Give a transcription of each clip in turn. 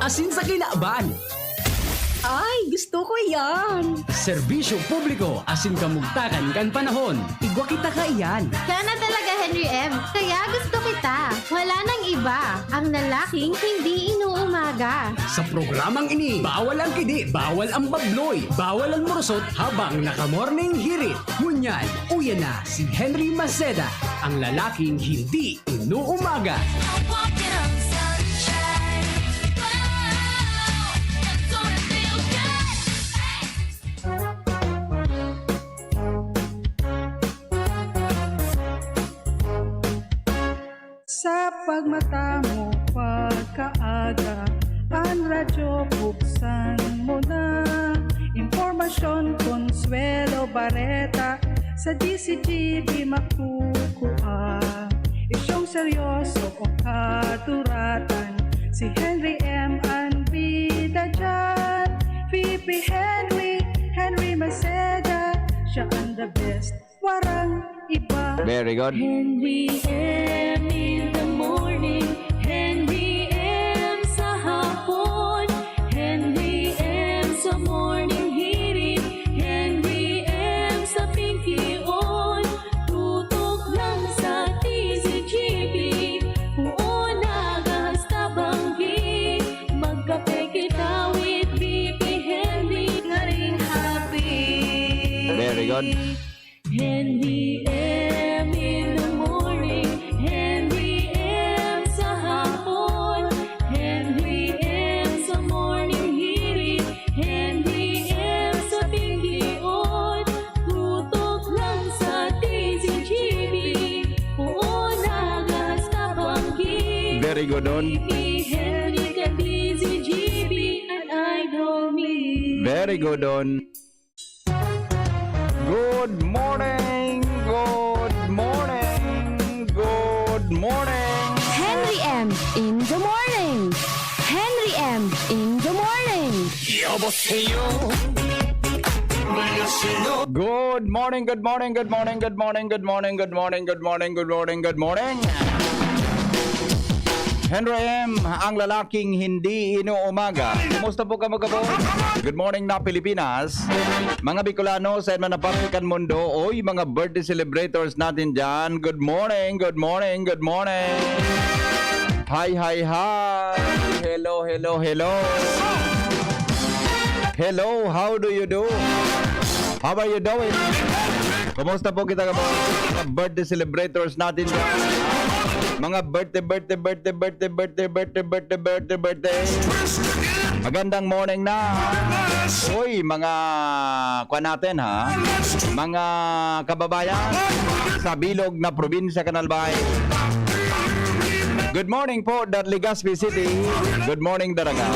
asin sa kinaban. Ay, gusto ko yan. Serbisyo publiko, asin kamugtakan kan panahon. Igwa kita ka iyan. Sana talaga, Henry M. Kaya gusto kita. Wala nang iba. Ang lalaking hindi inuumaga. Sa programang ini, bawal ang kidi, bawal ang babloy, bawal ang morosot habang naka-morning hirit. Ngunyan, uyan na si Henry Maceda, ang lalaking hindi inuumaga. Sa pagmata mo pagkaaga, ang radyo buksan mo na. Impormasyon, Consuelo Barreta, sa DCGB makukuha. Isyong seryoso o katuratan, si Henry M. ang bida dyan. VP Henry Maceda, siya ang the best, warang iba. Very good. Henry M. in the morning, Henry M. sa hapon, Henry M. sa morning hirit, Henry M. sa Pinky On, tutok lang sa TCGB, puon agasta banggi, magkape kita with VP Henry, ngaring happy. Very good. Henry M. in the morning, Henry M. sa hapon, Henry M. sa morning hirit, Henry M. sa Pinky On, tutok lang sa TCGB, puon agas ka banggi. Very good on. Henry ka TCGB, and I know me. Very good on. Good morning. Good morning. Good morning. Henry M. in the morning. Henry M. in the morning. Good morning. Good morning. Good morning. Good morning. Good morning. Good morning. Good morning. Good morning. Good morning. Henry M, ang lalaking hindi inuumaga. Kumusta po ka mga po? Good morning na Pilipinas. Mga Bicolano sa Manapakan Mundo. Oy, mga birthday celebrators natin dyan. Good morning, good morning, good morning. Hi, hi, hi. Hello, hello, hello. Hello, how do you do? How are you doing? Kumusta po kita ka po? Mga birthday celebrators natin dyan. Mga birthday. Magandang morning na. Uy, mga kuwan natin ha. Mga kababayan sa bilog na probinsya Canalbay. Good morning po, Legazpi City. Good morning, Daraga.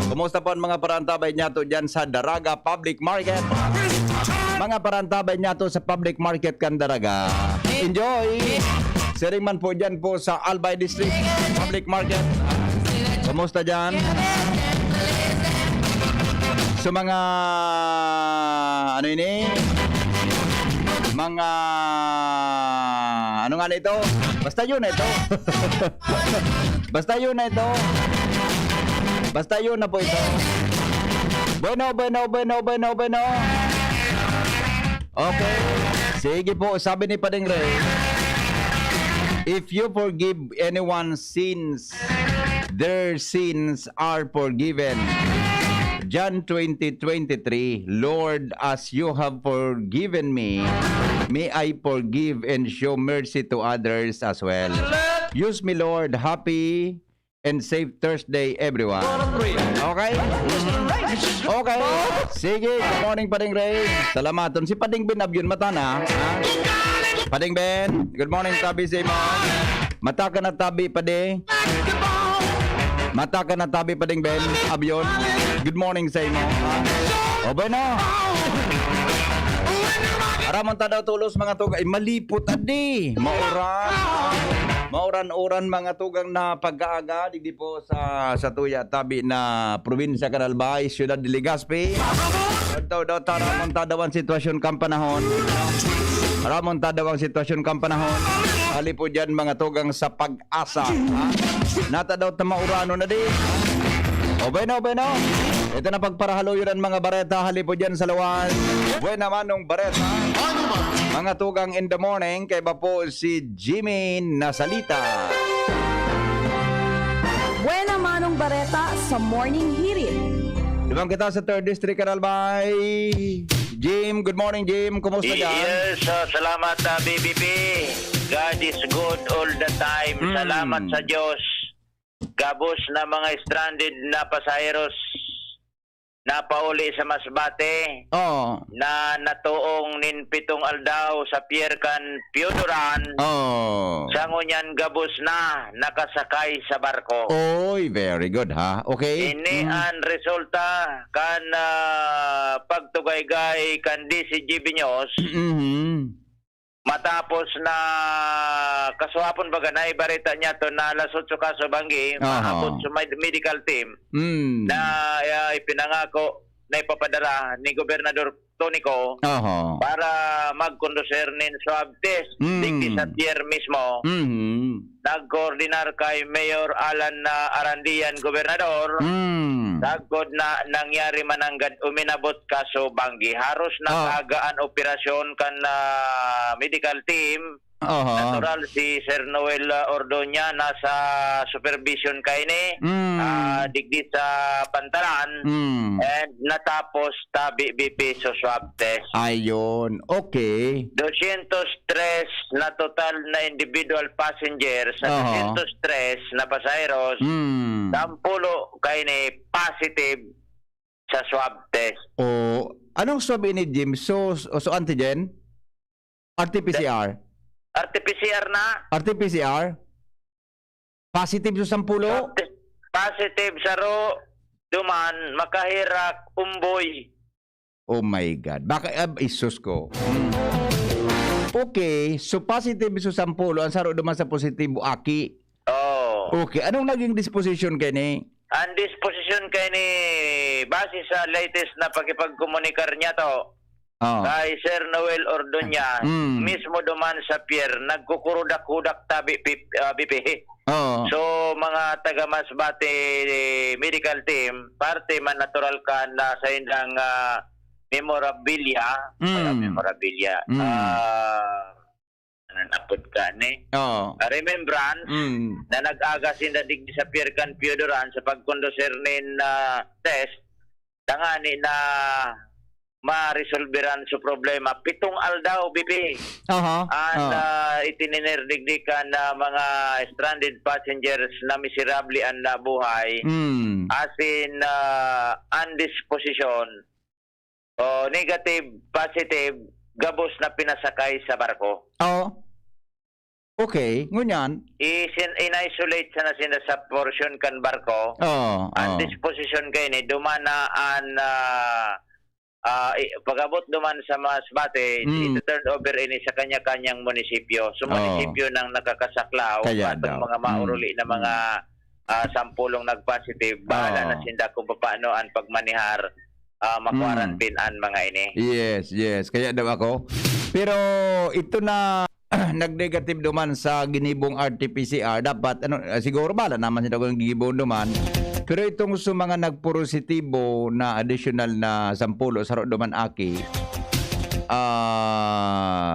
Kumusta po ang mga parantabay niya to dyan sa Daraga Public Market? Mga parantabay niya to sa Public Market kan Daraga. Enjoy! Sering man po dyan po sa Albay District Public Market. Kumusta dyan? So mga ano ini? Mga ano nga nito? Basta yun na ito. Basta yun na ito. Basta yun na po ito. Bueno. Okay. Sige po, sabi ni Pading Ray. If you forgive anyone's sins, their sins are forgiven. John 20:23, Lord, as you have forgiven me, may I forgive and show mercy to others as well. Use me, Lord. Happy and safe Thursday, everyone. Okay? Okay. Sige, good morning, Pading Ray. Salamaton. Si Pading Ben Abyon mata na. Pading Ben, good morning, tabi sa imo. Mata ka na tabi, Pading. Mata ka na tabi, Pading Ben Abyon. Good morning sa imo. O ba na? Aramon ta daw tulos mga tugay. Malipot adi. Mauran mga tugang na pagkaaga digdi po sa tuya tabi na probinsya Canalbay, Ciudad de Legazpi. Daw taramon ta daw ang sitwasyon kam panahon. Ramon ta daw ang sitwasyon kam panahon. Ali po dyan mga tugang sa pag-asa. Nata daw ta maurano na di. bueno. Ito na pagparahaluyan ng mga bareta. Halipo dyan sa lawan. Buena manong bareta. Mga tugang in the morning. Kay ba po si Jimmy Nasalita. Buena Manong Bareta sa Morning Hirit. Ibang kita sa 3rd District, Karalbay. Jim, good morning, Jim. Kumusta dyan? Yes, salamat BBP. God is good all the time. Salamat sa Diyos. Gabos na mga stranded na pasaheros na pauli sa Masbate Oo. na natuong ninpitong aldaw sa Piercan Piodoran. Oh. Sa ngunyan gabos na nakasakay sa barko. Oy, very good, ha? Okay? Ini ang resulta kan pagtugaygay kan DCG Binyos. Mhm. Matapos na kasuhapon baga na ibarita niya to na alas 8 kaso banggi, maabot sa medical team Mm. na ipinangako na ipapadala ni Gobernador Tonico Oho. para magkonduser nin swab test. Digdi sa tier mismo, Mhm. nagkoordinar kay Mayor Alan Arandian, Gobernador. Sagod na nangyari mananggad uminabot kaso banggi. Haros na kagaan operasyon kan medical team. Oho. Natural si Sir Noel Ordoña nasa supervision kay ni digdi sa Pantalan and natapos tabi BP sa swab test. Ayun. Okay. 203 na total na individual passengers sa 203 na pasaheros. 10 kay ni positive sa swab test. O, anong swab ni Jim? So antigen? RT-PCR? RT-PCR na. RT-PCR? Positive sa 10? Positive sa ro. Duman, makahirak, umboy. Oh my God. Baka, isus ko. Okay. So positive sa 10. Ang saro duman sa positibo, aki. Oh. Okay. Anong naging disposition kay ni? Ang disposition kay ni base sa latest na pagkipagkomunikar niya to kay Sir Noel Ordoña mismo duman sa pier nagkukurudak-kudak tabi BP. So mga taga Masbate medical team parte man natural ka na sa indang memorabilia napod ka ni remembrance na nag-aga sinda digdi sa Piercan Piodoran sa pagkonduser nin test tangani na ma-resolveran sa problema 7 aldaw BP and itininirdigdikan na mga stranded passengers na miserable ang nabuhay as in undisposition o negative, positive gabos na pinasakay sa barko. Okay, ngunyan. In-isolate sana sila sa portion kan barko. Ang disposition kayo ni dumana ang pag-abot duman sa Masbate, ito-turn over ini sa kanya-kanyang munisipyo. So munisipyo nang nakakasaklaw at mga mauruli na mga sampulong nag-positive, bahala na sinda kung paano ang pagmanihar makwarantin ang mga ini. Yes. Kaya daw ako. Pero ito na nag-negative duman sa ginibong RT-PCR, dapat siguro bala naman sila kung gigibong duman. Pero itong sa mga nagpositibo na additional na 10 sa duman aki,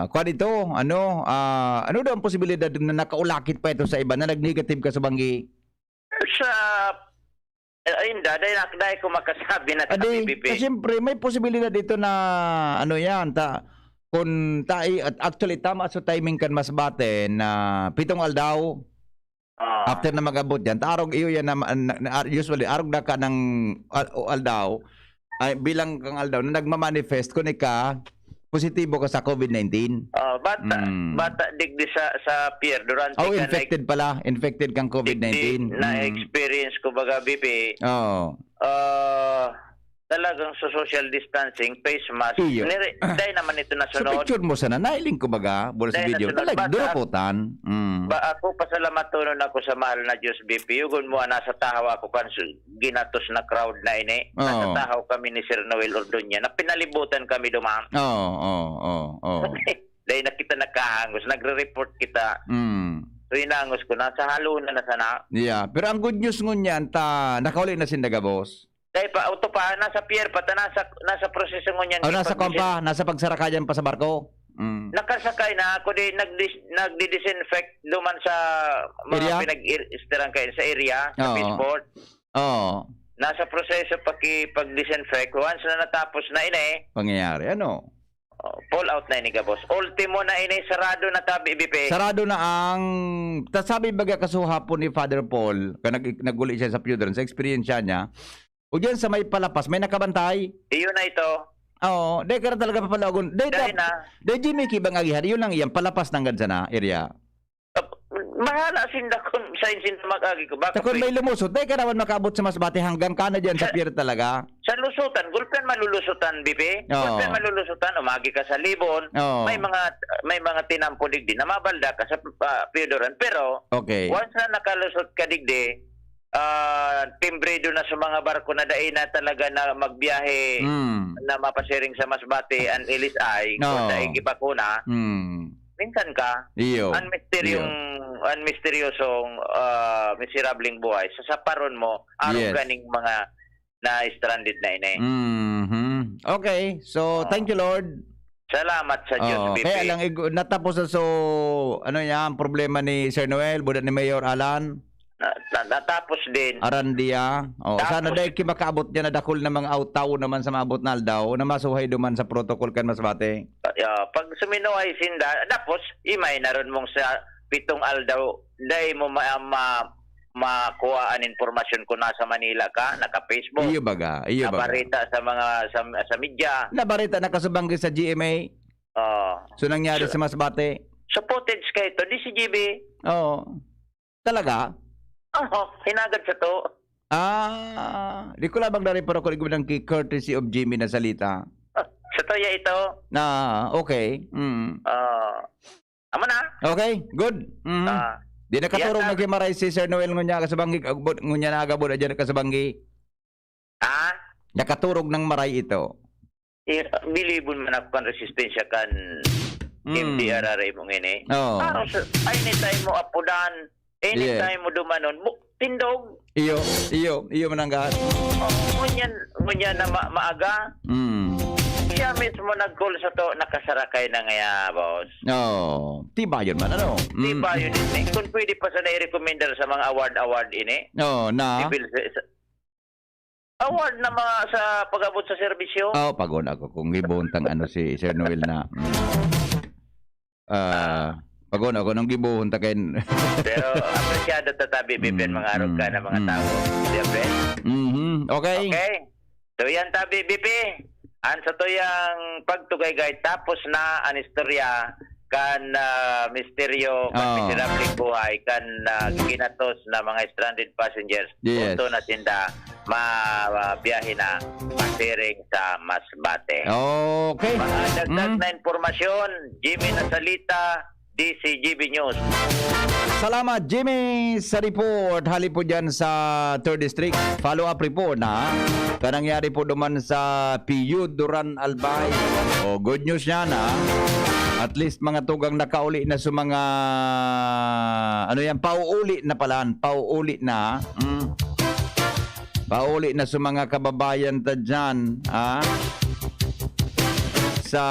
kuan ito, ano daw ang posibilidad na nakaulakit pa ito sa iba na nag-negative ka sa banggi? Sa dahil ko makasabi na sa PPP. Siyempre, may posibilidad dito na kung actually tama sa timing kan Masbate na 7 aldaw after na mag-abot yan, tarong iyo yan usually arog na ka ng aldaw bilang kang aldaw na nagmamanifest kung positibo ka sa COVID-19. Bata digdi sa pier durante infected kang COVID-19. Na experience ko baga BP. Talagang sa social distancing, face mask. Dahil naman ito nasunod. So picture mo sana, nailing ko baga, sa video. Duruputan. Ako pasalamat tunon ako sa mahal na Diyos BP. Yugon mo nasa tahaw ako kan ginatos na crowd na ini. Nasa tahaw kami ni Sir Noel Ordoña na pinalibutan kami dumang. Oo. Dahil nakita nakahangos, nagre-report kita. Inangos ko na sa halunan na sana. Yeah. Pero ang good news ngunyan, nakauli na sindaga, boss. Dahil pa, auto pa, nasa pier pa, nasa proseso mo niyan. Nasa kompa, nasa pagsarakayan pa sa barko. Nakasakay na ako di nagdi-disinfect duman sa mga pinag-istirang kayo sa area, sa Peaceport. Oo. Nasa proseso pag-disinfect. Once na natapos na ini, Pangyayari, ano? pull out na ini ka, boss. Ultimo na ini, sarado na tabi, BP. Sarado na ang... Sabi baga kasuhapon ni Father Paul, naguli siya sa Pudron, sa experience niya, o diyan sa may palapas, may nakabantay. Iyon na ito. Oo, dahil ka na talaga papalagon. Dahil Jimmy Kibang agihan, yun lang iyan, palapas ng gansa na area. Mahala sinda kung sa insin mag-agi ko. Baka Kung may lumusot, dahil ka naman makabot sa Masbate hanggang ka na dyan sa pier talaga. Sa lusutan, gulpen malulusutan, BP. Gulpen malulusutan, umagi ka sa Libon. May mga tinampo digdi na mabalda ka sa Piodoran. Pero, once na nakalusot ka digdi, timbre doon na sa mga barko na daay na talaga na magbiyahe na mapasiring sa Masbate and Ilisay kung daay gipakuna. Minsan ka, ang misteryosong miserableng buhay, sa saparon mo, araw ganing mga na-stranded na ini. Okay, so thank you, Lord. Salamat sa Diyos, BP. Kaya lang, natapos na ano yan, problema ni Sir Noel, buda ni Mayor Alan. Natapos din. Arandia. Sana dahil kimakaabot niya na dakol na mga autaw naman sa maabot na aldaw na masuhay duman sa protocol kan Masbate. Pag suminuay sinda, tapos imay naron mong sa 7 aldaw, dahil mo makuha ang informasyon kung nasa Manila ka, naka-Facebook. Iyo baga. Nabarita sa mga sa media. Nabarita nakasubanggi sa GMA. So nangyari sa Masbate. So footage ka ito, di si GB. Talaga? Hinagad sa to. Di ko labang na-refer ako ng courtesy of Jimmy na salita. Sa toya ito. Okay. Ama na. Okay, good. Di nakaturog naghimaray si Sir Noel ngunya kasabanggi, ngunya na agabod na dyan kasabanggi. Nakaturog ng maray ito. Bilibon man ako kan resistensya kan MDRRA mong ini. Anytime mo apudan, anytime mo dumanon, tindog. Iyo mananggahan. Ngunyan na maaga. Siya mismo nag-call sa to, nakasarakay na ngaya, boss. Tiba yun man, ano? Tiba yun ini. Kung pwede pa sa nai-recommender sa mga award ini. Na? Award na mga sa pag-abot sa serbisyo. Pagod ako kung gibuntang si Sir Noel na. Pagod ako nung gibuhon takin. Pero apresyado tatabi bibian mga araw ka na mga tao. Siyempre? Okay. So yan tabi bibi. Sa to yung pagtugay-gay tapos na ang istorya kan misteryo kan miserabling buhay kan ginatos na mga stranded passengers. Punto na sinda mabiyahe na pasiring sa Masbate. Okay. Mga dagdag na informasyon, Jimmy Nasalita, DCGB News. Salamat Jimmy sa report. Hali po dyan sa 3rd District. Follow-up report na kanangyari po duman sa Piyudoran Albay. Good news yan at least mga tugang nakauli na sa mga pauuli na pala. Pauuli na. Pauuli na sa mga kababayan ta dyan. Sa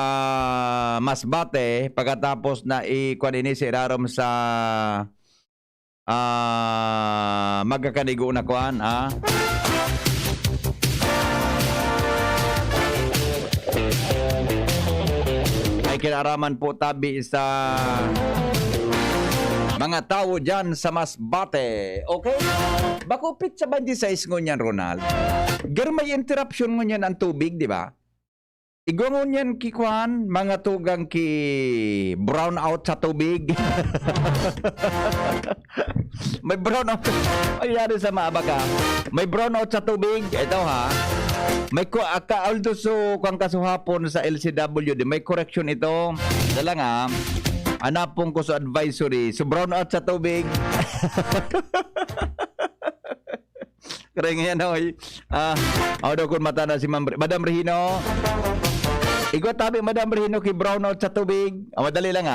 Masbate pagkatapos na ikuan ini si Rarom sa magkakanigo na kuan ay kinaraman po tabi sa mga tao dyan sa Masbate. Okay? Bakupit sa 26 ngunyan, Ronald. May interruption ngunyan ang tubig, di ba? Igwangon yan kikuan, mga tugang ki brown out sa tubig. May brown out. Ay, yari sa maabaga. May brown out sa tubig. Ito may ka-aldo so kung kasuhapon sa LCW, may correction ito. Dala anapong ko sa advisory. So brown out sa tubig. Kaya ngayon, daw kung mata na si Madam Regino. Igo tabi Madam Regino ki brown out sa tubig. Madali lang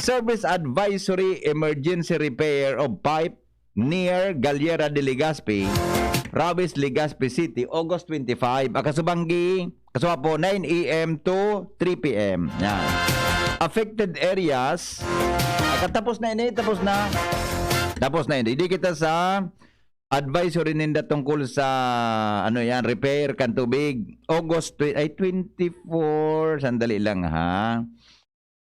Service Advisory Emergency Repair of Pipe near Galera de Legazpi, Ravis, Legazpi City, August 25. Kasubanggi, kasuwa po, 9 a.m. to 3 p.m. Yan. Affected areas, katapos na ini, tapos na. Tapos na ini. Hindi kita sa advisory ninda tungkol sa ano yan, repair kan tubig. August 24, sandali lang ha.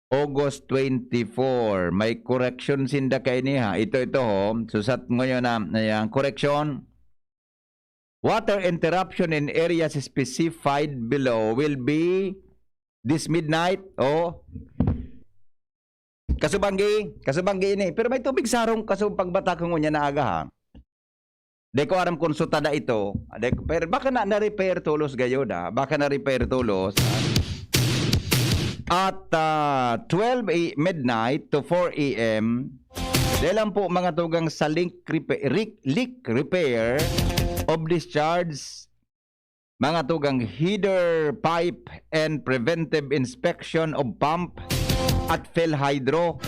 August 24, may correction sinda kay ni ha. Ito ho, susat ngayon na yung correction. Water interruption in areas specified below will be this midnight. Kasubanggi ini. Pero may tubig sarong pagbata ko niya na aga ha. Di ko aram kung sutada ito. Pero baka na-repair tulos gayoda. Baka na-repair tulos. At 12 midnight to 4 a.m. Dahil po mga tugang sa leak repair of discharge, mga tugang header pipe and preventive inspection of pump at fill hydro.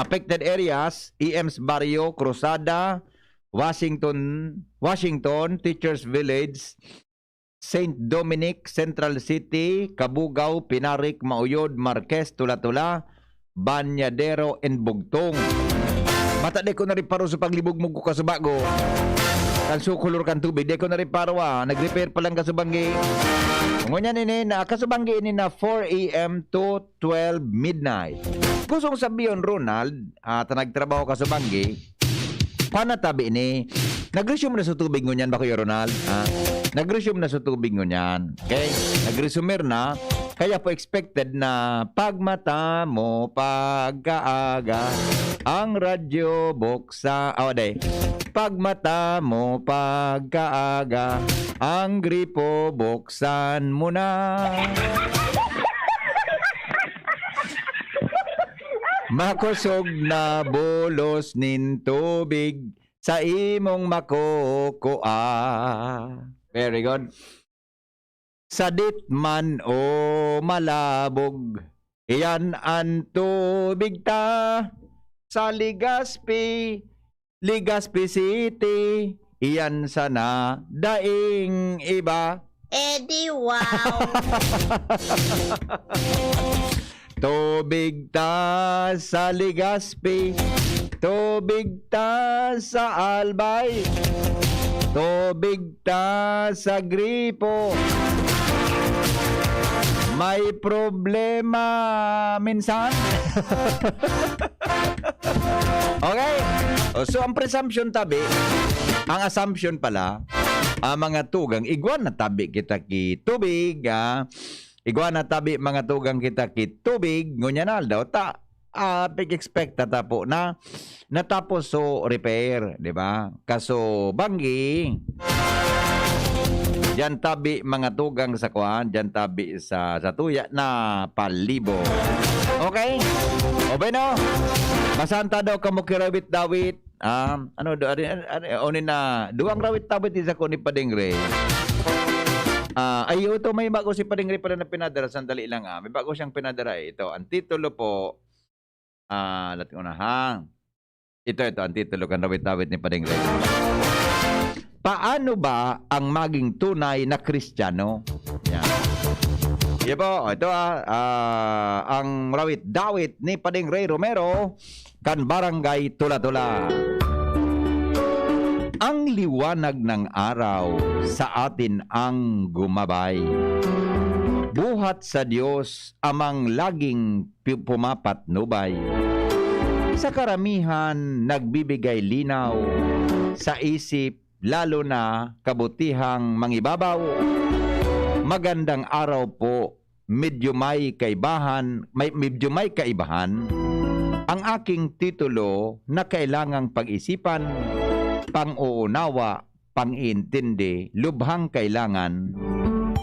Affected areas, EM's Barrio, Cruzada, Washington, Teachers Village, St. Dominic, Central City, Cabugao, Pinarik, Mauyod, Marquez, Tula-Tula, Banyadero, and Bugtong. Bata de ko na rin paro sa paglibog mo ko kasubago. Kan sukulor kan tubig, de ko na rin paro nag-repair pa lang kasubanggi. Ngunyan ini na kasubanggi ini na 4 a.m. to 12 midnight. Kusong sabiyon Ronald, nagtrabaho kasubanggi, panatabi ini, nag-resume na sa tubig ngunyan ba kayo Ronald? Nag-resume na sa tubig ngunyan. Okay? Nag-resumer na. Kaya po expected na pagmata mo pagkaaga ang radyo buksa. Pagmata mo pagkaaga ang gripo buksan mo na. Makusog na bolos nin tubig sa imong makukuha. Very good. Sadit man o malabog, iyan ang tubig ta sa Legazpi City, iyan sana daing iba. Eddie, wow! Tubig ta sa Legazpi, tubig ta sa Albay, tubig ta sa gripo. May problema minsan. Okay? So, ang presumption tabi, ang assumption pala, mga tugang, iguan na tabi kita ki tubig, iguan na tabi mga tugang kita ki tubig, ngunyan daw, pig-expect po na natapos so repair, di ba? Kaso banggi, diyan tabi mga tugang sa kuan, diyan tabi sa tuya na palibo. Okay? O no? Masanta daw kamo kirawit dawit. Duang rawit dawit isa ko ni Padingre. Ito may bago si Padingre pala na pinadara, sandali lang may bago siyang pinadara ito. Ang titulo po, latin ko na ha. Ito, ang titulo kan rawit-rawit ni Padingre. Paano ba ang maging tunay na Kristiyano? Yan. Yan po, ito ang rawit-dawit ni Padingre Romero kan Barangay Tula-Tula. Ang liwanag ng araw sa atin ang gumabay. Buhat sa Diyos amang laging pumapatnubay. Sa karamihan nagbibigay linaw sa isip, lalo na kabutihang mangibabaw. Magandang araw po, medyo may kaibahan ang aking titulo na kailangang pag-isipan, pang-uunawa, pang-iintindi, lubhang kailangan,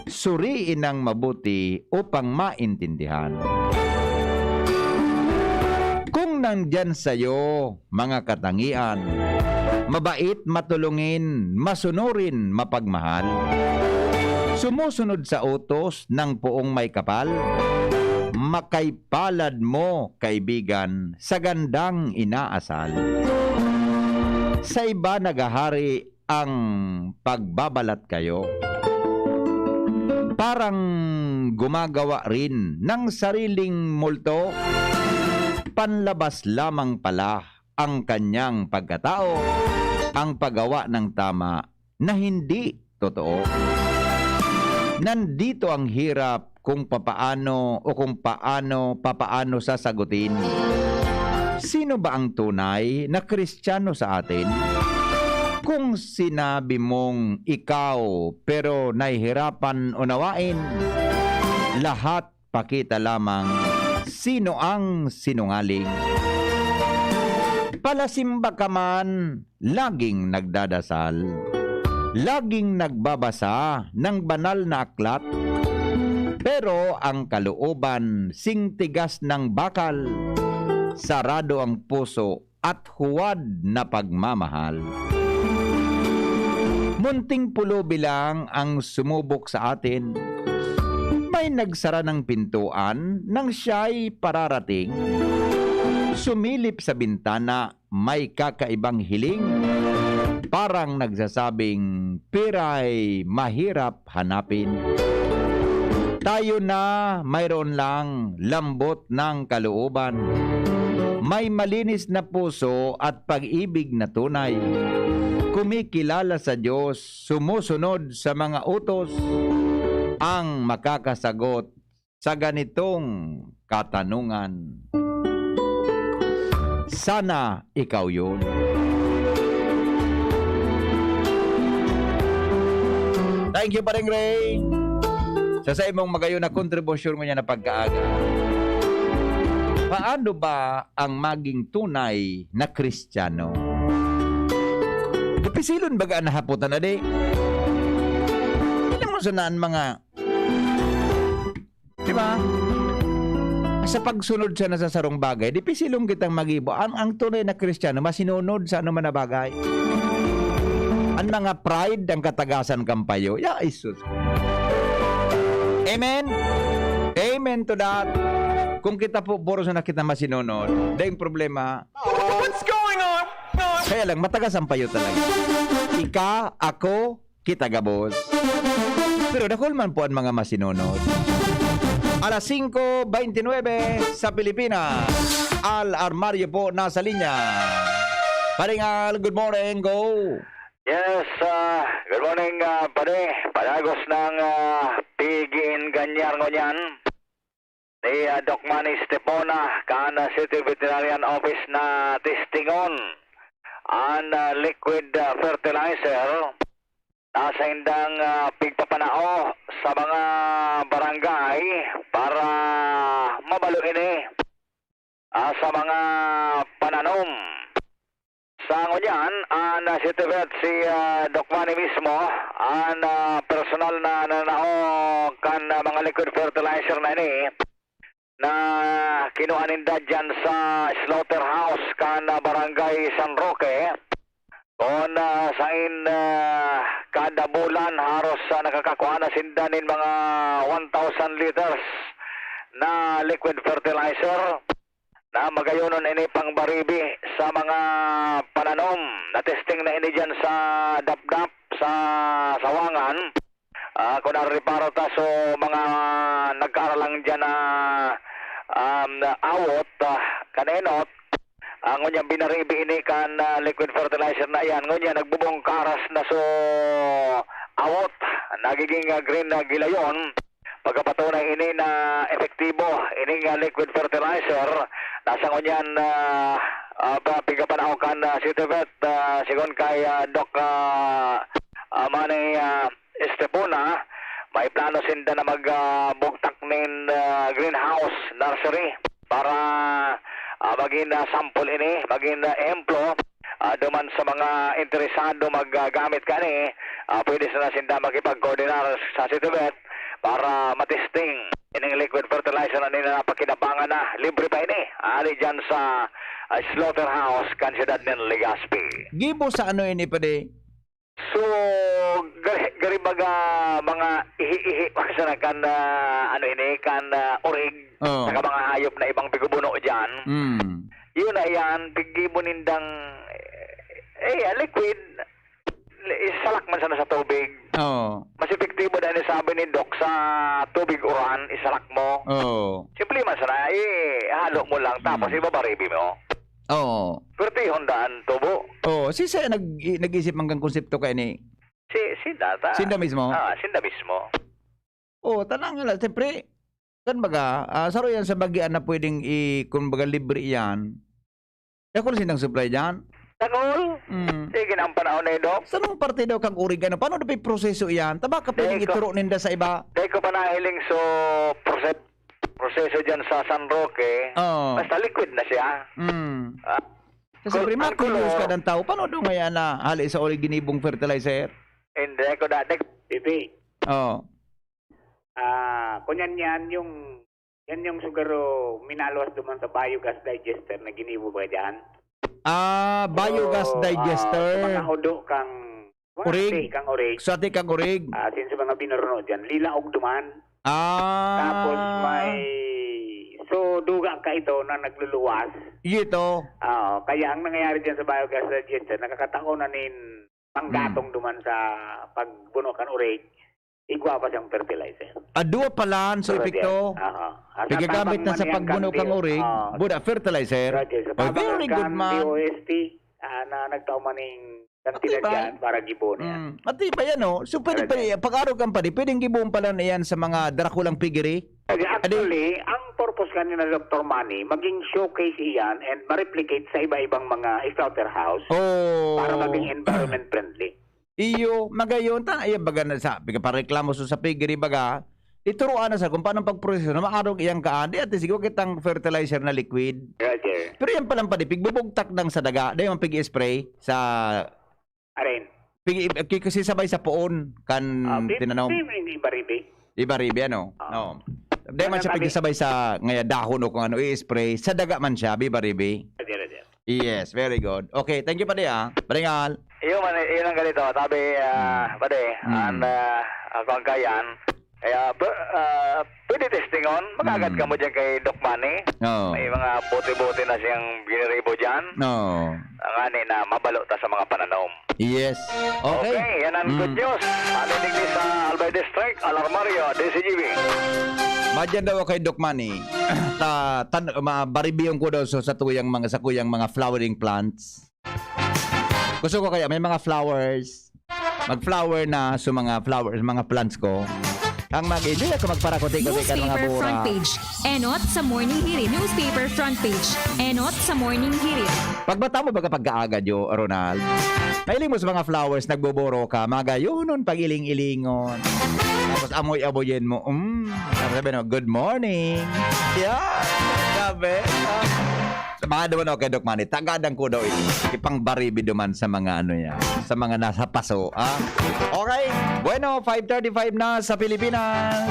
suriin ng mabuti upang maintindihan. Kung nandyan sa'yo, mga katangian, mabait, matulungin, masunurin, mapagmahal, sumusunod sa utos ng poong may kapal, makaypalad mo, kaibigan, sa gandang inaasal. Sa iba nagahari ang pagbabalat kayo. Parang gumagawa rin ng sariling multo. Panlabas lamang pala ang kanyang pagkatao, ang paggawa ng tama na hindi totoo. Nandito ang hirap kung papaano papaano sasagutin. Sino ba ang tunay na Kristiyano sa atin? Kung sinabi mong ikaw pero nahihirapan unawain, lahat pakita lamang sino ang sinungaling. Palasimba ka man, laging nagdadasal, laging nagbabasa ng banal na aklat, pero ang kalooban singtigas ng bakal, sarado ang puso at huwad na pagmamahal. Munting pulubi lang ang sumubok sa atin. May nagsara ng pintuan nang siya'y pararating. Sumilip sa bintana, may kakaibang hiling. Parang nagsasabing, pira'y mahirap hanapin. Tayo na mayroon lang lambot ng kalooban. May malinis na puso at pag-ibig na tunay. Kumikilala sa Diyos, sumusunod sa mga utos, ang makakasagot sa ganitong katanungan. Sana ikaw yun. Thank you, Paring Ray. Sa imong magayon na kontribusyon mo niya na pagkaaga. Paano ba ang maging tunay na Kristiyano? Pisilon baga na haputan na di. Hindi mo sanaan mga, diba? Sa pagsunod sa nasasarong bagay, di pisilong kitang magibo. Ang tunay na Kristiyano, masinunod sa anuman na bagay. Ang mga pride, ang katagasan kampayo, ya Isus. Amen? Amen to that. Kung kita po, puro na kita masinunod, dahil problema, what's going on? Kaya lang, matagas ang payo talaga. Ika, ako, kita gabos. Pero nakulman po ang mga masinunod. Alas 5:29 sa Pilipinas. Al Armario po nasa linya. Paringal, good morning, go. Yes, good morning, pare. Palagos ng Pigin Ganyar ngonyan. Ni Doc Manny Stepona, Kana City Veterinarian Office na testingon. Ang liquid fertilizer nasa indang pigpapanao sa mga barangay para mabalo ini sa mga pananom. Sa ngunyan, ang City Vet si Doc Manny mismo, ang personal na nanao kan mga liquid fertilizer na ini na kinuhaninda dyan sa slaughterhouse kan barangay San Roque. Kung sain kada bulan haros nakakakuha na sindanin mga 1,000 liters na liquid fertilizer na magayonon ini pang baribi sa mga pananom. Na testing na ini dyan sa Dapdap sa Sawangan. Kung nariparo ta so mga nagkaaralang dyan na awot, kanenot, ngunya binaribi ini kan liquid fertilizer na yan, ngunya nagbubong karas na so awot, nagiging green na gilayon. Pagkapatunay ini na efektibo, ini liquid fertilizer, nasa ngunyan pigapanaw kan City Vet, sigon kay Doc Manny Estepona, may plano sinda na magbugtak nin greenhouse nursery para maging sample ini, maging emplo duman sa mga interesado maggamit kani, pwede na sinda makipag-coordinar sa City Vet para matesting ining liquid fertilizer na nila napakinabangan na libre pa ini ali dyan sa slaughterhouse kansidad ng Legazpi. Gibo sa ano ini pa di? So, gari baga mga ihi-ihi sa kan ano ini kan urig, Oo. saka mga hayop na ibang bigubuno dyan, yun na yan, bigay mo nindang, liquid, isalak man sana sa tubig. Oo. Mas epektibo dahil sabi ni Doc sa tubig uran, isalak mo. Oo. Simple man sana, halo mo lang, tapos ibabaribi mo. Oo. Pero hondaan tubo. Oo. Si saya nag-isip hanggang konsepto kay ni Sinda ta. Sinda mismo? Sinda mismo. Oo, tanang nga. Siyempre, kan baga, saro yan sa bagian na pwedeng kung baga libre yan. Kaya kung sindang supply dyan? Tangol? Sige na ang panahon na yun, Doc. Sa nung parte daw kang oregano, paano na proseso yan? Taba ka pwedeng ituro ninda sa iba? Dahil ko pa nahiling proseso dyan sa San Roque, Oo. basta liquid na siya. Kasi primakulus ka ng tao, paano daw ngayon na hali sa originibong fertilizer? Hindi ko dati. Bibi, Oo. kunyan yan yung siguro minaluwas duman sa biogas digester na ginibo ba dyan? Biogas digester. Mga hudo kang Urig. kang urig. Sati kang urig. Since mga binuruno dyan, lilaog duman. Tapos so duga ka ito na nagluluwas. Ito. Kaya ang nangyayari dyan sa biogas digester, nakakataon na nin panggatong duman sa pagbuno kan urig. Igwa pa siyang fertilizer. Dua pala, so epekto. Pagagamit na sa pagbuno kang urig, buda fertilizer. Very good man. DOST na nagtaumaning kantina dyan para gibon yan. Matibay yan, no? So pwede pa, pag-araw kang pa, pwedeng gibon pala na yan sa mga drakulang piggery. Actually, ang purpose kanina Dr. Manny, maging showcase iyan and ma-replicate sa iba-ibang mga slaughterhouse para maging environment friendly. Iyo, magayon, baga na sa, para reklamo sa piggery baga, ituruan na sa kung paano pagproseso na maarog iyang kaan, di ate sige, kitang fertilizer na liquid. Roger. Pero yan palang padipig, bubugtak ng sa daga, dahil yung pig-spray sa... Arin. Kasi sabay sa poon, kan tinanaw. Ibaribi. Ibaribi, ano? Oo. Dahil man siya pig-sabay sa dahon o kung ano, i-spray, sa daga man siya, bibaribi. Roger. Yes, very good. Okay, thank you, Pade, Paringal. Yun ang ganito. Sabi, pade, akong kayan, kaya pwede testing on. Magagat ka mo dyan kay Doc Manny. May mga bote-bote na siyang biniribo dyan. Ang ani na mabalo ta sa mga pananom. Yes. Okay. Okay, yan ang good news. Aninig ni sa Albay District, Alarmario, DCGB. Madyan daw kay Doc Manny. Baribiyong ko daw sa kuyang mga flowering plants. Gusto ko kaya may mga flowers. Mag-flower na sa mga flowers, mga plants ko. Ang mag-enjoy ako magparakote-kote ka mga Newspaper bura. front page. Enot sa morning hirit. Newspaper front page. Enot sa morning hirit. Pagbata mo baga pagkaaga, Jo, Ronald? Mahiling mo sa mga flowers, nagboboro ka, magayonon, pag-iling-ilingon. Tapos amoy-amoyin mo, sabi no, good morning. Yeah, sabi. Mga naman ako kay Doc Manny, tagadang ko daw ipang baribi duman sa mga ano yan, sa mga nasa paso. Okay, bueno, 5:35 na sa Pilipinas.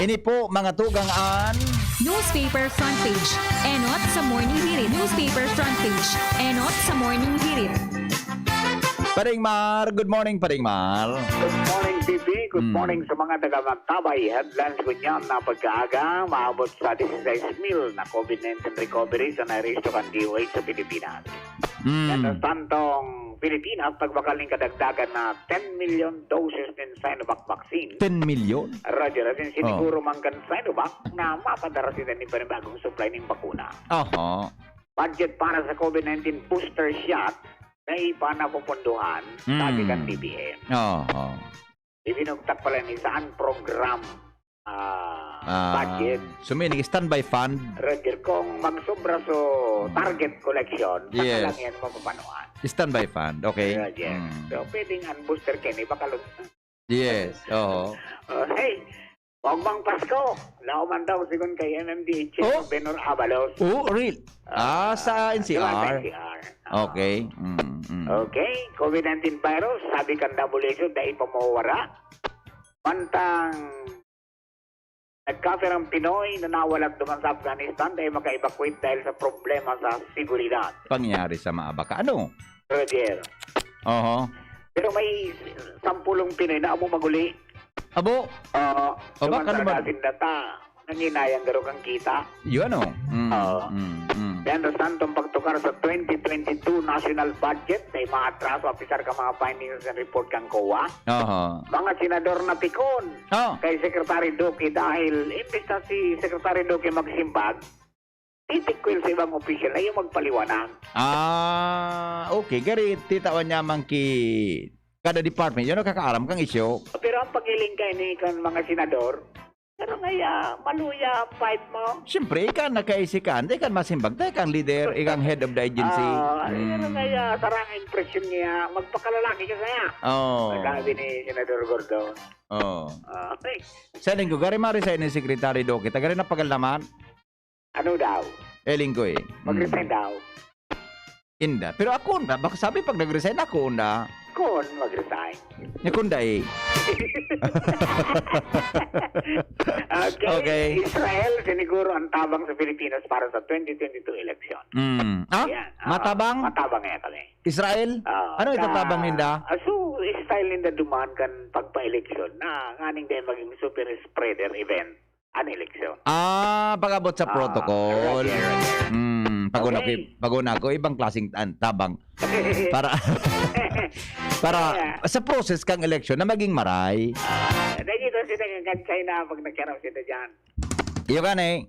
Ini po mga tugang-an. Newspaper front page. Enot sa morning hirit. Newspaper front page. Enot sa morning hirit. Paringmar, good morning Paringmar. Good morning, Bibi. Good morning sa mga taga-Magtabay. Headlines ko niyan na pagkaaga, maabot sa 16,000 na COVID-19 recovery sa na-resto kan DOH sa Pilipinas. At sa tantong Pilipinas, pagbakaling kadagdagan na 10 million doses ng Sinovac vaccine. 10 million? Roger, at siniguro manggan Sinovac na mapadara sila ni panibagong supply ng bakuna. Budget para sa COVID-19 booster shot na ipa na pupunduhan sabi kan BBM. Ibinugtak pala ni saan program budget. Suminig, standby fund. Roger, kung magsobra so target collection, Yes. saka lang yan mapapanuan. Standby fund, okay. Roger. So, pwedeng ang booster Kenny, baka Yes, oo. hey, huwag bang Pasko? Lauman daw sigun kay MMDH, Benor Avalos. Real? Sa NCR. Okay. Okay, COVID-19 virus, sabi kan WHO, dahil pamawara. Mantang nagkafir ang Pinoy na nawalat duman sa Afghanistan dahil maka-evacuate dahil sa problema sa seguridad. Pangyari sa Maabaka. Ano? Roger. Pero may 10 Pinoy na amo maguli. Abo? Baka naman. Data, nanginayang garo kang kita. Yun o. Oo. Then, tong pagtukar sa 2022 national budget, may mga atraso, officer ka mga findings and report kang COA. Mga senador na pikon kay Secretary Duque dahil imbis na si Secretary Duque magsimbag, titikwil sa ibang official na yung magpaliwanag. Okay. Gari, titawan niya man kada department. Yun o kakaaram kang isyo. Pero ang pagiling kay ni kan mga senador, pero ngaya, maluya ang fight mo. Siyempre, ikan nakaisikan. Ikan masimbag. Ikan leader. Ikan head of the agency. Pero ngaya, sarang impression niya, magpakalalaki ka kaya. Nagabi ni Senador Gordon. Okay. Sa linggo, gari ma-resign ni Secretary Duque. Tagari na pagalaman. Ano daw? Linggo eh. Mag-resign daw. Inda. Pero ako na. Baka sabi pag nag-resign ako na. Kun mag-resign. Nakunda eh. Okay. Israel, siniguro ang tabang sa Pilipinas para sa 2022 election. Yan. Matabang? Matabang yan kami. Israel? Ano itatabang ninda? So, style ninda dumaan kan pagpa-eleksyon na nganing din maging super spreader event an eleksyon. Pag-abot sa protocol. Paguna ko, ibang klaseng tabang. Para sa process kang eleksyon na maging maray. Dahil ito sila ng China pag nagkaroon sila dyan. Iyo ka na eh.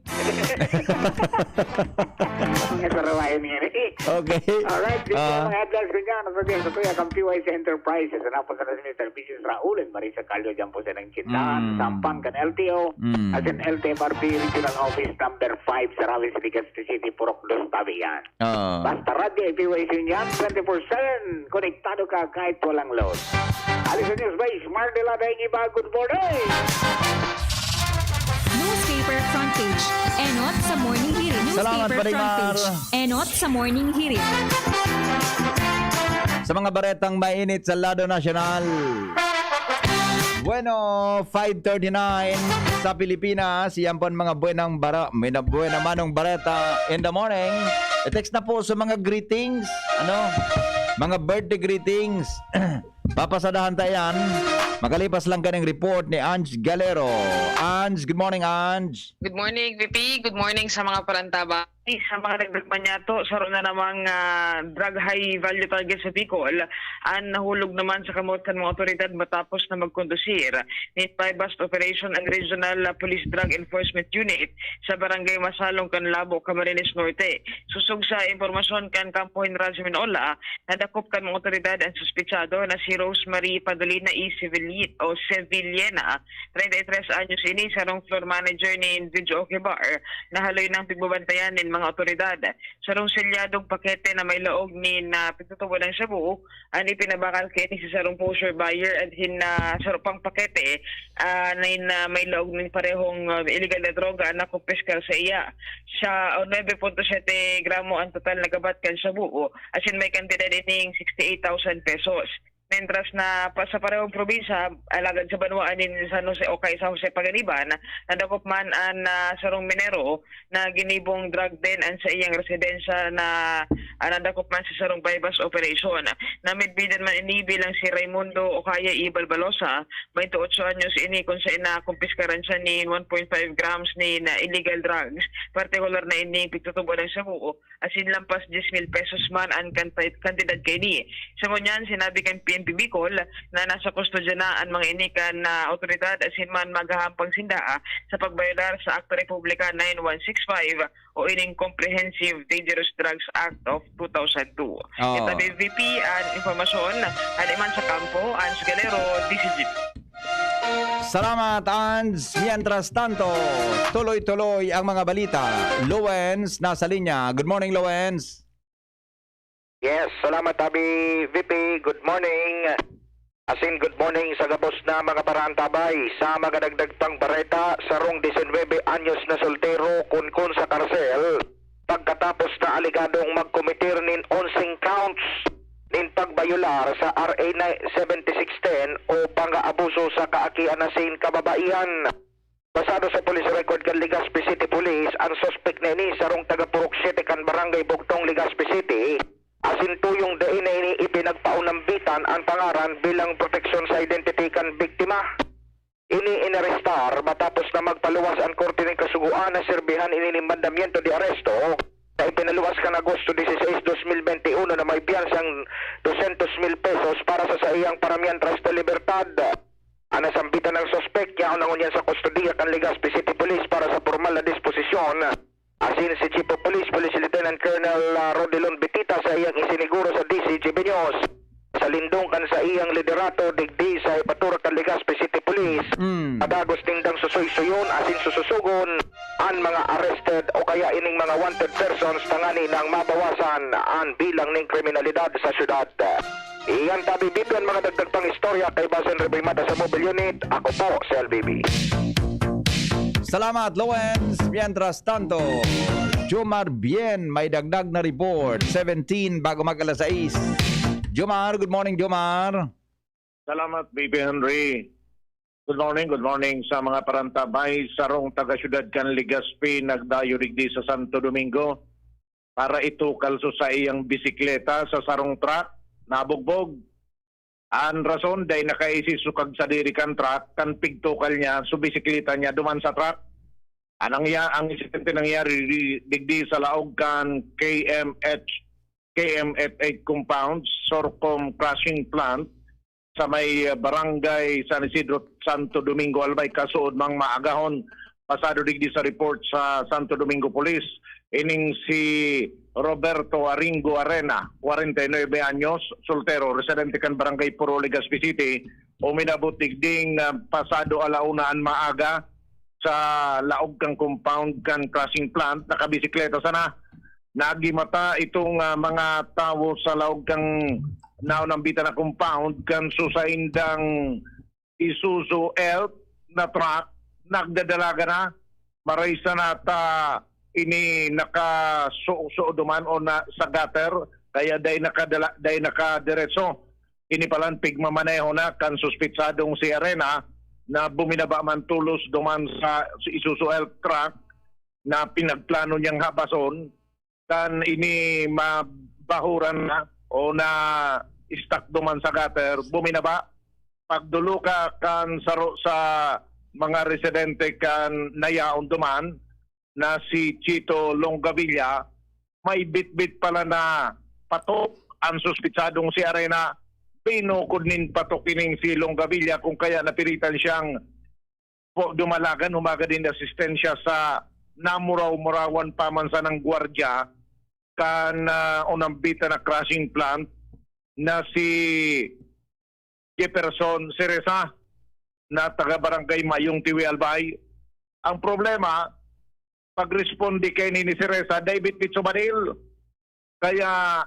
Mga sarawayan niya eh. Okay. Alright, dito ang mga headlines ko dyan. Sa kuya kang PYC Enterprises. Ano sa ni Services Raul and Marisa Calio dyan po sa ng Chintaan. Sampang kan LTO. As in LTFRB Regional Office number 5 sa Rawis Legazpi City, Purok Dos, Tabigan. Basta radyo, PYC niyan, 24/7. Konektado ka kahit walang load. Alis sa News Base, Mardela Daing Iba, good morning! Newspaper front page. Enot sa morning hirit. Salamat, Newspaper front Paringar. page. Enot sa morning hirit. Sa mga baretang mainit sa Lado Nacional. Bueno, 5:39 sa Pilipinas. Yan po ang mga buena manong bareta in the morning. I-text na po sa mga greetings. Mga birthday greetings. Papasadahan tayo yan. Magalipas lang ka ng report ni Ange Galero. Ange, good morning, Ange. Good morning, VP. Good morning sa mga parantaba. Sa mga nagdagman niya to, saro na namang drug high value target sa Bicol. Nahulog naman sa kamot ng mga otoridad matapos na magkondusir ni bust operation ang Regional Police Drug Enforcement Unit sa Barangay Masalong, Canlabo, Camarines Norte. Susog sa informasyon kan Campo General Seminola, nadakop kan mga otoridad ang suspitsado na si Rosemary Padolina E. Sevillena, 33 anyos ini, sarong floor manager ni Video Okebar, nahaloy ng pigbabantayan ng mga otoridad. Sarong selyadong pakete na may laog ni na pagtutubo ng Cebu, ang ipinabakal kay ni si sarong pusher buyer at sarong pang pakete na may laog ni parehong illegal na droga na kumpiskal sa iya. Siya 9.7 gramo ang total na gabat kan Cebu, as in may kantidad ining 68,000 pesos. Mentras na sa parehong probinsya, alagad sa Banwaan ni San Jose o kay sa Jose Paganiban, nadakop man ang sarong minero na ginibong drug din ang sa iyang residensya na nadakop man sa sarong bypass operation. Namidbidan man ini bilang si Raimundo o kaya Ibalbalosa, 28 anyos ini kung sa kumpiskaran siya ni 1.5 grams ni na illegal drugs, partikular na ini pagtutubo ng Cebu, asin lampas 10,000 pesos man ang kantidad kay ni. Sa ngunyan, sinabi kang PNP Bicol na nasa kustodya na ang mga inikan na otoridad asin man maghahampang sindaa sa pagbayadar sa Akta Republika 9165 o ining Comprehensive Dangerous Drugs Act of 2002. Ito BVP ang informasyon aliman sa kampo, Ange Galero, DCG. Salamat, Ange. Mientras tanto, tuloy-tuloy ang mga balita. Lowens, nasa linya. Good morning, Lowens. Yes, salamat Abi VP. Good morning. Asin good morning sa gabos na mga parantabay sa mga dagdag pang bareta sarong 19 anyos na soltero kun sa karsel pagkatapos na aligadong magkomitir nin 11 counts nin pagbayular sa RA 7610 o pang-aabuso sa kaakianasin kababaihan. Basado sa police record kan Legazpi City Police, ang suspect na ini sarong taga Purok City kan Barangay Bugtong, Legazpi City. Asin tuyong dain na ini ipinagpaunambitan ang pangaran bilang proteksyon sa identity kan biktima. ini-inarestar matapos na magpaluwas ang Korte ng Kasuguan na serbihan ini mandamiento de aresto na ipinaluwas kan Agosto 16, 2021 na may piyansang 200,000 pesos para sa saiyang paramihan tras de libertad. Ang nasambitan ng sospek yaon ang unyan sa kustodiya kan Legazpi City Police para sa formal na disposisyon. Asin si Chief of Police, Police Lieutenant Colonel Rodilon Betita sa iyang isiniguro sa DCGB News. Sa lindong kan sa iyang liderato digdi sa ipatura kan Legazpi City Police. Kadagos tindang susuy-suyon asin sususugon ang mga arrested o kaya ining mga wanted persons tangani ng mabawasan ang bilang ng kriminalidad sa syudad. Iyan tabi bibian mga dagdag pang istorya kay Basen Rebimata sa Mobile Unit. Ako po si LBB. Salamat, Lawrence. Mientras tanto, Jomar Bien, may dagdag na report. 17 bago mag-alas 6. Jomar, good morning, Jomar. Salamat, Baby Henry. Good morning sa mga parantabay sarong taga-syudad kan Legazpi nagdayo digdi sa Santo Domingo para itukal sa iyang bisikleta sa sarong truck nabugbog. Ang rason day nakaisisukag sa diri kan truck kan pigtukal niya sa bisikleta niya duman sa truck. Ang insidente nangyari digdi sa laog kan KMF8 compound Sorcom crushing plant sa may barangay San Isidro, Santo Domingo, Albay, kasuod mang maagahon pasado digdi sa report sa Santo Domingo Police. Ining si Roberto Aringo Arena, 49 anyos, soltero, residente kan barangay Puro, Legazpi City, uminabot digding pasado alaunaan maaga sa laog kang compound kan crushing plant, nakabisikleta sana. Nagimata itong mga tao sa laog kang naunambita na compound kan susaindang Isuzu Elf na truck nagdadalaga na maraysa na ta ini nakasuduman o na sa gutter kaya day nakadiretso ini palan pigmamaneho na kan suspitsadong si Arena na buminaba man tulos duman sa Isuzu Elf truck na pinagplano niyang habason kan ini mabahuran na o na istak duman sa gutter, buminaba. Pagdulo ka kan saro sa mga residente kan nayaon duman na si Chito Longavilla, may bit-bit pala na patok ang suspitsadong si Arena. Pinukod nin patok ining si Longavilla kung kaya napilitan siyang dumalagan, umaga din asistensya sa namuraw-murawan pamansa ng gwardya kan unambita na crushing plant na si Jefferson Cereza na taga-barangay Mayong Tiwi Albay. Ang problema, pag-respondi kay ni Cereza, David Pitsubanil. Kaya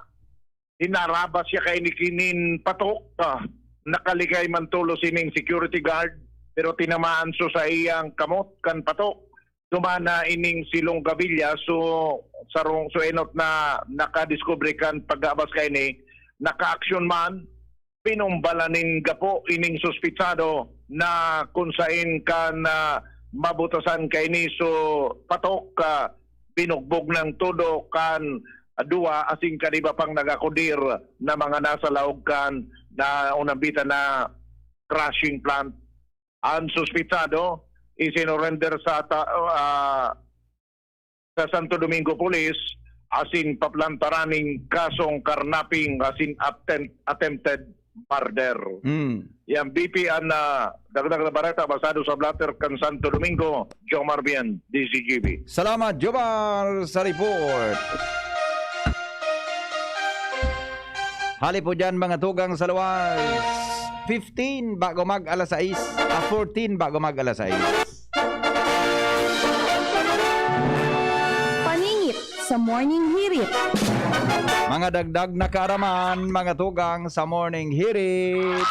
hinarabas siya kay ni Kinin Patok. Nakaligay man tulo sining security guard pero tinamaan so sa iyang kamot kan Patok. Dumana ining silong Gavilla so sarong so enot na nakadiscovery kan pag-abas kay ni naka-action man pinumbalanin gapo ining suspitsado na kunsain kan mabutasan kay ni so Patok binugbog ng todo kan duwa asing kaniba pang nagakudir na mga nasa laog kan na unambita na crushing plant. Ang suspitsado isinorender sa Santo Domingo Police asin paplantaraning kasong karnaping asin attempted murder. Yang BP ang dagdag na bareta basado sa blatter kan Santo Domingo, Jomar Bien, DCGB. Salamat, Jomar, sa report. Hali po dyan mga tugang sa luwas. 15 bago mag alas 6, 14 bago mag alas 6. Paningit sa Morning Hirit. Mga dagdag na kaaraman, mga tugang sa Morning Hirit.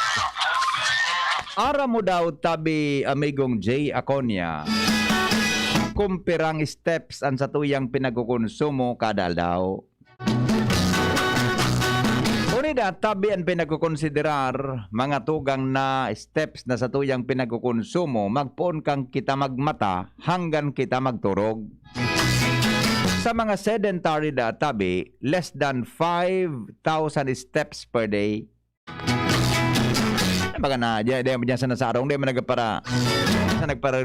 Ara mo daw tabi amigong J. Aconia. Kumpirang steps ang sa tuyang pinagkukonsumo kada daw. Unida, tabi ang pinagkukonsiderar mga tugang na steps na sa tuyang pinagkukonsumo, magpoon kang kita magmata hanggang kita magturog. Sa mga sedentary na tabi, less than 5,000 steps per day. baka na, di mo dyan sa nasarong, di mo nagpara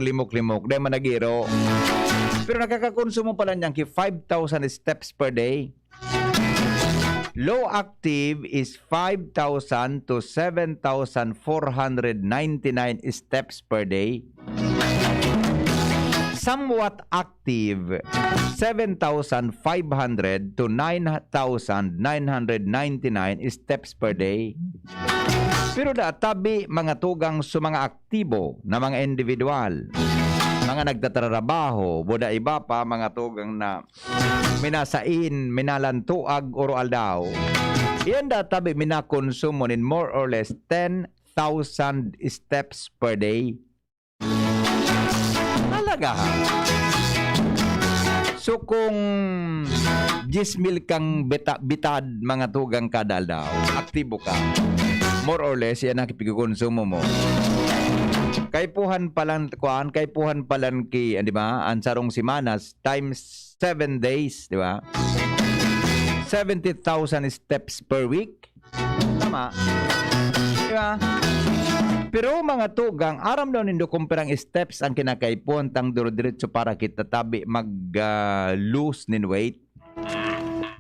limok-limok, di mo nagiro. Pero nakakakonsumo pala niyan 5,000 steps per day. Low active is 5,000 to 7,499 steps per day. Somewhat active, 7,500 to 9,999 steps per day. Pero tabi mga tugang sa mga aktibo na mga individual, mga nagtatrabaho, boda iba pa mga tugang na minasain, minalantuag oral daw. Iyan tabi minakonsumo nin more or less 10,000 steps per day. Talaga ha? So kung 10,000 kang bitad mga tugang kadal daw, aktibo ka, more or less yan ang ipigkonsumo mo. Kaypuhan palan ki, di ba? Ansarong simanas times 7 days, di ba? 70,000 steps per week. Tama. Di ba? Pero mga tugang, aram daw nindo kumperang steps ang kinakaipuan tang duro-diretso para kita tabi mag-lose nin weight.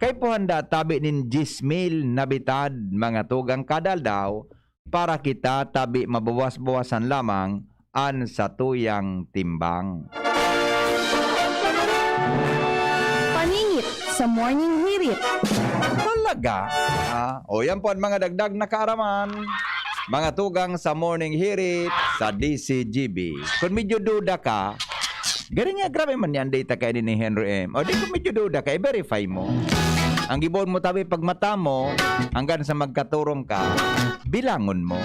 Kaipuhan da tabi nin 10,000 na bitad mga tugang kadal daw para kita tabi mabawas-bawasan lamang an sa tuyang timbang. Paningit sa morning hirit. Talaga? O yan po ang mga dagdag na kaaraman. Mga tugang sa morning hirit sa DCGB. Kung medyo duda ka, galing nga grabe man yan data kay ni Henry M. O di kung medyo duda ka, i-verify mo. Ang gibon mo tabi pag mata mo, hanggang sa magkaturong ka, bilangon mo.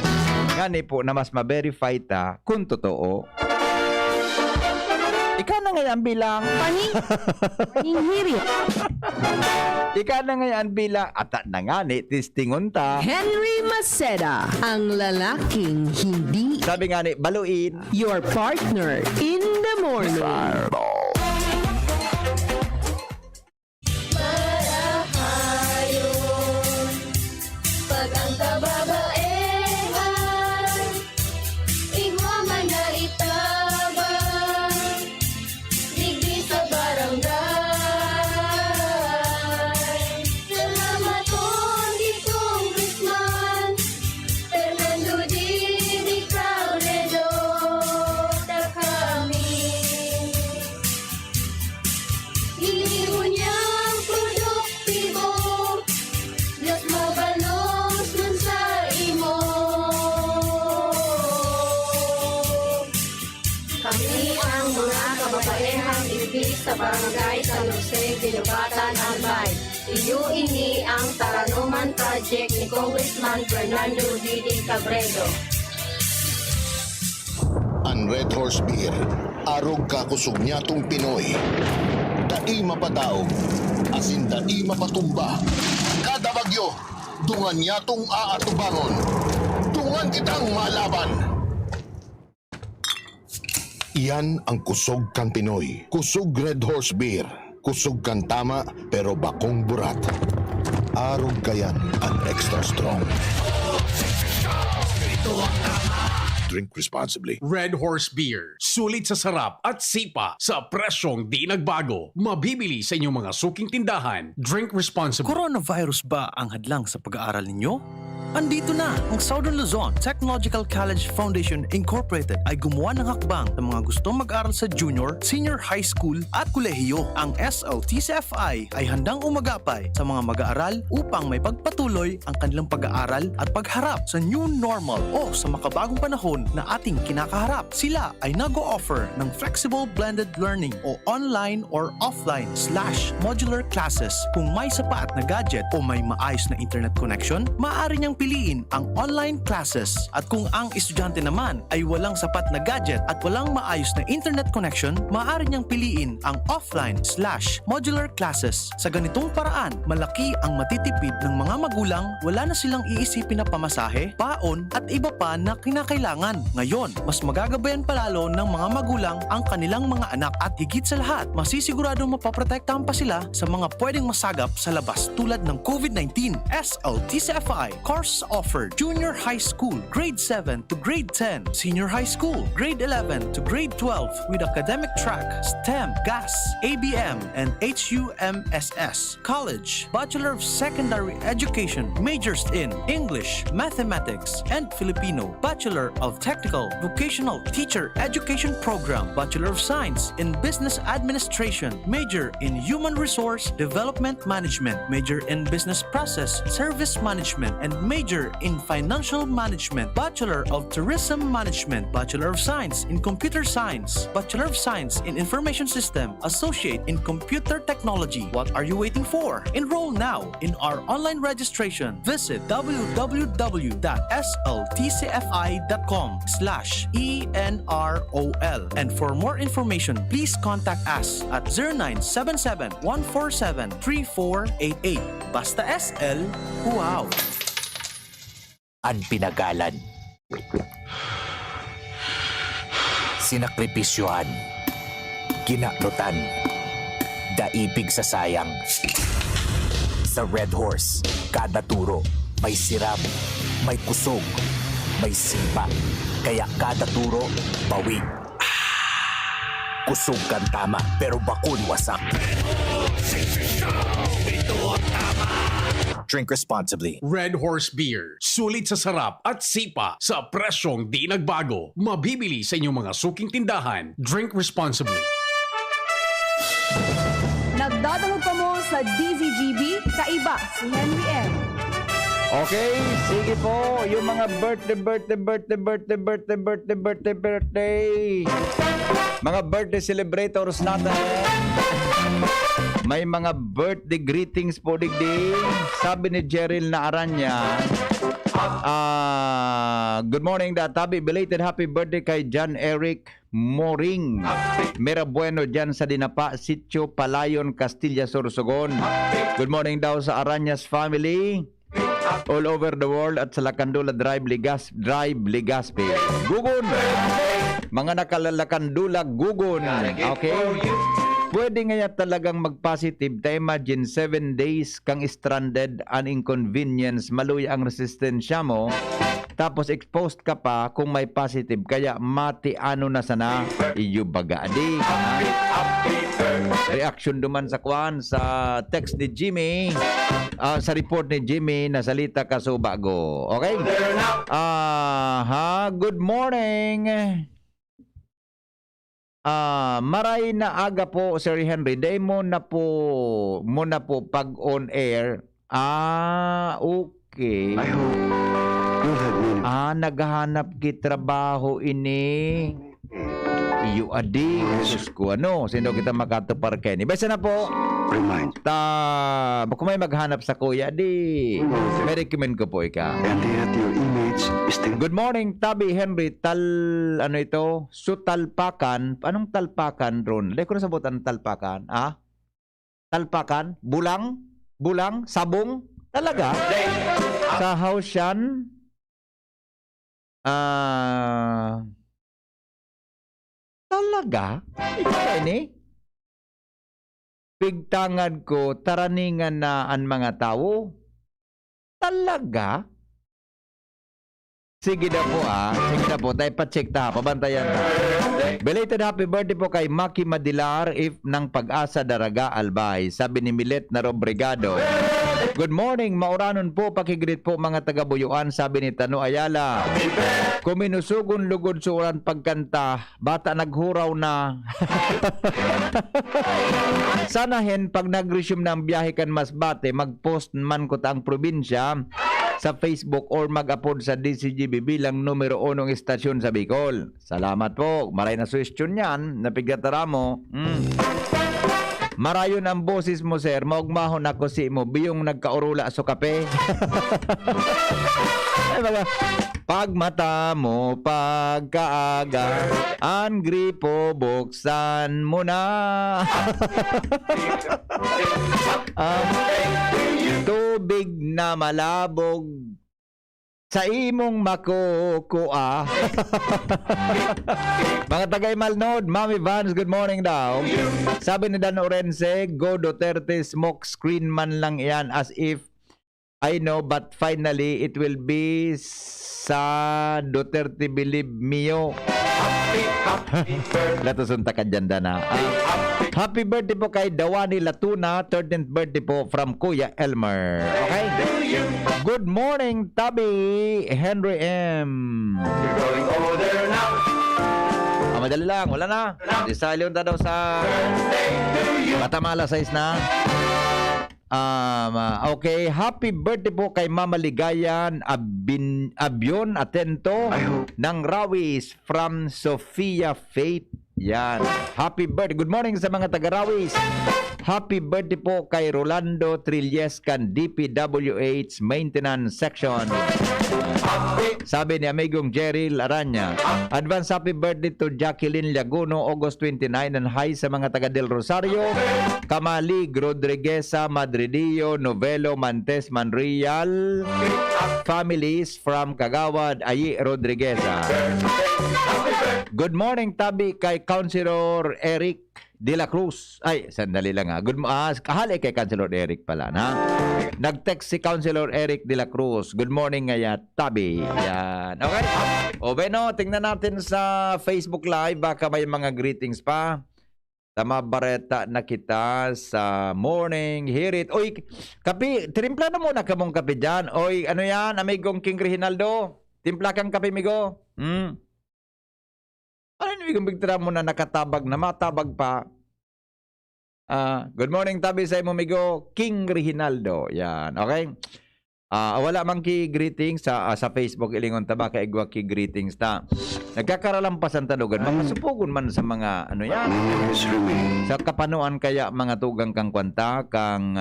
Ngani po na mas ma-verify ta kung totoo. Ikaw na ngayon bilang. Paninghirit. Ikaw na ngayon bilang. At na nga ni, tistingon ta. Henry Maceda, ang lalaking hindi. Sabi nga ni, baluin. Your partner in the morning. Pag ang kababaehan, igwa man na itabang, digdi sa barangay. Salamat di Congressman Fernando Di Caunedo da kami. Inigo niyang produktibo, Diyos mabalos nun sa imo. Kami ang mga kababaehang ibig sa barangay San Jose, Ginubatan, Albay. Iyo ini ang Taranuman Project ni Congressman Fernando Didi Cabredo. Ang Red Horse Beer, arog kakusog niya tong Pinoy. Dai mapadaog, asin dai mapatumba. Kada bagyo, dungan niya tong aatubangon. Dungan kitang malaban. Iyan ang kusog kang Pinoy. Kusog Red Horse Beer. Kusog kang tama pero bakong burat. Arog kayan ang extra strong. Drink responsibly. Red Horse Beer. Sulit sa sarap at sipa sa presyong di nagbago. Mabibili sa inyong mga suking tindahan. Drink responsibly. Coronavirus ba ang hadlang sa pag-aaral ninyo? Andito na ang Southern Luzon Technological College Foundation Incorporated ay gumawa ng hakbang sa mga gustong mag-aral sa junior, senior high school at kolehiyo. Ang SLTCFI ay handang umagapay sa mga mag-aaral upang may pagpatuloy ang kanilang pag-aaral at pagharap sa new normal o sa makabagong panahon na ating kinakaharap. Sila ay nag-o-offer ng flexible blended learning o online or offline/modular classes. Kung may sapat na gadget o may maayos na internet connection, maaari niyang piliin ang online classes. At kung ang estudyante naman ay walang sapat na gadget at walang maayos na internet connection, maaari niyang piliin ang offline/modular classes. Sa ganitong paraan, malaki ang matitipid ng mga magulang, wala na silang iisipin na pamasahe, paon at iba pa na kinakailangan. Ngayon, mas magagabayan palalo ng mga magulang ang kanilang mga anak at higit sa lahat, masisiguradong mapaprotektahan pa sila sa mga pwedeng masagap sa labas tulad ng COVID-19. SLTCFI Course Courses offered: Junior High School, Grade 7 to Grade 10, Senior High School, Grade 11 to Grade 12 with academic track, STEM, GAS, ABM, and HUMSS. College, Bachelor of Secondary Education, majors in English, Mathematics, and Filipino. Bachelor of Technical Vocational Teacher Education Program, Bachelor of Science in Business Administration, major in Human Resource Development Management, major in Business Process Service Management, and major in Financial Management. Bachelor of Tourism Management, Bachelor of Science in Computer Science, Bachelor of Science in Information System, Associate in Computer Technology. What are you waiting for? Enroll now in our online registration. Visit www.sltcfi.com/ENROL. And for more information, please contact us at 0977-147-3488. Basta SL, wow! Ang pinagalan, sinakripisyohan, kinaklutan, daipig sa sayang. Sa Red Horse, kada turo may siram, may kusog, may sipa. Kaya kada turo, bawi. Kusog kang tama, pero bakun wasak. Drink responsibly. Red Horse Beer. Sulit sa sarap at sipa sa presyong di nagbago. Mabibili sa inyong mga suking tindahan. Drink responsibly. Nagdadahog pa mo sa DZGB, kaiba si Henry M. Okay, sige po. Yung mga birthday. Mga birthday celebrators natin. May mga birthday greetings po digdig. Sabi ni Jeril na Aranya, good morning, Databi. Belated happy birthday kay John Eric Moring. Mera bueno dyan sa Dinapa, Sitio Palayon, Castilla, Sorsogon. Good morning daw sa Aranyas family. All over the world at sa Lacandula Drive, Legazpi. Gugun! Mga nakalalakandula, gugun. Okay? Pwede nga talagang mag-positive. Imagine 7 days kang stranded, an inconvenience, maluya ang resistensya mo. Tapos exposed ka pa kung may positive. Kaya mati ano na sana iyo baga adi. Reaction duman sa kwan sa text ni Jimmy, sa report ni Jimmy na salita ka so bago. Okay? Good morning. Maray na aga po, Sir Henry. Day mo na po pag on air. Okay. I hope you'll have me. Naghahanap ki trabaho ini. Iyo adi. Jesus ko, ano? Sino kita makatupar Kenny? Basta na po. Remind. Kung may maghanap sa kuya, di. May recommend ko po ika. And yet your image is still... Good morning, Tabi Henry. Ano ito? Sutalpakan. Anong talpakan, Ron? Leko na sabutan talpakan. Talpakan? Bulang? Sabong? Talaga? Sa house yan? Talaga? Ini? Pigtangad ko, taraningan na ang mga tao? Talaga? Sige na po Sige na po. Tayo pa-check ta. Pabantayan na. Belated happy birthday po kay Maki Madilar if ng Pag-asa Daraga Albay. Sabi ni Milet na Robregado. Good morning. Mauranon po. Pakigreet po mga taga-Buyuan. Sabi ni Tano Ayala. Kuminusugon lugod suran pagkanta. Bata naghuraw na. Sanahin pag nag-resume ng biyahe kan Masbate, mag-post man ko ta ang probinsya sa Facebook or mag-upload sa DCGB bilang numero 1 istasyon sa Bicol. Salamat po. Maray na suwestyon yan. Napigatara mo. Marayon ang boses mo, sir. Maugmahon ako si mo. Biyong nagkaurula so kape. Ay, mga pagmata mo, pagkaaga, ang gripo, buksan mo na. Tubig na malabog sa imong makukuha. Mga tagay Malnod, Mami Vans, good morning daw. Sabi ni Dan Orense, go Duterte, smoke screen man lang yan as if I know, but finally, it will be sa Duterte Believe Mio. Latusunta ka dyan, Dana. Happy birthday po kay Dawani Latuna. 13th birthday po from Kuya Elmer. Okay? Good morning, Tabi Henry M. You're going over there now. Madali lang, wala na. Disalyon na daw sa Matamala size na. Okay, happy birthday po kay Mama Ligayan Abion Atento ng Rawis from Sofia Faith. Yan. Happy birthday. Good morning sa mga taga-Rawis. Happy birthday po kay Rolando Trilliescan, DPWH Maintenance Section. Sabi ni amigong Jerry Laranya. Advance happy birthday to Jacqueline Laguno, August 29, and hi sa mga taga Del Rosario, Kamalig, Rodrigueza, Madridillo, Novelo, Mantes, Manreal, families from Kagawad, Ayi Rodrigueza. Good morning, Tabi, kay Councilor Eric De La Cruz. Ay, sandali lang ha. Kahali kay Councilor Eric pala, na? Nag-text si Councilor Eric De La Cruz. Good morning ngaya, Tabi. Yan. Okay? O, Beno, tingnan natin sa Facebook Live. Baka may mga greetings pa. Tama bareta na kita sa morning. Hear it. Oy, kape, tirimpla na muna ka mong kape dyan. Oy, ano yan, amigong King Reginaldo? Timpla kang kape, migo? Ano yung bigtira mo na nakatabag na matabag pa? Good morning, Tabi sa imo, migo. King Reginaldo. Yan, okay? Wala mang ki-greetings sa Facebook. Ilingon taba, kaigwa ki-greetings ta. Nagkakaralampasan tanugan. Makasupugon man sa mga, ano yan? Sa kapanuan kaya mga tugang kang kwanta, kang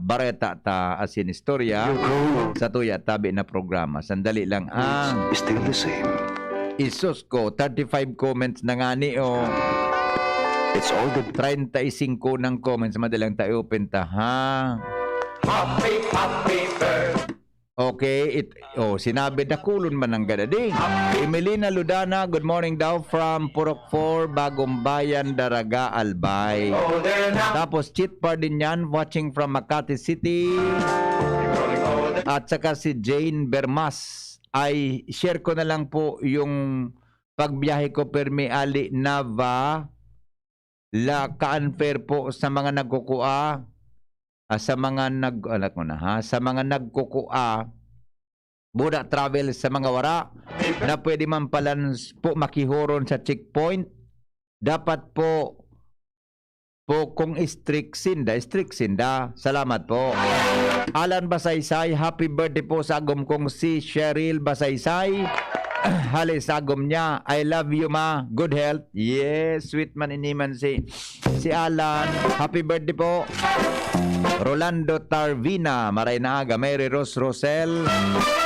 bareta ta asin istorya sa tuya Tabi na programa. Sandali lang ang... Still the same. Isus ko, 35 comments na nga ni it's all the 35 ng comments. Madalang tayo open ta, ha? Happy birthday. Okay, sinabi na kulon man ang gadading. Emelina Ludana, good morning daw from Purok 4, Bagong Bayan, Daraga, Albay. Tapos Chit Pardinyan, watching from Makati City. At saka si Jane Bermas. Ay share ko na lang po yung pagbiyahe ko permi Ali Nava la ka-unfair po sa mga nagkukua sa mga sa mga nagkukua Buda Travel sa mga wara na pwede man pala po makihoron sa checkpoint. Dapat po kung strict sinda. Salamat po. Alan Basaysay, happy birthday po sa agom kong si Cheryl Basaysay. Hali sa agom niya. I love you, ma. Good health. Yes, sweet man iniman si Alan. Happy birthday po. Rolando Tarvina, maray na aga. Mary Rose Rosel.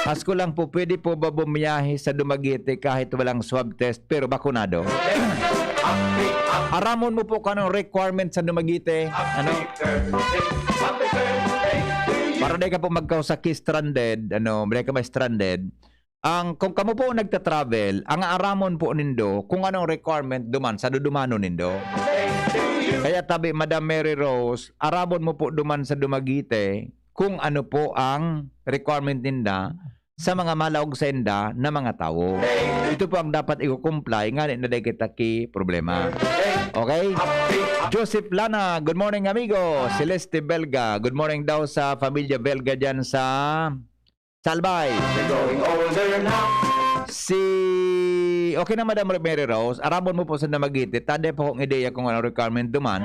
Asko lang po, pwede po ba bumiyahe sa Dumaguete kahit walang swab test pero bakunado? Aramon mo po kanong requirement sa Dumaguete. Ano? Para di ka po magkausaki stranded, may ka may stranded. Kung kamo po nagta-travel, ang aramon po nindo kung anong requirement duman sa dudumano nindo. Kaya Tabi, Madam Mary Rose, aramon mo po duman sa Dumaguete kung ano po ang requirement ninda sa mga malaog sa inda na mga tao. Ito po ang dapat i-comply nga na day kita ki problema. Okay? Joseph Lana, good morning amigo. Celeste Belga, good morning daw sa pamilya Belga dyan sa Salbay. Okay na Madam Mary Rose, arabon mo po sa Dumaguete, tanda po kung ideya kung anong requirement duman.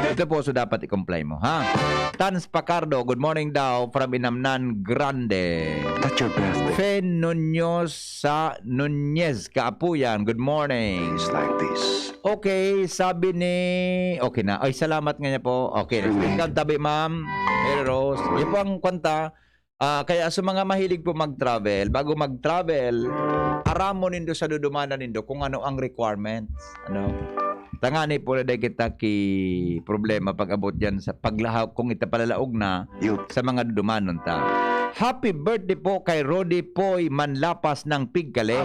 Ito po so dapat i-comply mo, ha? Tans Pacardo, good morning daw from Inamnan Grande. That's your birthday. Fen Nunez Kaapuyan, good morning. It's like this. Okay, sabi ni... Okay na. Ay, salamat nga niya po. Okay, next Tabi, Ma'am Mary Rose. Yan po ang kwanta. Kaya sa mga mahilig po mag-travel, bago mag-travel, aramon nindo sa dudumanan nindo kung ano ang requirements. Tangani po na kita ki problema pag abot yan sa paglahaw kung itapalalaog na sa mga dudumanon ta. Happy birthday po kay Rodi Poy Manlapas ng Pigkale.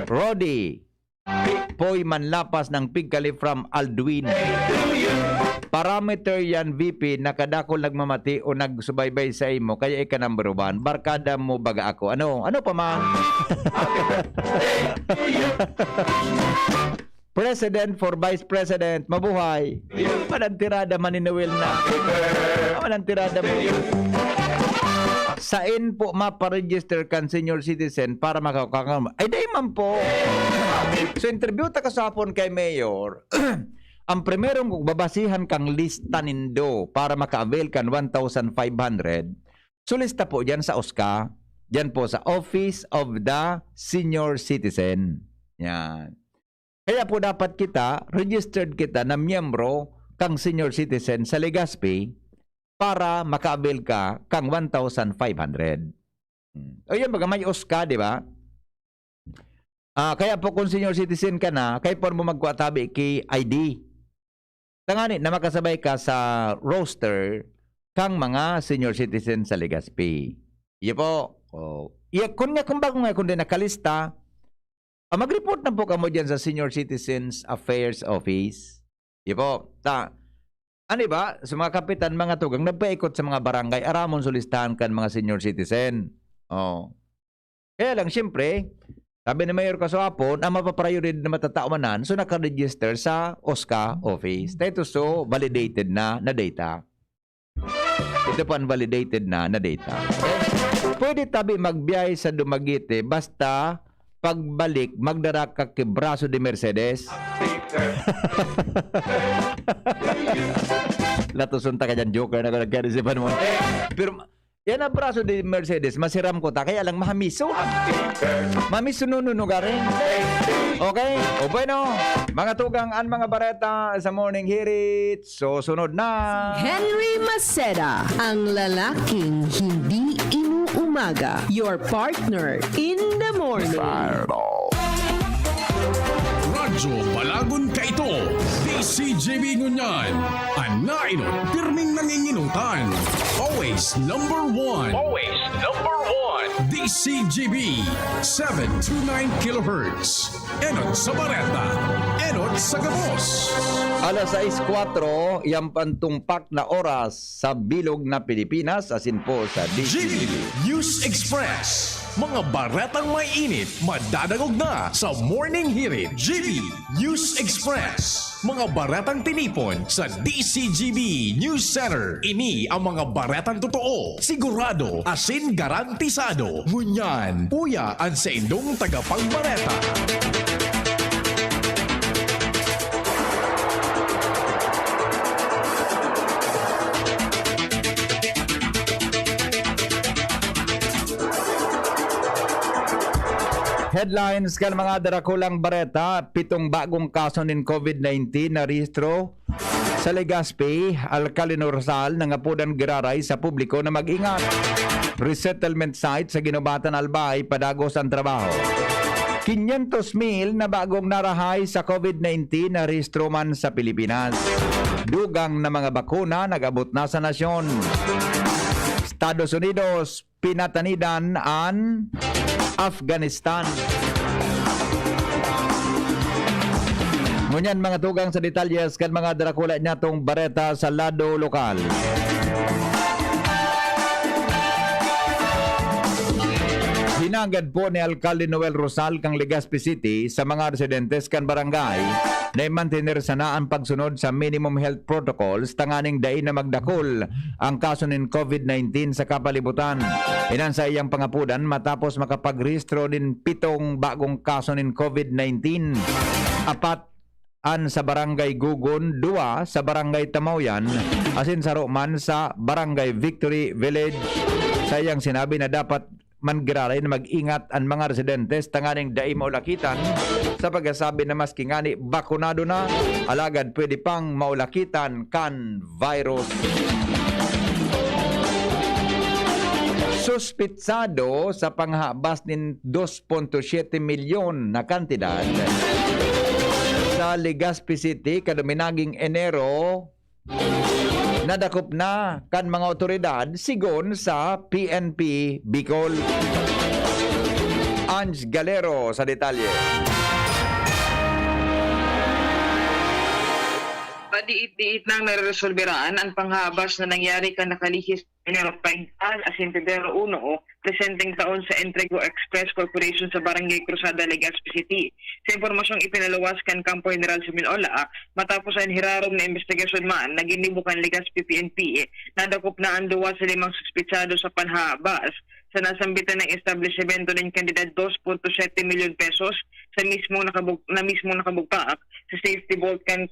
Rodi, Poy manlapas ng pigkali from Alduin. Parameter yan, VP, nakadakol nagmamati o nagsubaybay sa imo, kaya ika number 1. Barkada mo baga ako. Ano pa man? President for Vice President, mabuhay. Manantirada maninawil na. Manantirada mo. Sain po maparegister kan senior citizen para makakakama. Ay, di man po. So, interview ta kasapon kay Mayor. Ang primerong babasihan kang lista nindo para maka-avail kan 1,500. So, lista po dyan sa OSCA. Dyan po sa Office of the Senior Citizen. Yan. Kaya po dapat kita, registered kita na miyembro kang senior citizen sa Legazpi para maka-avail ka kang 1,500. O yan, baga may OSCA, di ba? Kaya po kung senior citizen ka na, kaya po mo magkwatabi kay ID. Tangani na makasabay ka sa roster kang mga senior citizen sa Legazpi. Iya po. Kung di nakalista, mag-report na po kamo dyan sa Senior Citizens Affairs Office. Iya po. Ano ba? Sa mga kapitan, mga tugang, nagpaikot sa mga barangay, aramon sulistahan kan mga senior citizen. Kaya lang, siyempre, sabi ni Mayor Kaswapon, ang mapapriority na matataumanan, so nakaregister sa OSCA office. Ito so, validated na data. Ito po ang validated na data. Pwede tabi magbiyahe sa Dumaguete, basta pagbalik, magdara ka kay Braso de Mercedes. Latusunta ka dyan, joker na nagkarisipan mo. Pero, yan ang Braso de Mercedes, masiram ko ta, kaya lang mahamiso. Mahamiso nununo ka rin. Okay? O bueno, mga tugang ang mga bareta sa Morning Hirit. So, sunod na. Henry Maceda, ang lalaking hindi inuumaga. Your partner in the morning. Radyo Balagon ka ito. DCJB Ngunyan. Anainot, pirming nanginginutan. Always number 1. Always number 1. DCJB 729 kHz. Enot sa Bareta. Enot sa Gabos. Alas 6:04, yung pantungpak na oras sa bilog na Pilipinas, asin po sa DCJB News Express. Mga baretang may init, madadagog na sa Morning Hirit. GB News Express. Mga baretang tinipon sa DCGB News Center. Ini ang mga baretang totoo, sigurado, asin garantisado. Ngunyan, puya ang sa indong tagapagbareta. Headlines kan mga darakulang bareta, 7 bagong kaso ng COVID-19 na rehistro sa Legazpi, Alcalino Rizal, nangapudan giraray sa publiko na mag-ingat. Resettlement site sa Ginubatan Albay, padagos ang trabaho. 500,000 na bagong narahay sa COVID-19 na rehistro man sa Pilipinas. Dugang na mga bakuna nag-abot na sa nasyon. Estados Unidos, pinatanidan ang Afghanistan. Ngunyan mga tugang sa detalyes kan mga darakula niya tong bareta sa lado lokal. Hinagad po ni Alcalde Noel Rosal kang Legazpi City sa mga residentes kan barangay na i-maintainer sana ang pagsunod sa minimum health protocols tanganing dain na magdakol ang kaso ng COVID-19 sa kapalibutan. Inan sa iyang pangapudan matapos makapagrehistro din 7 bagong kaso ng COVID-19. 4 sa Barangay Gugon, 2 sa Barangay Tamauyan, asin sa Roman sa Barangay Victory Village. Sa iyang sinabi na dapat mangiraray na mag-ingat ang mga residentes tanganing dai maulakitan sa pagkasabi na maski ngani bakunado na, alagad pwede pang maulakitan kan virus. Suspitsado sa panghabas ng 2.7 milyon na kantidad sa Legazpi City kaduminaging Enero, nadakop na kan mga otoridad sigon sa PNP Bicol. Ange Galero sa detalye. diit-diit nang naresolberaan ang panghabas na nangyari kan nakalihis Enero 5 as in Pedro 1 presenteng taon sa Entrego Express Corporation sa Barangay Cruzada, Legazpi City. Sa impormasyong ipinaluwas kan Kampo General sa Minola, matapos ang hirarom na investigasyon man na ginibukan Legazpi PNP, nadakop na ang 2 sa 5 suspitsado sa panhabas sa nasambitan ng establishmento ng kandidat 2.7 milyon pesos sa mismong nakabugtak sa safety vault kan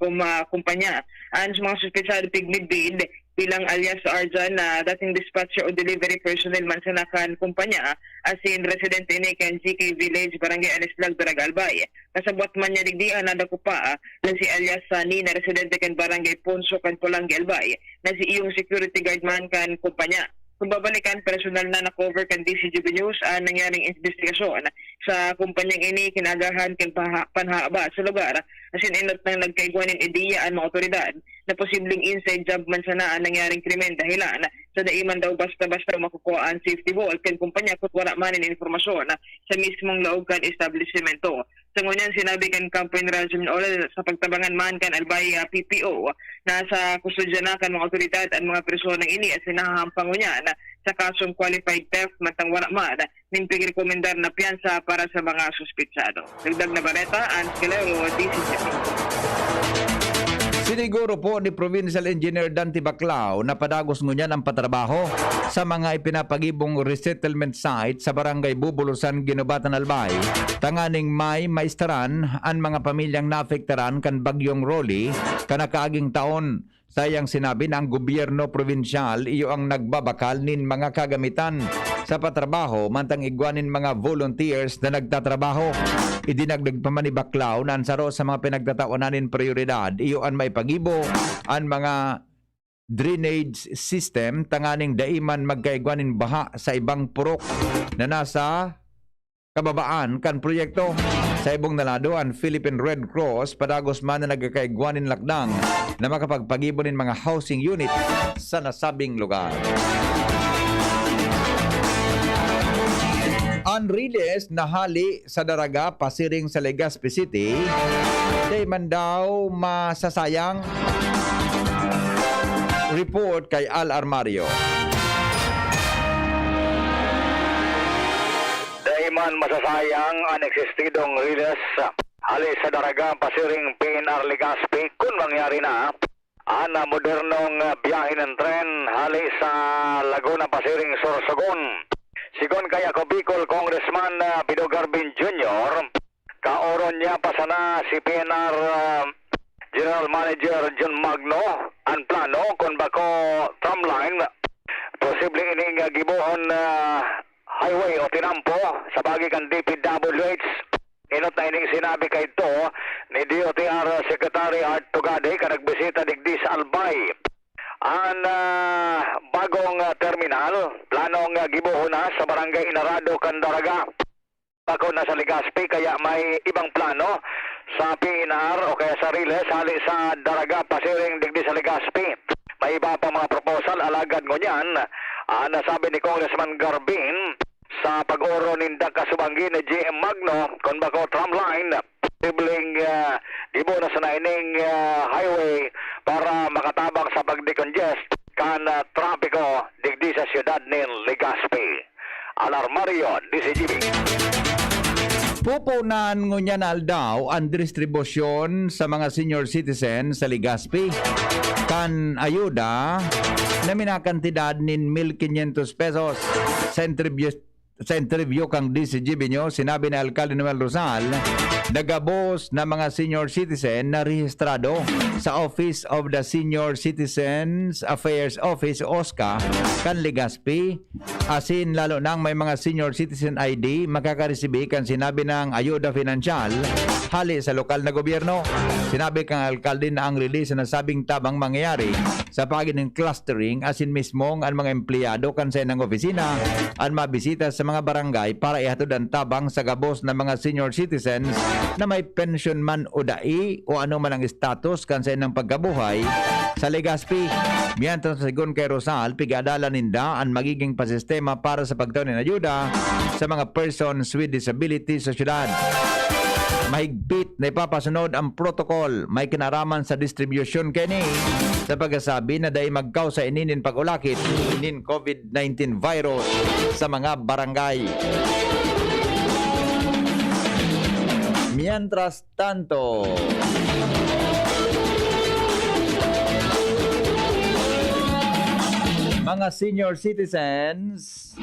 kumpanya. Ang mga suspitsado pigmid-bid bilang alias Arjan na dating dispatcher o delivery personnel man sa nakan kumpanya as in residente ni kan GK Village, Barangay Anislag, Daraga Albay. Kasabot man niya digdian na dakupa na si alias Sani na residente kan Barangay Ponso kan Pulangi Albay na si iyong security guard man kan kumpanya. Kung babalikan, personal na na-cover kan DCGB News ang nangyaring investigasyon sa kumpanyang ini kinagahan kang panhaba sa lugar as in inot nang nagkaigwanin ideya ang mga otoridad na posibleng inside job man sana ang nangyaring krimen dahilan sa daiman daw basta-basta makukuha ang safety vault kan kumpanya kung wala man in informasyon sa mismong loob kan establishmento. Sa ngunyan, sinabi kan Kampo General Minola sa pagtabangan man kan Albay PPO na sa kustodya na kan mga otoridad at mga personang ini at sinahampang niya sa kasong qualified theft matang wala man nimpig rekomendar na piyansa para sa mga suspitsado. Dagdag na baleta, Anskelero, DCGP. Siniguro po ni Provincial Engineer Dante Baclao na padagos ngunyan ang patrabaho sa mga ipinapagibong resettlement site sa Barangay Bubulusan, Ginubatan, Albay. Tanganing may maistaran ang mga pamilyang naafektaran kan Bagyong Rolly kanakaaging taon. Sayang sinabi ng gobyerno provinsyal iyo ang nagbabakal nin mga kagamitan sa patrabaho mantang igwanin mga volunteers na nagtatrabaho. Idinagdag pa man ni Baclao na ansaro sa mga pinagtataonanin prioridad iyo ang may pagibo ang mga drainage system tanganing daiman magkaigwanin baha sa ibang purok na nasa kababaan kan proyekto. Sa ibong nalado, ang Philippine Red Cross padagos man na nagkakaigwanin lakdang na makapagpagibo ng mga housing unit sa nasabing lugar. Ang riles na hali sa Daraga pasiring sa Legazpi City, di man daw masasayang. Report kay Al Armario. Man masasayang ang eksistidong riles hali sa Daraga pasiring PNR Legazpi kung mangyari na ang modernong biyahe ng tren hali sa Laguna pasiring Sorsogon. Sigon kay ako Bicol Congressman Pido Garbin Jr. kaoron niya pa sana si PNR General Manager John Magno ang plano kung bako tramline posible ining gibuhon highway o tinampo sa bagi kan DPWH. Inot na ining sinabi kay ito ni DOTR Secretary Art Tugade ka nagbisita digdi sa Albay. Ang bagong terminal planong gibuho na sa Barangay Inarado, Daraga. Bako na sa Legazpi kaya may ibang plano sa PNR o kaya sa riles hali sa Daraga pasiring digdi sa Legazpi. May iba pa mga proposal alagad ngunyan. Nasabi ni Congressman Garbin sa pag-oro nindag kasubanggi ni GM Magno kung bako tramline posibleng gibo na sa naining highway para makatabang sa pag-decongest kan trapiko digdi sa siyudad ni Legazpi. Alarmario, DCGB. Pupunan ngunyan aldaw ang distribusyon sa mga senior citizen sa Legazpi kan ayuda na minakantidad nin 1,500 pesos. Sa interview kang DCGB nyo, sinabi ni Alcalde Noel Rosal, nagabos na mga senior citizen na rehistrado sa Office of the Senior Citizens Affairs Office, OSCA, kan Legazpi. Asin lalo nang may mga senior citizen ID, makakaresibi kan sinabi ng ayuda finansyal hali sa lokal na gobyerno. Sinabi kang alkalde na ang release na sabing tabang mangyayari sa pagin ng clustering asin mismong ang mga empleyado kan sa ng opisina ang mabisita sa mga barangay para ihatod ang tabang sa gabos ng mga senior citizens na may pension man o dai o ano man ang status kan sa ng pagkabuhay sa Legazpi. Mientras sigon kay Rosal, pigadala ninda ang magiging pasistema para sa pagtaon ng ayuda sa mga persons with disability sa syudad. mahigpit na ipapasunod ang protocol. May kinaraman sa distribution kini sa pagkasabi na dahil magkaw sa ininin pag-ulakit inin COVID-19 virus sa mga barangay. Mientras tanto, mga senior citizens,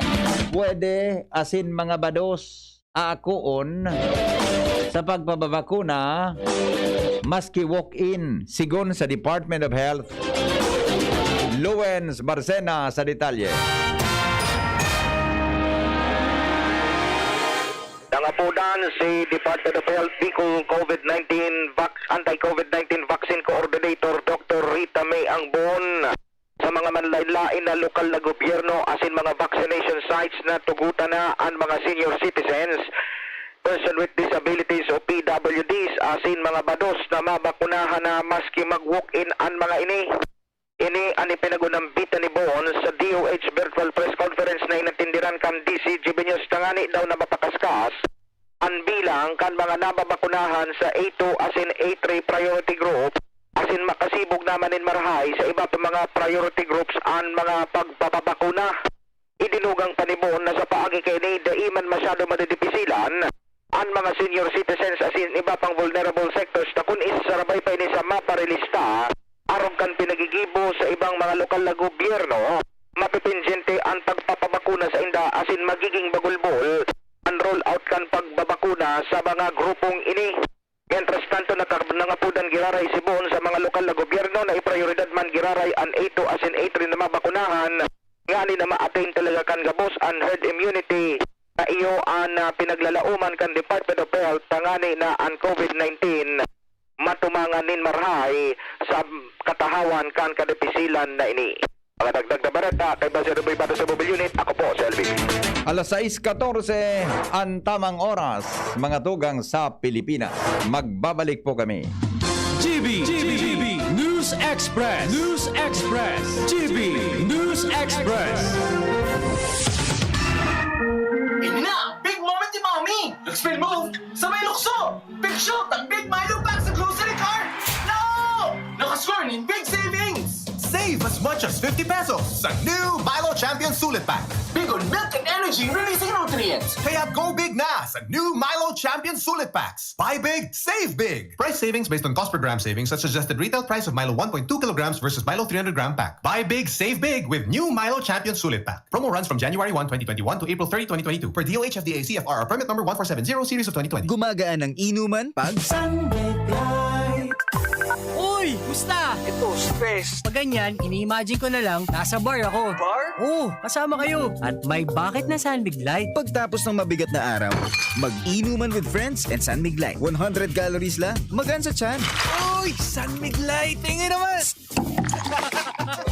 pwede asin mga bados aakuon sa pagpapabakuna maski walk-in sigon sa Department of Health. Luwens Barcena sa detalye. Nangapudan si Department of Health Bicol COVID-19 Anti-COVID-19 Vaccine Coordinator Dr. Rita May Angbon sa mga manlain-lain na lokal na gobyerno asin mga vaccination sites na tugutan na ang mga senior citizens, person with disabilities o PWDs asin mga bados na mabakunahan na maski mag-walk-in ang mga ini. Ini ang ipinagunambitan ni Bon sa DOH virtual press conference na inatindiran kan DCGB News tangani daw na mapakaskas ang bilang kan mga nababakunahan sa A2 asin A3 priority group asin makasibog naman in Marhay sa iba pa mga priority groups ang mga pagpapabakuna. Idinugang panibon na sa paagi kay ni daiman masyado madidipisilan ang mga senior citizens asin iba pang vulnerable sectors na kun isarabay pa ini sa maparelista arong kan pinagigibo sa ibang mga lokal na gobyerno mapipinjente ang pagpapabakuna sa inda asin magiging bagulbol ang roll out kan pagbabakuna sa mga grupong ini. Mientras tanto, nangapudan giraray si Bon sa mga lokal na gobyerno na iprioridad man giraray ang A2 asin A3 na mabakunahan ngani na ma-attain talaga kan gabos ang herd immunity na iyo ang pinaglalauman kan Department of Health tangani na ang COVID-19 matumangan nin Marhay sa katahawan kan kadepisilan na ini. Mga dagdag na barata kay Basir Ruboy Bato sa Mobile Unit, ako po si Elvin. Alas 6:14 ang tamang oras, mga tugang sa Pilipinas. Magbabalik po kami. GB News Express. GB News Express. Ini na! Big moment ni Mommy! Spin move! Sabay lukso! Big shot ang Big Milo pack sa grocery cart! No! Nakascore ng big savings! Save as much as 50 pesos sa new Milo Champion Sulit Pack. Big on milk and energy releasing nutrients. Kaya go big na sa new Milo Champion Sulit Packs. Buy big, save big. Price savings based on cost per gram savings at suggested retail price of Milo 1.2 kilograms versus Milo 300 gram pack. Buy big, save big with new Milo Champion Sulit Pack. Promo runs from January 1, 2021 to April 30, 2022 per DOH FDA CFR permit number 1470 series of 2020. Gumagaan ng inuman pag Sunday Light. Uy! Musta? Ito, stress. Pag ganyan, ini-imagine ko na lang, nasa bar ako. Bar? Oo, kasama kayo. At may bucket na Sunbig Light. Pagtapos ng mabigat na araw, mag-inuman with friends and Sunbig Light. 100 calories lang, magaan sa tiyan. Uy! Sunbig Light! Tingin naman!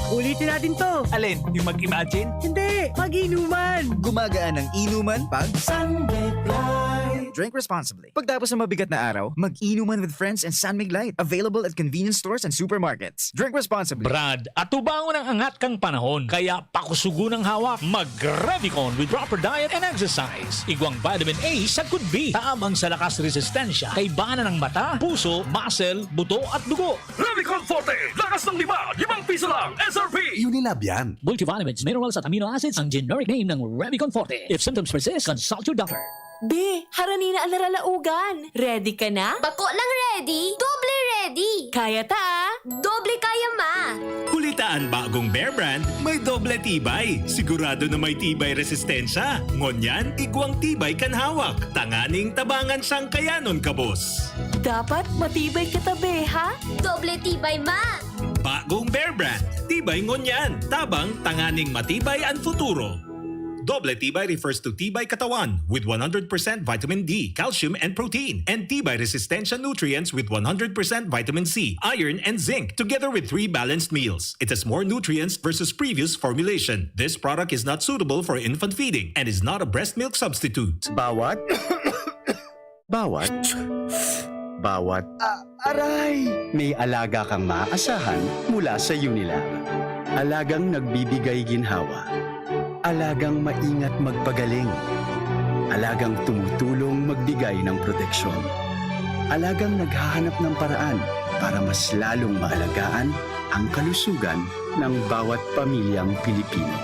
Ulitin natin to. Alin? Yung mag-imagine? Hindi! Mag-inuman! Gumagaan ng inuman pag Sunbig Light. Drink responsibly. Pagtapos ng mabigat na araw, mag-inuman with friends and Sunbig Light. Available at convenience stores and supermarkets. Drink responsibly. Brad, atubangon ang angat kang panahon. Kaya pakusugo ng hawak. Mag-Revicon with proper diet and exercise. Igwang vitamin A sa could be. Taamang sa lakas resistensya. Kay bana ng mata, puso, muscle, buto at dugo. Revicon Forte. Lakas ng 5 piso lang. SRP. Unilab yan. Multivitamins, minerals at amino acids ang generic name ng Revicon Forte. If symptoms persist, consult your doctor. Be, harani na ang naralaugan. Ready ka na? Bako lang ready, doble ready. Kaya ta? Doble kaya ma. Kulitaan bagong Bear Brand, may doble tibay. Sigurado na may tibay resistensya. Ngonyan, igwang tibay kan hawak. Tanganing tabangan sang kayanon kabos. Dapat matibay ka tabi, ha? Doble tibay ma. Bagong Bear Brand, tibay ngonyan. Tabang tanganing matibay ang futuro. Doble tibay refers to tibay katawan with 100% vitamin D, calcium, and protein, and tibay resistensya nutrients with 100% vitamin C, iron, and zinc, together with 3 balanced meals. It has more nutrients versus previous formulation. This product is not suitable for infant feeding and is not a breast milk substitute. Bawat? Aray! May alaga kang maaasahan mula sa Unilab. Alagang nagbibigay ginhawa. Alagang maingat magpagaling. Alagang tumutulong magbigay ng proteksyon. Alagang naghahanap ng paraan para mas lalong maalagaan ang kalusugan ng bawat pamilyang Pilipino.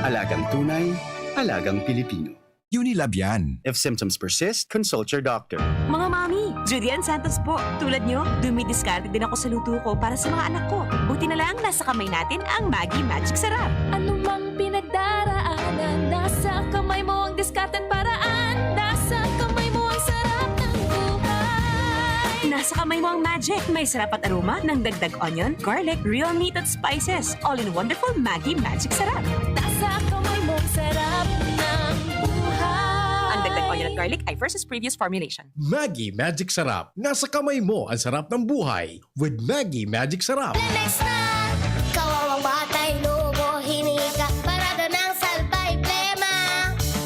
Alagang tunay, alagang Pilipino. Unilab yan. If symptoms persist, consult your doctor. Mga mami, Julian Santos po. Tulad nyo, dumidiskarte din ako sa luto ko para sa mga anak ko. Buti na lang nasa kamay natin ang Maggi Magic Sarap. Ano mang pinagdaraanan, nasa kamay mo ang diskarte't paraan. Nasa kamay mo ang sarap ng buhay. Nasa kamay mo ang magic. May sarap at aroma ng dagdag onion, garlic, real meat at spices. All in wonderful Maggi Magic Sarap. Nasa kamay mo ang sarap ng buhay. Ang dagdag onion at garlic ay versus previous formulation. Maggi Magic Sarap. Nasa kamay mo ang sarap ng buhay with Maggi Magic Sarap. Lemex na! Kawawang batay, lobo, hinika, parada ng salbay, plema.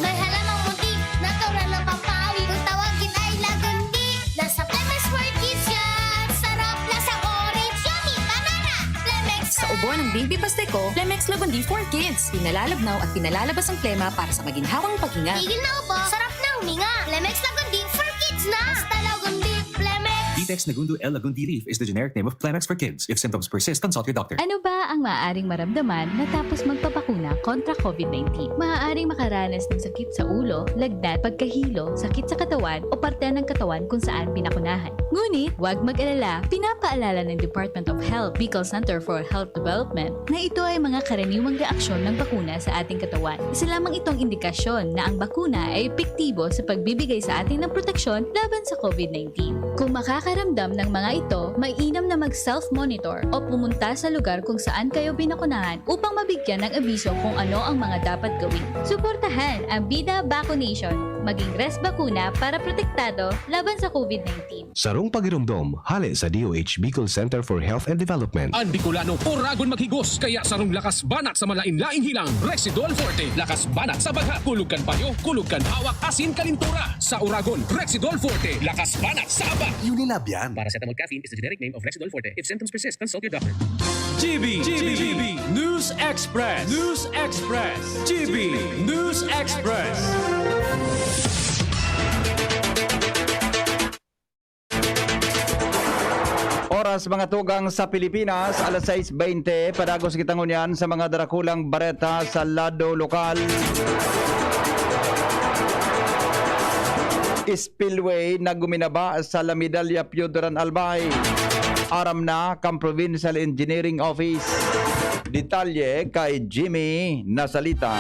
May halamang muntik, natural ng papawi, kung tawagin ay lagundi. Nasa Lemex for Kids yan! Sarap, lasang orange, yummy, banana! Lemex na! Sa ubo ng Baby Pasteco, Lemex Lagundi for Kids. Pinalalabnaw at pinalalabas ang plema para sa maginhawang paghinga. Tigil na upo, sarap na huminga. Lemex Lagundi for Kids na! Basta Lagundi, Lemex! Vitex Nagundo L. Lagundi Leaf is the generic name of Plemex for kids. If symptoms persist, consult your doctor. Ano ba ang maaaring maramdaman matapos magpapakuna kontra COVID-19? Maaaring makaranas ng sakit sa ulo, lagnat, pagkahilo, sakit sa katawan o parte ng katawan kung saan pinakunahan. Ngunit, huwag mag-alala. Pinapaalala ng Department of Health, Bicol Center for Health Development na ito ay mga karaniwang reaksyon ng bakuna sa ating katawan. Isa lamang itong indikasyon na ang bakuna ay epektibo sa pagbibigay sa atin ng proteksyon laban sa COVID-19. Kung makakaramdam ng mga ito, mainam na mag-self-monitor o pumunta sa lugar kung saan kayo binakunahan upang mabigyan ng abiso kung ano ang mga dapat gawin. Suportahan ang Bida Vaccination, maging rest bakuna para protektado laban sa COVID-19. Sarong pagirumdom, hali sa DOH Bicol Center for Health and Development. Ang Bicolano, oragon maghigos, kaya sarong lakas banat sa malain-laing hilang. Rexidol Forte, lakas banat sa baga. Kulugkan payo, kulugkan hawak, asin kalintura. Sa oragon, Rexidol Forte, lakas banat sa aba. Unilab yan. Paracetamol caffeine is the generic name of Rexidol Forte. If symptoms persist, consult your doctor. GB News Express. News Express. GB News Express. Oras mga tugang sa Pilipinas, alas 6:20, padagos kitang unyan sa mga darakulang bareta sa lado lokal. Spillway na guminaba sa La Medalla Piodoran Albay. Aram na kang Provincial Engineering Office. Detalye kay Jimmy Nasalita.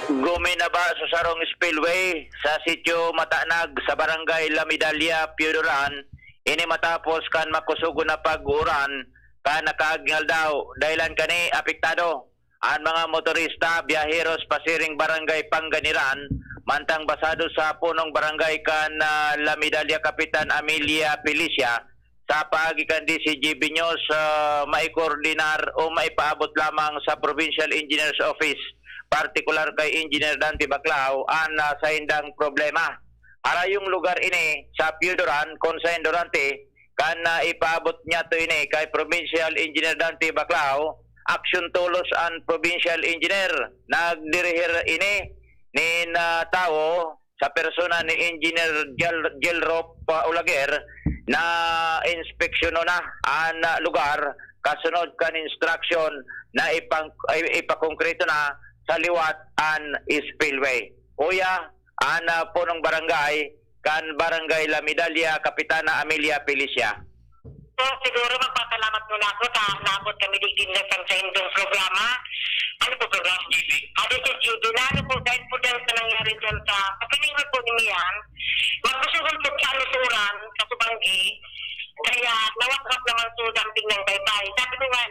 Guminaba sa Sarong Spillway sa sitio Matanag sa barangay La Medalla, Piodoran. Ini matapos kan makusugo na pag-uran kan nakagngal daw dahilan kani apektado ang mga motorista, biyaheros pasiring barangay Panganiran mantang basado sa punong barangay kan La Medalla Kapitan Amelia Felicia sa paagikan DCGB News maikoordinar o maipaabot lamang sa Provincial Engineers Office partikular kay Engineer Dante Baclao ang sa hindang problema. Ara yung lugar ini sa Piodoran, Consain Durante, kan ipaabot niya to ini kay Provincial Engineer Dante Baclao, action tulos ang Provincial Engineer. Nagdirihir ini ni tao sa persona ni Engineer Gelrop Ulager na inspeksyon na ang lugar kasunod kan instruction na ipakongkrito na sa liwat an spillway. Uya, an punong barangay, kan barangay La Medalla, Kapitana Amelia Felicia. So, siguro magpapalamat muna ako sa nabot kami digdin na sa indong programa. Ano po programa, GB? This is GB. Lalo po dahil po dahil sa nangyari dyan sa kapilingan po ni Mian, magpusugon po sa alusuran, sa Subanggi, kaya nawak-wak naman po damping ng baybay. Sabi ko nga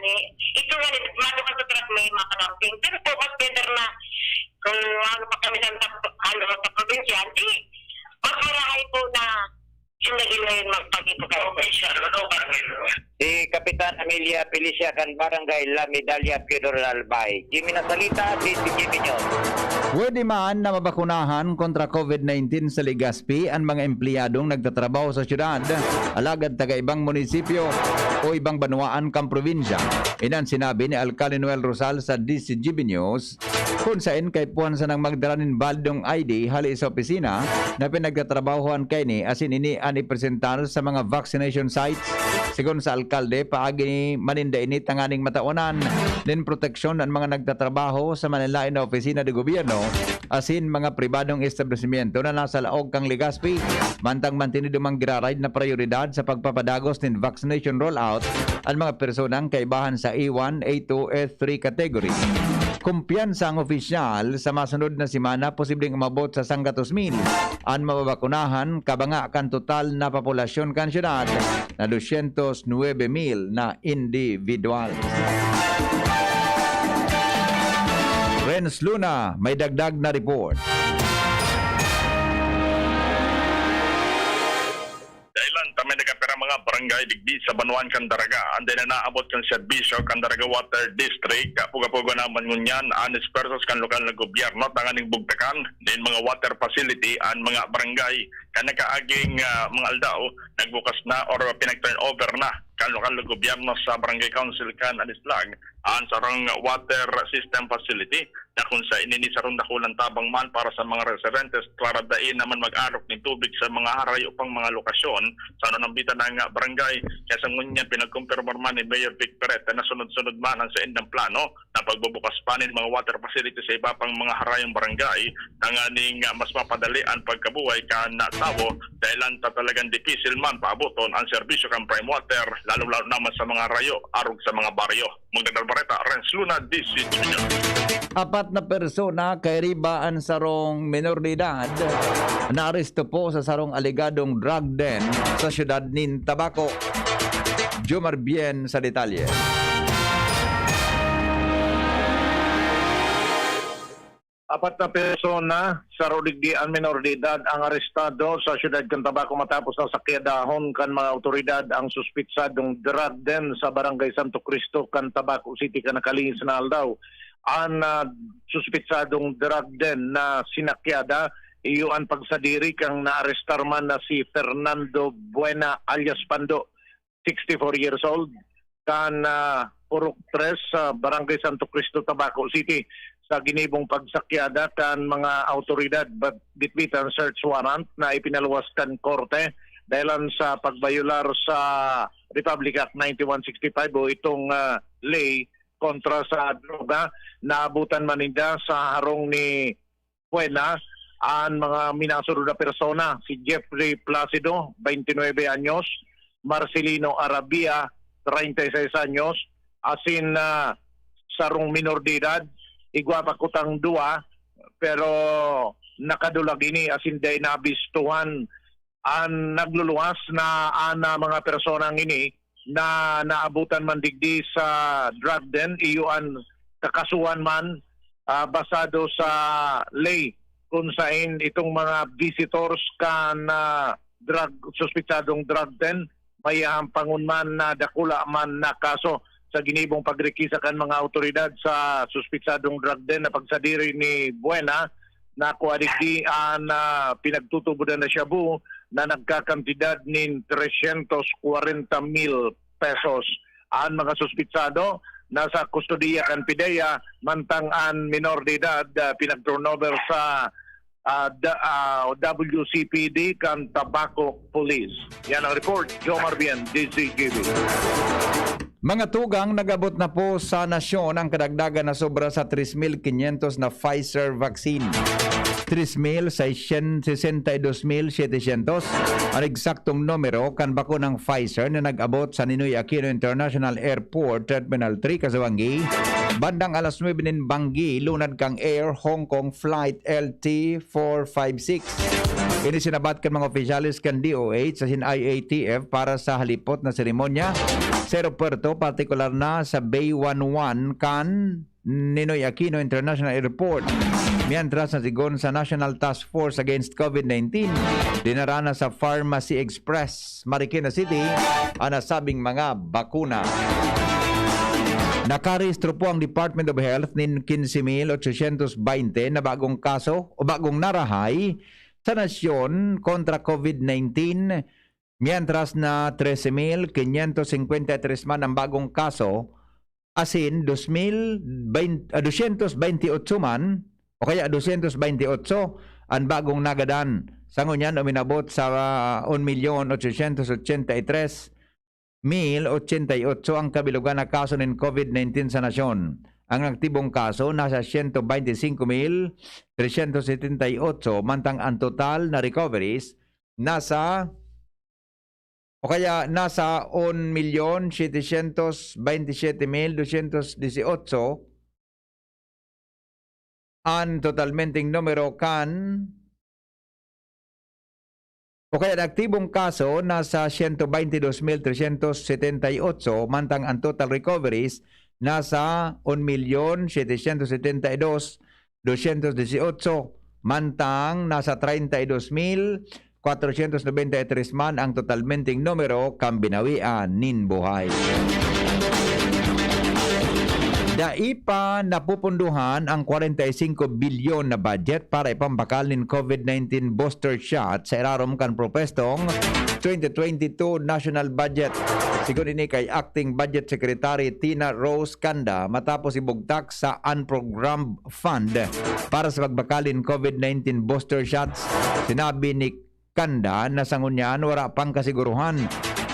ito nga madukan sa truck may makadamping. Pero po, mas better na kung ano pa kami sa probinsya, mas marahay po na sinagin magpag-ito kayo. Si Kapitan Amelia Felicia kan barangay La Medalla, Piodoran Albay. Jimmy Nasalita, DCGB News. Pwede man na mabakunahan kontra COVID-19 sa Legazpi ang mga empleyadong nagtatrabaho sa syudad, alagad taga-ibang munisipyo o ibang banwaan kang probinsya. Inan sinabi ni Alcalde Noel Rosal sa DCGB News. Kung saan kay puwan sa nang magdaranin baldong ID hali sa opisina na pinagtatrabahuan kay ni asin ini ani presentar sa mga vaccination sites. Sigon sa alkalde, paagi ni maninda ini tanganing mataunan din proteksyon ang mga nagtatrabaho sa manilain na opisina de gobyerno asin mga pribadong establishmento na nasa laog kang Legazpi. Mantang mantinido mang giraride na prioridad sa pagpapadagos nin vaccination rollout ang mga personang kaibahan sa A1, A2, A3 category. Kumpiyansa ang opisyal sa masunod na simana posibleng umabot sa 100,000 ang mababakunahan kabanga kan total na populasyon kan syudad na 209,000 na individual. Renz Luna, may dagdag na report. Dahilan kami nagkapira mga barangay digdi sa Banuan Candaraga. Anday na naabot kang serbisyo Candaraga Water District. Puga-puga naman ngunyan anis persos kan lokal na gobyerno tanganing bugtakan din mga water facility an mga barangay kanakaaging mga aldaw nagbukas na or pinag-turn over na kan lokal na gobyerno sa barangay council kan Anislag ang sarang water system facility na kung sa inini sarong dakulang tabang man para sa mga residentes klaradain naman mag-arok ng tubig sa mga haray upang mga lokasyon sa nanambitan ng barangay kaya sa ngunyan pinagkumpirmar man ni Mayor Vic Perete na sunod-sunod man ang sa indang plano na pagbubukas pa ng mga water facility sa iba pang mga harayang barangay na nganing mas mapadali ang pagkabuhay kan na tao dahilan talagang dipisil man paabuton ang serbisyo kan prime water lalo-lalo naman sa mga rayo arog sa mga baryo. Magdadal Bareta, Renz Luna, DCGB. 4 na persona kay ribaan sarong menor de edad naaresto po sa sarong aligadong drug den sa siyudad nin Tabaco. Jomar Bien sa detalye. Apat na persona sa rodigdian menor de edad ang arestado sa siyudad kan Tabaco matapos na sakyadahon kan mga otoridad ang suspitsadong drug den sa barangay Santo Cristo kan Tabaco City kan nakalihis na aldaw. Ang suspitsadong drug den na sinakyada iyo ang pagsadiri kang naarestar man na si Fernando Buena alias Pando, 64 years old, kan Purok 3 sa barangay Santo Cristo, Tabaco City. Sa ginibong pagsakyada kan mga autoridad bitbitan search warrant na ipinaluwas kan korte dahilan sa pagbayular sa Republic Act 9165 o itong ley kontra sa droga. Naabutan maninda sa harong ni Buena ang mga minasunod na persona, si Jeffrey Placido, 29 anyos, Marcelino Arabia, 36 anyos, asin sarong minor de edad, igwapa kutang 2 pero nakadulag ini asin day nabistuhan ang nagluluwas na ana mga personang ini na naabutan man digdi sa drug den iyuan kakasuhan man basado sa ley kung saan itong mga visitors kan suspitsadong drug den may hampangon man na dakula man na kaso sa ginibong pagrekisa kan mga autoridad sa suspitsadong drug den na pagsadiri ni Buena na kuadigdi ang pinagtutubudan na Shabu na nagkakantidad nin 340,000 pesos. Ang mga suspitsado nasa kustodiya kan PIDEA mantang ang minor de edad pinag-turnover sa WCPD kan Tabaco Police. Yan ang report. Jomar Bien, DCGB. Mga tugang nagabot na po sa nasyon ang kadagdagan na sobra sa 3,500 na Pfizer vaccine. 3,662,700 ang eksaktong numero kan bakunang Pfizer na nag-abot sa Ninoy Aquino International Airport Terminal 3 Kasawangi bandang alas 9 nin Banggi lunad kang Air Hong Kong Flight LT456. Ini sinabat kan mga opisyalis kan DOH sa IATF para sa halipot na seremonya sa aeropuerto, partikular na sa Bay 11 kan Ninoy Aquino International Airport. Mientras nasigon sa National Task Force Against COVID-19, dinarana sa Pharmacy Express, Marikina City, ang nasabing mga bakuna. Nakarehistro po ang Department of Health ng 15,820 na bagong kaso o bagong narahay sa nasyon kontra COVID-19, mientras na 13,553 man ang bagong kaso asin 228 man o kaya 228 ang bagong nagadan. Sa ngunyan uminabot sa 1,883,088 ang kabilugan na kaso ng COVID-19 sa nasyon. Ang aktibong kaso nasa 125,378 mantang ang total na recoveries nasa 1,727,218 ang totalmenteng numero o kaya ang aktibong kaso nasa 122,378 mantang ang total recoveries nasa 1,772,218 mantang nasa 32,493 man ang totalmenteng numero kambinawian nin buhay. Daipa napupunduhan ang 45 bilyon na budget para ipambakal ng COVID-19 booster shot sa irarom kan propestong 2022 national budget. Sigon ini kay Acting Budget Secretary Tina Rose Canda matapos ibugtak sa unprogrammed fund para sa pagbakalin COVID-19 booster shots. Sinabi ni Canda na sa ngunyan wala pang kasiguruhan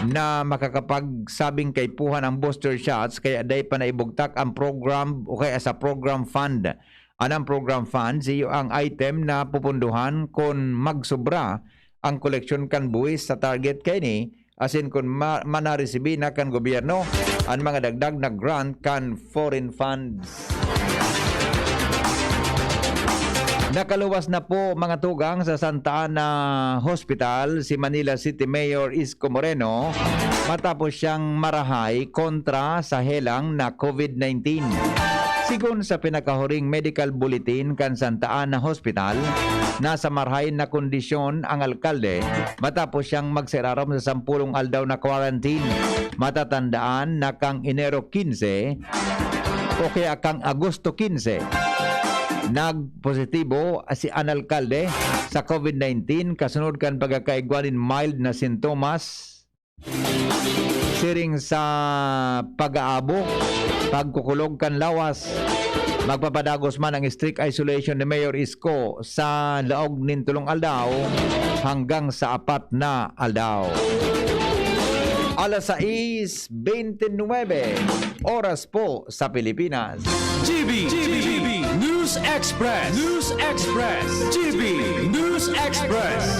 na makakapagsabing kaypuhan ang booster shots kaya day pa naibugtak ang program o kaya sa program fund. Anang program fund siyo ang item na pupunduhan kung magsobra ang koleksyon kan buwis sa target kay ni asin kung manaresibi na kan gobyerno ang mga dagdag na grant kan foreign funds. Nakaluwas na po mga tugang sa Santa Ana Hospital si Manila City Mayor Isko Moreno matapos siyang marahay kontra sa helang na COVID-19. Sigon sa pinakahuring medical bulletin kan Santa Ana Hospital, nasa marahay na kondisyon ang alkalde matapos siyang magsiraram sa 10 aldaw na quarantine. Matatandaan na kang Enero 15 o kaya kang Agosto 15 nagpositibo si an alkalde sa COVID-19 kasunod kan pagkakaigwanin mild na sintomas siring sa pag-aabo, pagkukulog kan lawas. Magpapadagos man ang strict isolation ni Mayor Isko sa laog nin 3 aldaw hanggang sa 4 na aldaw. Alas 6:29 oras po sa Pilipinas. GB News Express. GB News Express.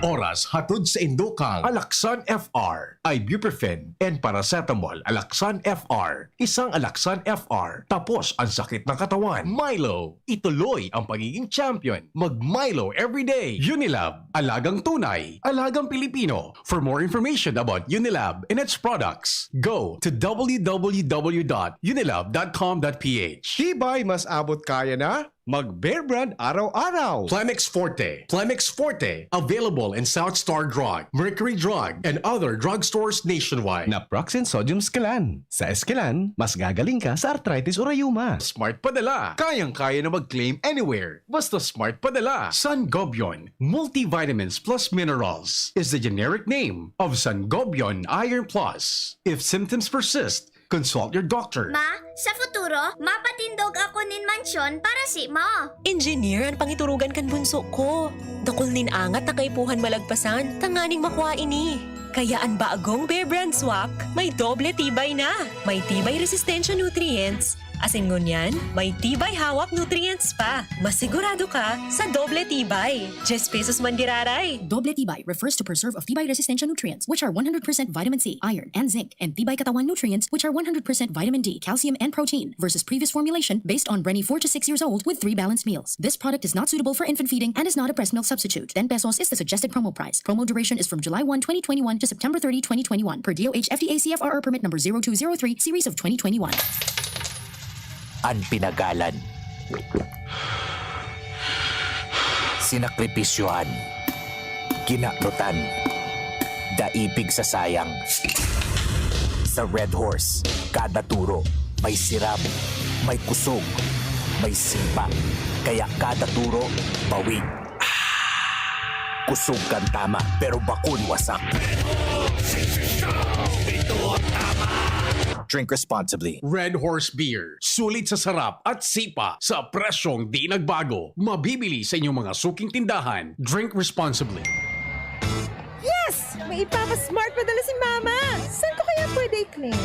Oras hatod sa Indokang Alaksan FR, Ibuprofen and Paracetamol. Alaksan FR, isang Alaksan FR. Tapos ang sakit ng katawan. Milo, ituloy ang pagiging champion. Mag-Milo everyday. Unilab, alagang tunay, alagang Pilipino. For more information about Unilab and its products, go to www.unilab.com.ph. Tibay mas abot kaya na? Mag-Bear Brand araw-araw. Plemex Forte. Plemex Forte. Available in South Star Drug, Mercury Drug, and other drugstores nationwide. Naproxen Sodium Esquilan. Sa Esquilan, mas gagaling ka sa arthritis o rayuma. Smart Padala. Kayang-kaya na mag-claim anywhere. Basta Smart Padala. Sangobion. Multivitamins plus minerals is the generic name of Sangobion Iron Plus. If symptoms persist, consult your doctor. Ma, sa futuro, mapatindog ako nin mansyon para si mo. Engineer, ang pangiturugan kan bunso ko. Dakol nin angat na kaipuhan malagpasan, tanganing makuha ini. Kaya ang baagong Bear Brand Swak, may doble tibay na. May tibay resistensya nutrients, asin ngunyan, may tibay hawak nutrients pa. Masigurado ka sa doble tibay. 10 pesos man diraray. Doble tibay refers to preserve of tibay resistensya nutrients, which are 100% vitamin C, iron, and zinc, and tibay katawan nutrients, which are 100% vitamin D, calcium, and protein, versus previous formulation based on Brenny 4 to 6 years old with 3 balanced meals. This product is not suitable for infant feeding and is not a breast milk substitute. 10 pesos is the suggested promo price. Promo duration is from July 1, 2021 to September 30, 2021 per DOH FDA CFR permit number 0203 series of 2021. Ang pinagalan, sinakripisyohan, kinaklutan, daipig sa sayang. Sa Red Horse, kada turo may siram, may kusog, may sipa. Kaya kada turo, bawig. Kusog kan tama, pero bakun wasak. Ito ang tama. Drink responsibly. Red Horse Beer. Sulit sa sarap at sipa sa presyong di nagbago. Mabibili sa inyong mga suking tindahan. Drink responsibly. Yes! May ipapa-smart padala si Mama! Saan ko kaya pwede i-claim?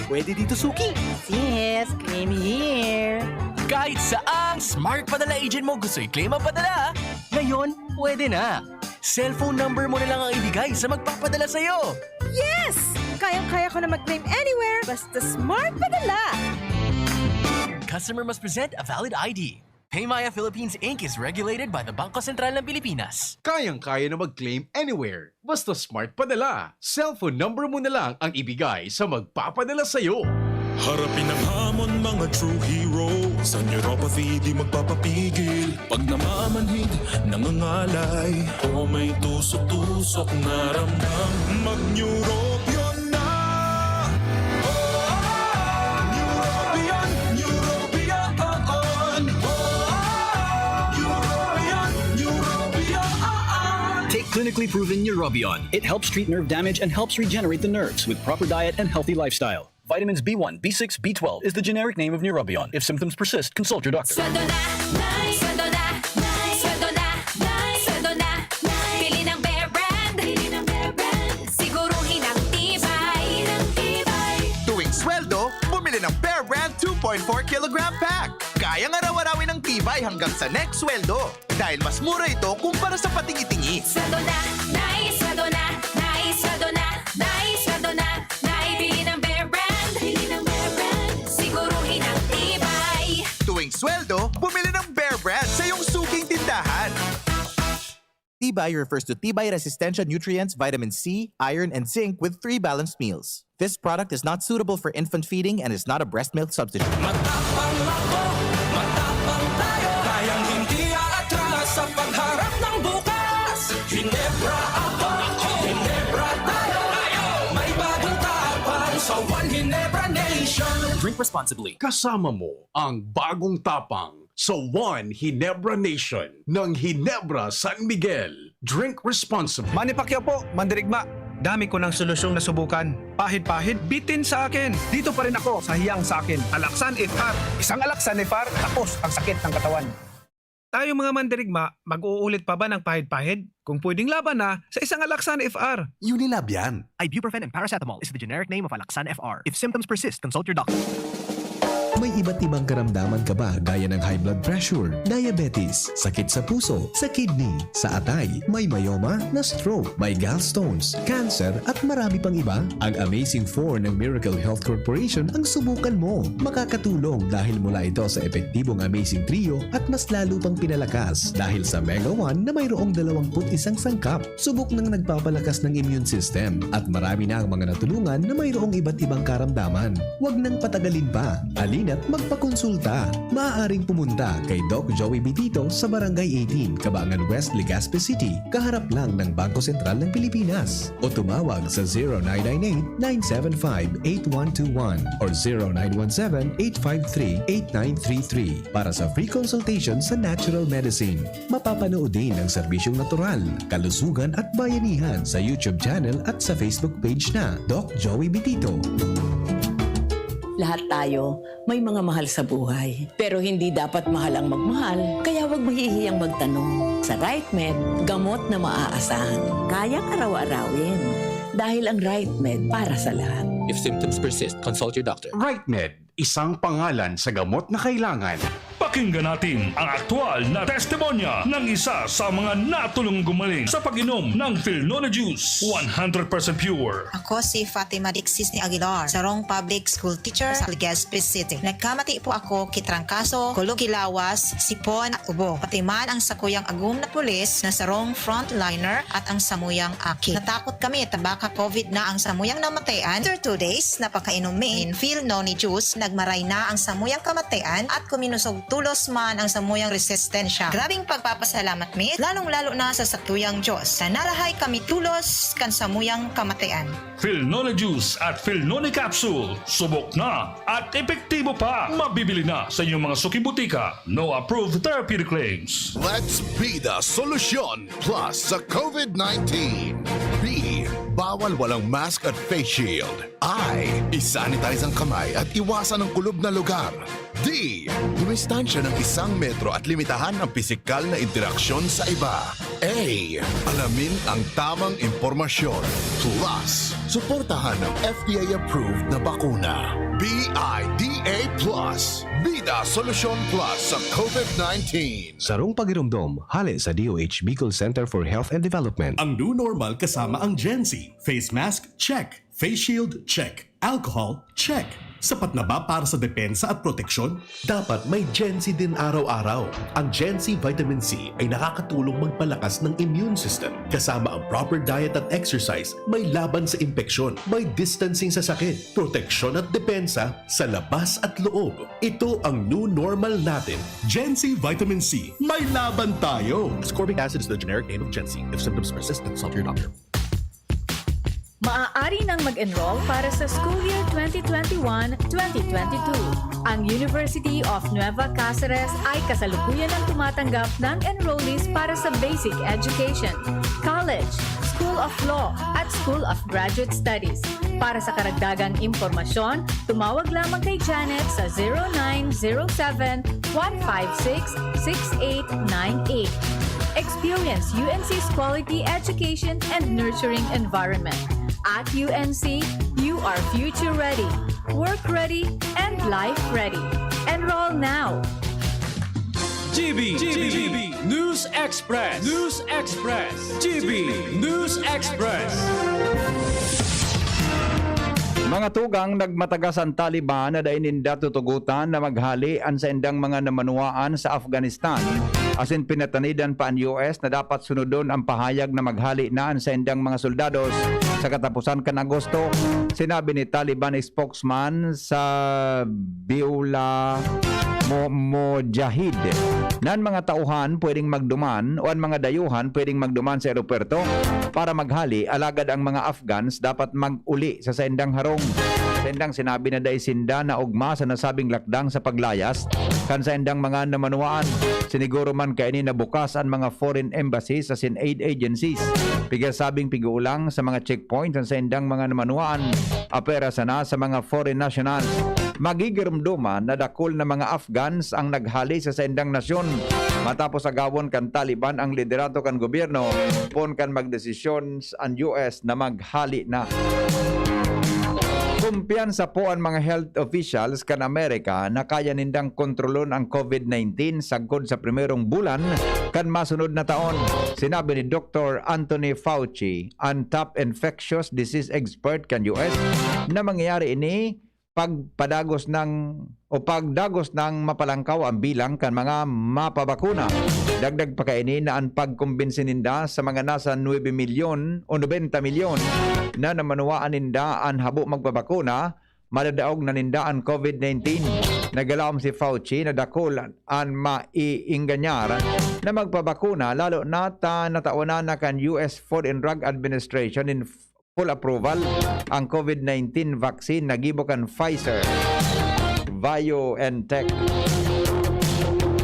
Pwede dito, Suki. Yes, claim here. Kahit saang smart padala agent mo gusto i-claim ang padala. Ngayon, pwede na. Cellphone number mo na lang ang ibigay sa magpapadala sa'yo. Yes! Kayang-kaya ko na mag-claim anywhere basta smart padala. Customer must present a valid ID. Paymaya Philippines Inc. is regulated by the Bangko Sentral ng Pilipinas. Kayang-kaya na mag-claim anywhere. Basta smart padala. Cellphone number mo na lang ang ibigay sa magpapadala sa'yo. Harapin ang hamon, mga true hero. Sa neuropathy di magpapapigil. Pag namamanhid, nangangalay, o may tusok-tusok na ramdam, mag-neurobion na. Neurobion, Neurobion on. Neurobion, Neurobion. Take clinically proven Neurobion. It helps treat nerve damage and helps regenerate the nerves with proper diet and healthy lifestyle. Vitamins B1, B6, B12 is the generic name of Neurobion. If symptoms persist, consult your doctor. Sweldo na, sweldo na, sweldo na, sweldo na. Pili ng Bear Brand, siguruhin ang tibay. Tuwing sweldo, bumili ng Bear Brand 2.4 kilogram pack. Kayang araw-arawin ng tibay hanggang sa next sweldo. Dahil mas mura ito kumpara sa patingi-tingi. Sweldo na, sweldo na, sweldo na, sweldo na. Pili ng Bear Brand, siguruhin ang tibay. Tuwing sweldo, bumili ng Bear Brand sa iyong suking tindahan. Tibay refers to Tibay Resistensya Nutrients, Vitamin C, Iron, and Zinc with 3 balanced meals. This product is not suitable for infant feeding and is not a breast milk substitute. Matapang ako, matapang tayo. Kayang hindi aatras sa pagharap ng bukas. Ginebra ako, Ginebra tayo. May bagong tapang sa One Ginebra Nation. Drink responsibly. Kasama mo ang bagong tapang sa One Ginebra Nation ng Ginebra San Miguel. Drink responsibly. Manny Pacquiao po, Mandirigma. Dami ko ng solusyong nasubukan. Pahid-pahid, bitin sa akin. Dito pa rin ako sa hiyang sa akin. Alaksan FR. Isang Alaksan FR, tapos ang sakit ng katawan. Tayo mga Mandirigma, mag-uulit pa ba ng pahid-pahid? Kung pwedeng laban na sa isang Alaksan FR. Unilab yan. Ibuprofen and paracetamol is the generic name of Alaksan FR. If symptoms persist, consult your doctor. May iba't ibang karamdaman ka ba gaya ng high blood pressure, diabetes, sakit sa puso, sa kidney, sa atay, may myoma, na stroke, may gallstones, cancer at marami pang iba? Ang Amazing 4 ng Miracle Health Corporation ang subukan mo. Makakatulong dahil mula ito sa epektibong Amazing Trio at mas lalo pang pinalakas dahil sa Mega 1 na mayroong 21 sangkap. Subok ng nagpapalakas ng immune system at marami na ang mga natulungan na mayroong iba't ibang karamdaman. Huwag nang patagalin pa. At magpakonsulta. Maaaring pumunta kay Doc Joey Bitito sa Barangay 18, Cabangan West, Legazpi City, kaharap lang ng Bangko Sentral ng Pilipinas. O tumawag sa 0998-975-8121 or 0917-853-8933 para sa free consultation sa natural medicine. Mapapanood din ang serbisyong natural, kalusugan at bayanihan sa YouTube channel at sa Facebook page na Doc Joey Bitito. Lahat tayo may mga mahal sa buhay. Pero hindi dapat mahal ang magmahal, kaya huwag mahihiyang magtanong. Sa RightMed, gamot na maaasahan. Kayang araw-arawin. Dahil ang RightMed para sa lahat. If symptoms persist, consult your doctor. RightMed, isang pangalan sa gamot na kailangan. Pakinggan natin ang aktual na testimonya ng isa sa mga natulong gumaling sa pag-inom ng Philnona Juice. 100% pure. Ako si Fatima Dixis ni Aguilar, sarong public school teacher sa Legazpi City. Nagkamati po ako kitrangkaso, kulugilawas, sipon at ubo. Pati man ang sakuyang agum na pulis na sarong frontliner at ang samuyang aki. Natakot kami tabaka COVID na ang samuyang namatayan. After 2 days, napakainom min Philnona Juice, nagmaray na ang samuyang kamatayan at kuminusog tulos man ang samuyang resistensya. Grabing pagpapasalamat mi, lalong-lalo na sa sakuyang Diyos. Na narahay kami tulos kan samuyang kamatayan. Philnona Juice at Philnona Capsule. Subok na at epektibo pa. Mabibili na sa inyong mga suki-butika. No approved therapeutic claims. Let's be the solution plus sa COVID-19. Be bawal walang mask at face shield. I, isanitize ang kamay at iwasan ang kulob na lugar. D, dumistansya ng 1 metro at limitahan ang pisikal na interaksyon sa iba. A, alamin ang tamang impormasyon. Plus, suportahan ng FDA-approved na bakuna. BIDA Plus, Bida Solusyon Plus sa COVID-19. Sarong pagirumdom, hali sa DOH Bicol Center for Health and Development. Ang new normal kasama ang Gen-Z. Face mask, check. Face shield, check. Alcohol, check. Sapat na ba para sa depensa at proteksyon? Dapat may Gen-Z din araw-araw. Ang Gen-Z Vitamin C ay nakakatulong magpalakas ng immune system. Kasama ang proper diet at exercise, may laban sa impeksyon, may distancing sa sakit, proteksyon at depensa sa labas at loob. Ito ang new normal natin. Gen-Z Vitamin C. May laban tayo! Ascorbic acid is the generic name of Gen-Z. If symptoms persist, consult your doctor. Maaari nang mag-enroll para sa school year 2021-2022. Ang University of Nueva Cáceres ay kasalukuyan ang tumatanggap ng enrollees para sa basic education, college, School of Law, at School of Graduate Studies. Para sa karagdagang impormasyon, tumawag lamang kay Janet sa 0907-156-6898. Experience UNC's quality education and nurturing environment. At UNC, you are future ready, work ready, and life ready. Enroll now! GB News Express. GB News Express. Mga tugang nagmatagas ang Taliban na daininda tutugutan na maghali ang sa indang mga namanuaan sa Afghanistan. Asin pinatanidan pa ang US na dapat sunodon ang pahayag na maghali na ang sa indang mga soldados sa katapusan kan Agosto. Sinabi ni Taliban spokesman sa Biula Mojahid na ang mga tauhan pwedeng magduman o ang mga dayuhan pwedeng magduman sa aeropuerto para maghali, alagad ang mga Afghans dapat mag-uli sa saindang harong. Saindang sinabi na dahil sinda na ugma sa nasabing lakdang sa paglayas kan saindang mga namanuaan. Siniguro man kaini na bukas ang mga foreign embassies as in aid agencies. Pigasabing piguulang sa mga checkpoints sa saindang mga namanuaan apera sana sa mga foreign nationals. Magigirumduman na dakol na mga Afghans ang naghali sa saindang nasyon. Matapos agawon kan Taliban ang liderato kan gobyerno, pon kan magdesisyon ang US na maghali na. Kumpiyansa po ang mga health officials kan Amerika na kaya nindang kontrolon ang COVID-19 sagkod sa primerong bulan kan masunod na taon. Sinabi ni Dr. Anthony Fauci, ang top infectious disease expert kan US, na mangyayari ini pagdagos ng mapalangkaw ang bilang kan mga mapabakuna. Dagdag pa kaini na ang pagkumbinsi ninda sa mga nasa 9 milyon o 90 milyon na namanuaan ninda ang habo magpabakuna, madadaog na ninda ang COVID-19. Nagalaom si Fauci na dakol ang maiinganyar na magpabakuna, lalo na nataunan na kan US Food and Drug Administration in full approval ang COVID-19 vaccine na gibokan Pfizer, BioNTech.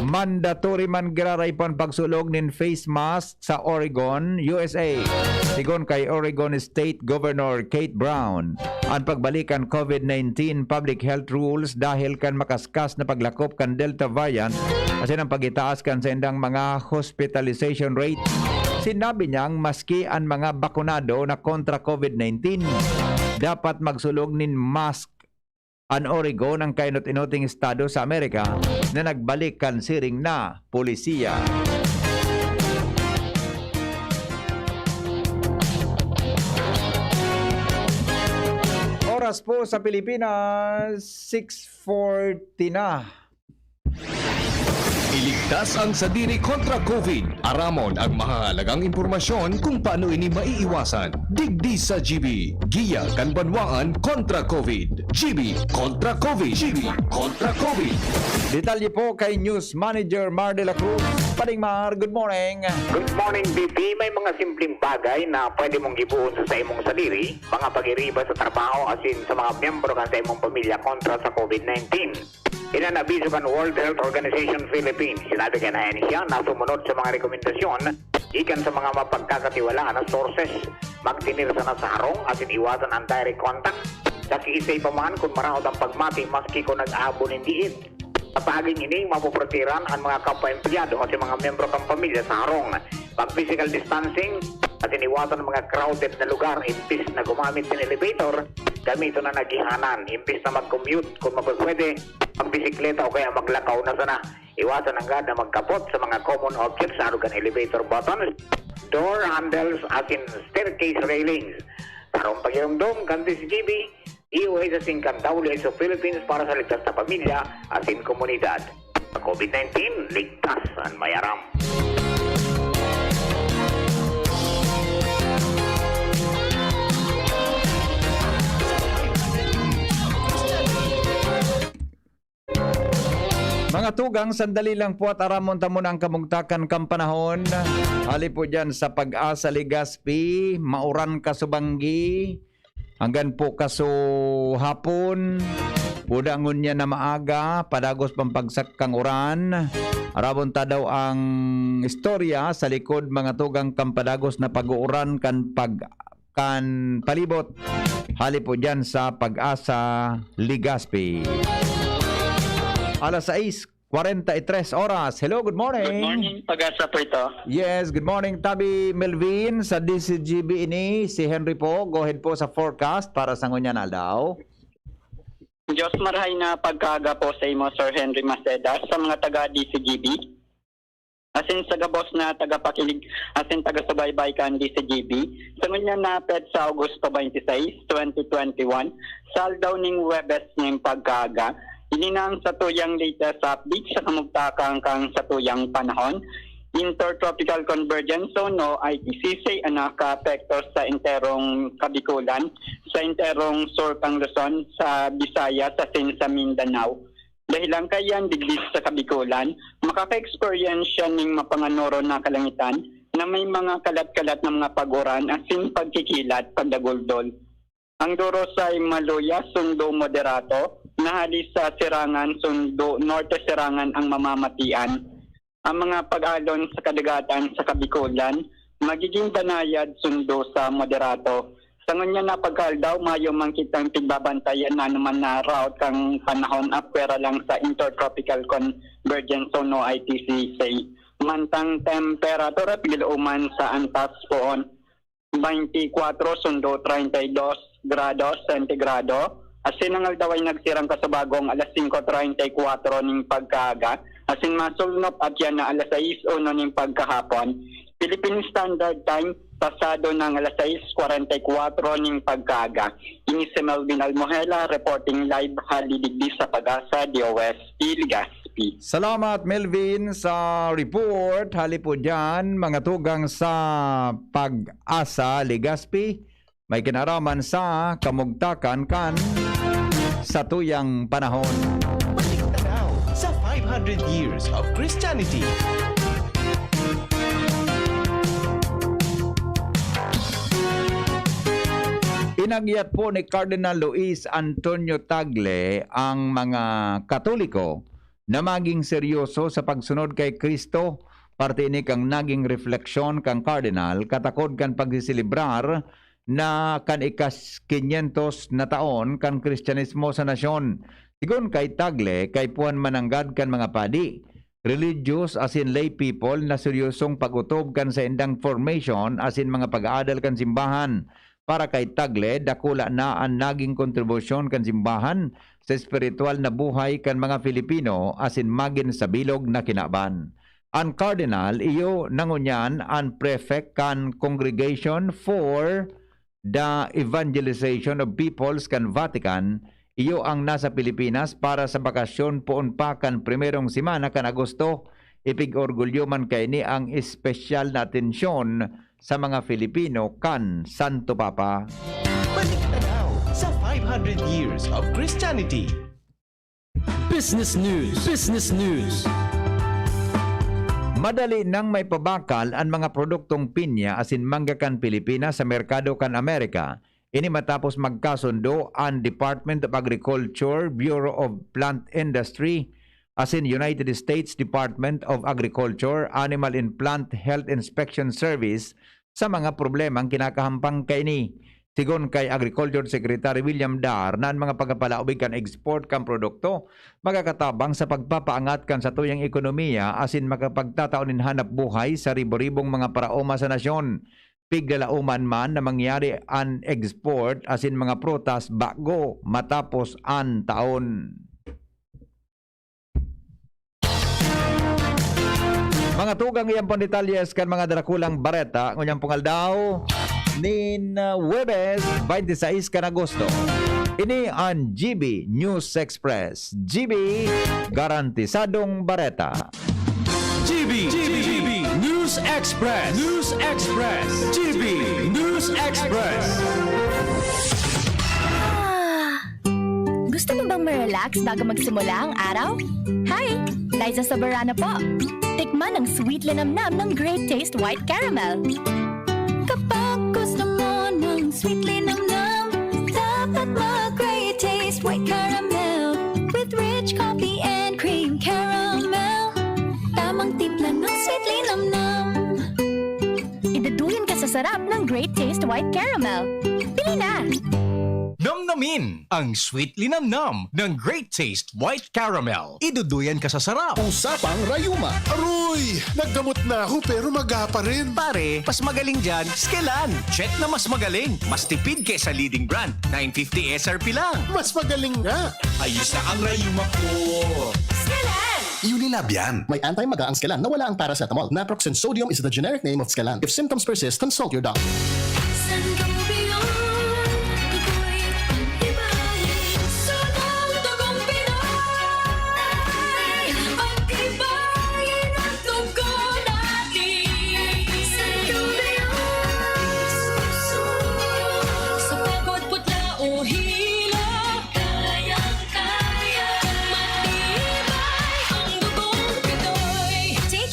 Mandatory man giraraypan pagsulog nin face mask sa Oregon, USA. Sigon kay Oregon State Governor Kate Brown, ang pagbalikan COVID-19 public health rules dahil kan makaskas na paglakop kan Delta variant kasi ang pagitaas kan sa indang mga hospitalization rate. Sinabi niyang maski ang mga bakunado na kontra COVID-19 dapat magsulog nin mask ang Oregon ang kainot-inoting estado sa Amerika na nagbalik kan siring na polisiya. Oras po sa Pilipinas, 6:40 na. Iligtas ang sadiri kontra COVID. Aramon ang mahalagang impormasyon kung paano ini maiiwasan. Digdi sa GB. Giya kan banwaan kontra COVID. GB kontra COVID. GB kontra COVID. Detalye po kay News Manager Mar de la Cruz. Paring Mar, good morning. Good morning, BP. May mga simpleng bagay na pwede mong gibuon sa imong sadiri. Mga pag-iriba sa trabaho asin sa mga miyembro kan sa imong pamilya kontra sa COVID-19. Inanabiso kan World Health Organization Philippines. Sinabi ka na siya na sumunod sa mga rekomendasyon ikan sa mga mapagkakatiwalaan na sources. Magtinir sana sa harong asin iwasan ang direct contact. Sa kiisay paman kung maraot ang pagmati maski kung nag-aabon hindi it. Sa paging ini, mapuprotiran ang mga kapwa-empleyado at mga membro ng pamilya sa harong. Pag-physical distancing at iniwasan ng mga crowded na lugar imbis na gumamit ng elevator, gamito na nagihanan. Imbis na mag-commute kung mapagpwede, magbisikleta o kaya maglakaw na sana. Iwasan agad na magkapot sa mga common objects sa arugan elevator buttons, door handles at in staircase railings. Tarong pagyarumdom, kanti si GB, iuhay sa singkan WH of Philippines para sa ligtas na pamilya at in komunidad. Sa COVID-19, ligtas ang mayaram. Mga tugang, sandali lang po at aramon tamo na ang kamugtakan kang panahon. Hali po dyan sa Pag-asa Legazpi, Mauran Kasubanggi, hanggang po kaso hapon, pudangon niya na maaga, padagos pampagsak kang uran. Arabon ta daw ang istorya sa likod mga tugang kampadagos na pag-uuran kan palibot. Hali po dyan sa Pag-asa Legazpi. Alas 6:43 oras. Hello, good morning. Good morning, Pag-asa po ito. Yes, good morning. Tabi Melvin sa DCGB ini. Si Henry po. Go ahead po sa forecast para sa ngunya na daw. Diyos marahay na pagkaga po sa imo, Sir Henry Maceda, sa mga taga-DCGB. Asin sa gabos na taga-pakilig, asin taga-subaybay ka ang DCGB. Sa ngunya na pet sa Agosto 26, 2021, saldaw ning Webes ng pagkaga. Ininang sa tuyang latest update sa kamugtakang kang sa tuyang panahon. Intertropical Convergence Zone o ITCC ang naka-apekto sa enterong Kabikulan, sa enterong Surkang Luzon, sa Visayas, sa sa Mindanao. Dahil lang kayan diglis sa Kabikulan, makaka-experience siya ng mapanganoro na kalangitan na may mga kalat-kalat na mga paguran asin pagkikilat, pagdaguldol. Ang duro sa Maluya, sundo moderato, nahali sa Sirangan, sundo norte Sirangan ang mamamatian. Ang mga pag-alon sa kadagatan sa Kabikulan, magiging banayad sundo sa moderato. Sa ngunya na pagkaldaw, mayo man kitang tigbabantayan na naman na route kang panahon apwera lang sa Intertropical Convergence Zone o ITCC. Mantang temperatura piluman sa antas poon, 24 sundo 32 grados sentigrado. Asin ang aldaway nagsirang kasabagong alas 5:34 ning pagkaaga. Asin masulnop at yan na alas 6:01 ning pagkahapon. Philippine Standard Time, pasado ng alas 6:44 ning pagkaaga. Ini si Melvin Almohela, reporting live halidigdi sa Pag-asa, DOST, Legazpi. Salamat Melvin sa report. Hali po dyan, mga tugang sa Pag-asa Legazpi. May kinaraman sa kamugtakan kan sa tuyang panahon. Tanaw sa 500 years of Christianity. Inagyat po ni Cardinal Luis Antonio Tagle ang mga Katoliko na maging seryoso sa pagsunod kay Kristo. Parte ini kang naging refleksyon kang Cardinal katakod kan pagsisilibrar na kan ikas 500 na taon kan Kristyanismo sa nasyon. Sigon kay Tagle, kay puan mananggad kan mga padi, religious as in lay people na seryosong pagutob kan sa indang formation as in mga pag-aadal kan simbahan. Para kay Tagle, dakula na ang naging kontribusyon kan simbahan sa espiritual na buhay kan mga Filipino as in magin sa bilog na kinaban. Ang Cardinal, iyo nangunyan ang prefect kan Congregation for the Evangelization of Peoples kan Vatican, iyo ang nasa Pilipinas para sa bakasyon poon pa kan primerong simana kan Agosto. Ipig-orgulyo man kay ni ang espesyal na atensyon sa mga Filipino kan Santo Papa. Balik tanaw sa 500 years of Christianity. Business News. Business News. Madali nang may pabakal ang mga produktong pinya asin mangga kan Pilipinas sa merkado kan Amerika. Ini matapos magkasundo ang Department of Agriculture, Bureau of Plant Industry as in United States Department of Agriculture Animal and Plant Health Inspection Service sa mga problemang kinakahampang kaini. Sigon kay Agriculture Secretary William Dar na ang mga pagpapalaubig kan export kan produkto magakatabang sa pagpapaangat kan sa tuyang ekonomiya asin makapagtataonin hanap buhay sa ribo-ribong mga paraoma sa nasyon. Piglalauman man na mangyari an export asin mga prutas bago matapos an taon. Mga tugang iyang pong detalyes kan mga darakulang bareta ngunyang pungaldaw nin Huwebes 26 kan Agosto. Ini ang GB News Express. GB garantisadong bareta. GB News Express. GB News Express. Gusto mo bang ma-relax bago magsimula ang araw? Hi! Liza Soberano po. Tikman ang sweet linamnam ng Great Taste White Caramel. Kapag gusto mo ng sweet linamnam, dapat mag-Great Taste White Caramel with rich coffee and cream caramel. Tamang timpla ng sweet linamnam. Idaduyan ka sa sarap ng Great Taste White Caramel. Pili na! Namnamin ang sweet linamnam ng Great Taste White Caramel. Iduduyan ka sa sarap. Usapang Rayuma. Aroy! Naggamot na ako pero maga pa rin. Pare, mas magaling dyan, Skelan. Check na mas magaling. Mas tipid kesa leading brand. 950 SRP lang. Mas magaling nga. Ayos na ang Rayuma ko. Skelan! Unilab yan. May anti-maga ang Skelan na wala ang paracetamol. Naproxen sodium is the generic name of Skelan. If symptoms persist, consult your doctor.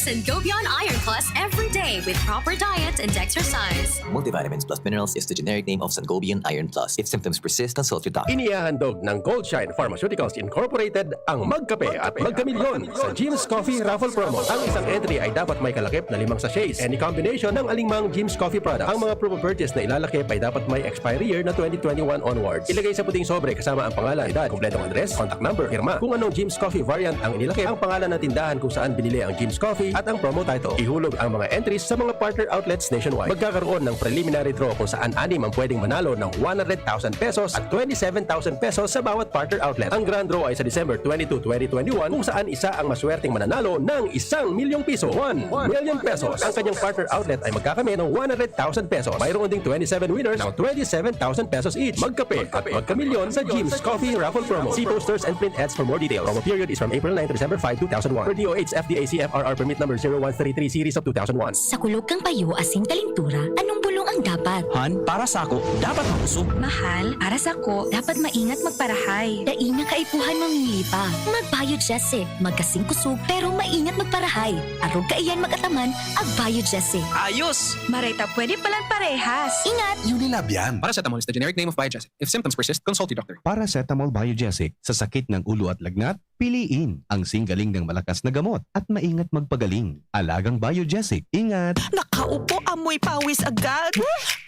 Sangobion Iron Plus every day with proper diet and exercise. Multivitamins plus minerals is the generic name of Sangobion Iron Plus. If symptoms persist, consult your doctor. Inihahandog ng Goldshine Pharmaceuticals Incorporated ang Magkape at Magkamilyon sa Jim's Coffee Raffle Promo. Ang isang entry ay dapat may kalakip na 5 sachets. Any combination ng alingmang Jim's Coffee products. Ang mga promo purchase na ilalakip ay dapat may expiry year na 2021 onwards. Ilagay sa puting sobre kasama ang pangalan, edad, kumpletong address, contact number, firma. Kung anong Jim's Coffee variant ang inilakip, ang pangalan ng tindahan kung saan binili ang Jim's Coffee at ang promo title. Ihulog ang mga entries sa mga partner outlets nationwide. Magkakaroon ng preliminary draw kung saan 6 ang pwedeng manalo ng 100,000 pesos at 27,000 pesos sa bawat partner outlet. Ang grand draw ay sa December 22, 2021 kung saan isa ang maswerteng mananalo ng 1,000,000 piso. 1 million pesos. Ang kanyang partner outlet ay magkakamit ng 100,000 pesos. Mayroon ding 27 winners ng 27,000 pesos each. Magkape at magkamilyon sa Jim's Coffee Raffle Promo. See posters and print ads for more details. Promo period is from April 9 to December 5, 2001. Per DOH FDA CFRR permit number 0133 series of 2001. Sa kulog kang payo asin kalintura, anong bulong ang dapat? Han, para sa ako, dapat makusog. Mahal, para sa ko, dapat maingat magparahay. Daina kaipuhan mamili pa. Mag-Biogesic, magkasing kusog, pero maingat magparahay. Arog kaiyan magataman, ag-Biogesic. Ayos! Marita, pwede palang parehas. Ingat! Unilab yan. Paracetamol is the generic name of Biogesic. If symptoms persist, consult your doctor. Paracetamol Biogesic. Sa sakit ng ulo at lagnat, piliin ang singgaling ng malakas na gamot at maingat magpagaling. Alagang Biogesic. Ingat! Nakaupo, amoy pawis agad.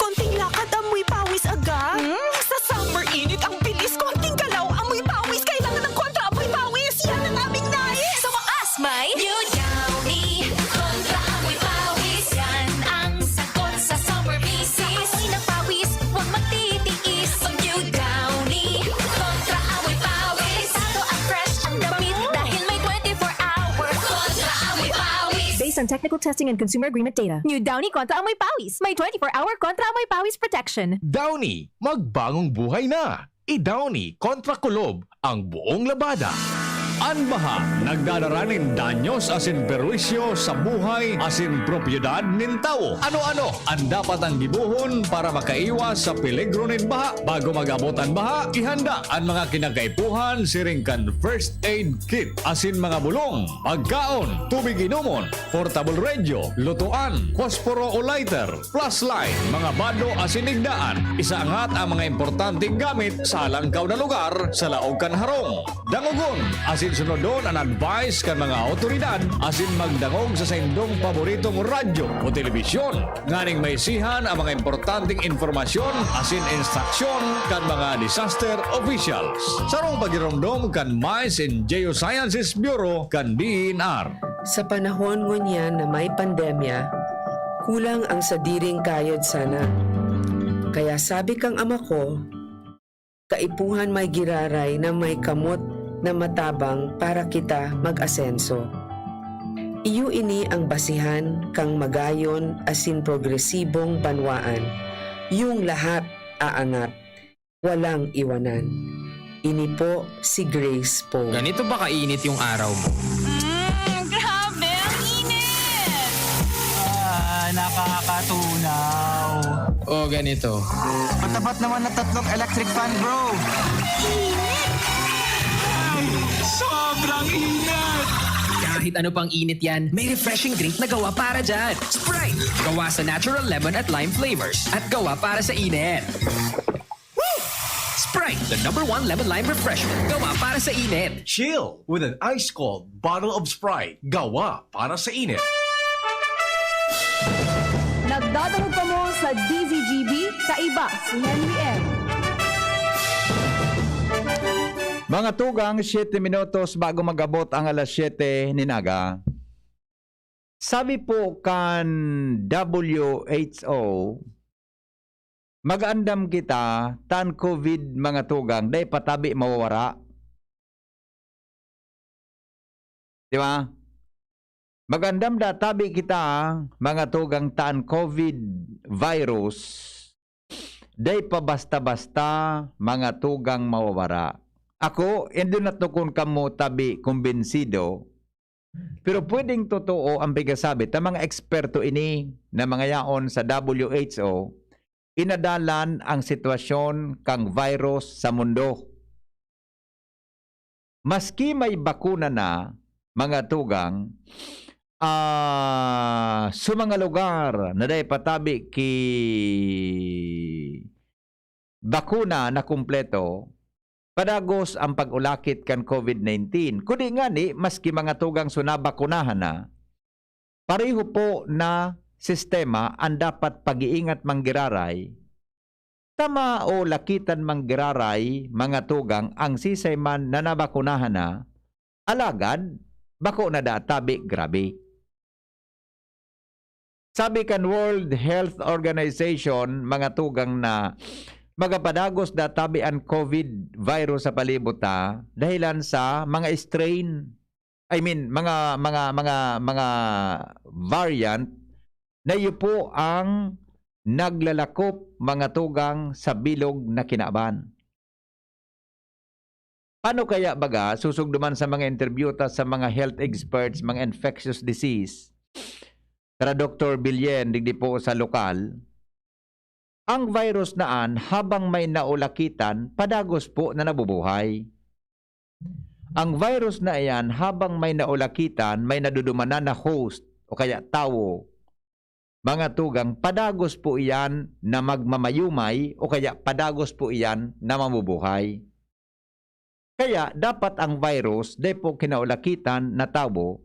Konting lakad, amoy pawis agad. Sa summer init, ang bilis. Konting galaw, amoy pawis. Kailangan ng kontra, amoy pawis. Yan ang aming nais. Sa wakas, may New Downy kontra amoy pawis. Yan ang sagot sa summer misis. Amoy ng pawis, huwag magtitiis. Pag New Downy kontra amoy pawis. Sado at fresh ang damit dahil may 24 hours kontra amoy pawis. Based on technical testing and consumer agreement data, New Downy Kontra Amoy Pawis. May 24-hour Kontra Amoy Pawis protection. Downy, magbagong buhay na. I-Downy kontra kulob ang buong labada. Anbaha, nagdararanin danyos asin perwisyo sa buhay asin propiedad nin tao. Ano-ano ang dapat ang gibuhon para makaiwas sa peligro nin baha? Bago mag-abot ang baha, ihanda ang mga kinagaipuhan siringkan first aid kit asin mga bulong, pagkaon, tubig inumon, portable radio, lutuan, posporo o lighter, flashlight, mga bado asin igdaan. Isaangat ang mga importanteng gamit sa alangkaw na lugar sa laog kan harong. Dangugon asin sunodon ang advice kan mga autoridad asin magdangog sa sindong paboritong radyo o telebisyon. Nganing may sihan ang mga importanteng informasyon asin instruksyon kan mga disaster officials. Sarong pagiromdom kan Mines and Geosciences Bureau kan DNR. Sa panahon ngunyan na may pandemya, kulang ang sadiring kayod sana. Kaya sabi kang ama ko, kaipuhan may giraray na may kamot na matabang para kita mag-asenso. Iyo ini ang basihan kang magayon asin progresibong banwaan. Yung lahat aangat, walang iwanan. Ini po si Grace po. Ganito ba kainit yung araw mo? Grabe, ang init! Nakakatunaw. O ganito. Matapat naman na 3 electric fan, bro. Sobrang init! Kahit ano pang init yan, may refreshing drink na gawa para dyan. Sprite! Gawa sa natural lemon at lime flavors at gawa para sa init. Sprite, the #1 lemon-lime refreshment. Gawa para sa init. Chill with an ice-cold bottle of Sprite. Gawa para sa init. Nagdadahog pa mo sa DZGB, kaiba si Henry M. Mga tugang, 7 minutos bago magabot ang alas 7 ninaga. Sabi po kan WHO, mag-andam kita tan COVID mga tugang, day patabi mawawara. Di ba? Mag-andam da tabi kita mga tugang tan COVID virus, day pa basta-basta mga tugang mawawara. Ako, hindi natukon kamo tabi kumbinsido, pero pwedeng totoo ang bigasabi ta mga eksperto ini na mga yaon sa WHO, inadalan ang sitwasyon kang virus sa mundo. Maski may bakuna na, mga tugang, sa mga lugar na day patabi ki bakuna na kumpleto, padagos ang pag-ulakit kan COVID-19. Kundi nga ni, maski mga tugang sunabakunahan na, pareho po na sistema ang dapat pag-iingat manggiraray. Tama o lakitan manggiraray, mga tugang, ang sisay man na nabakunahan na, alagad, bako na databi, grabe. Sabi kan World Health Organization, mga tugang na magapadagos databi ang COVID virus sa palibuta dahilan sa mga strain, mga variant na iyo po ang naglalakop, mga tugang, sa bilog na kinaban. Paano kaya baga susugduman sa mga interview ta sa mga health experts, mga infectious disease, tara Dr. Bilyen, digdi po sa lokal, ang virus naan habang may naulakitan, padagos po na nabubuhay. Ang virus na iyan habang may naulakitan, may nadudumanan na host o kaya tao, mga tugang, padagos po iyan na magmamayumay o kaya padagos po iyan na mamubuhay. Kaya dapat ang virus, de po kinaulakitan na tao,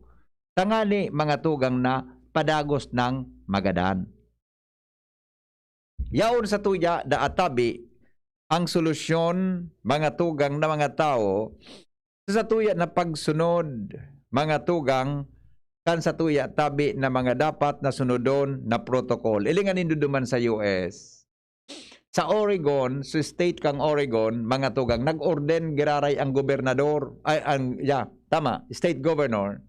tangani mga tugang na padagos ng magadan. Yaon sa tuya da atabi ang solusyon, mga tugang na mga tao, sa tuya na pagsunod, mga tugang, kan sa tuya tabi na mga dapat na sunodon na protocol. Ilingan duman sa US. Sa Oregon, sa state kang Oregon, mga tugang, nag-orden giraray ang gobernador, state governor,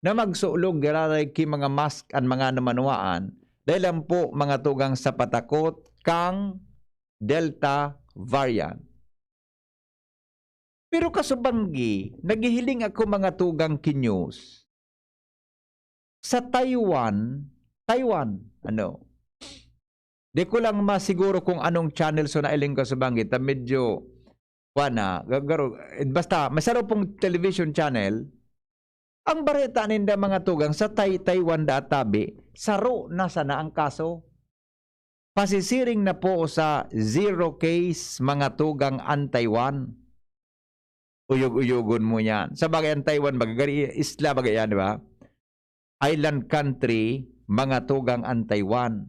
na magsulog giraray ki mga mask ang mga namanuaan, dahil lang po mga tugang sa patakot kang Delta variant. Pero kasubanggi, naghihiling ako mga tugang kinews. Sa Taiwan, di ko lang masiguro kung anong channel so nailing kasubanggi, ta medyo, basta, masarap pong television channel, ang bareta ninda mga tugang sa Taiwan databi, saro na sana ang kaso. Pasisiring na po sa 0 case mga tugang ang Taiwan. Uyog-uyogon mo yan. Sa bagay ang Taiwan, bagay, isla bagay yan, di ba? Island country, mga tugang ang Taiwan.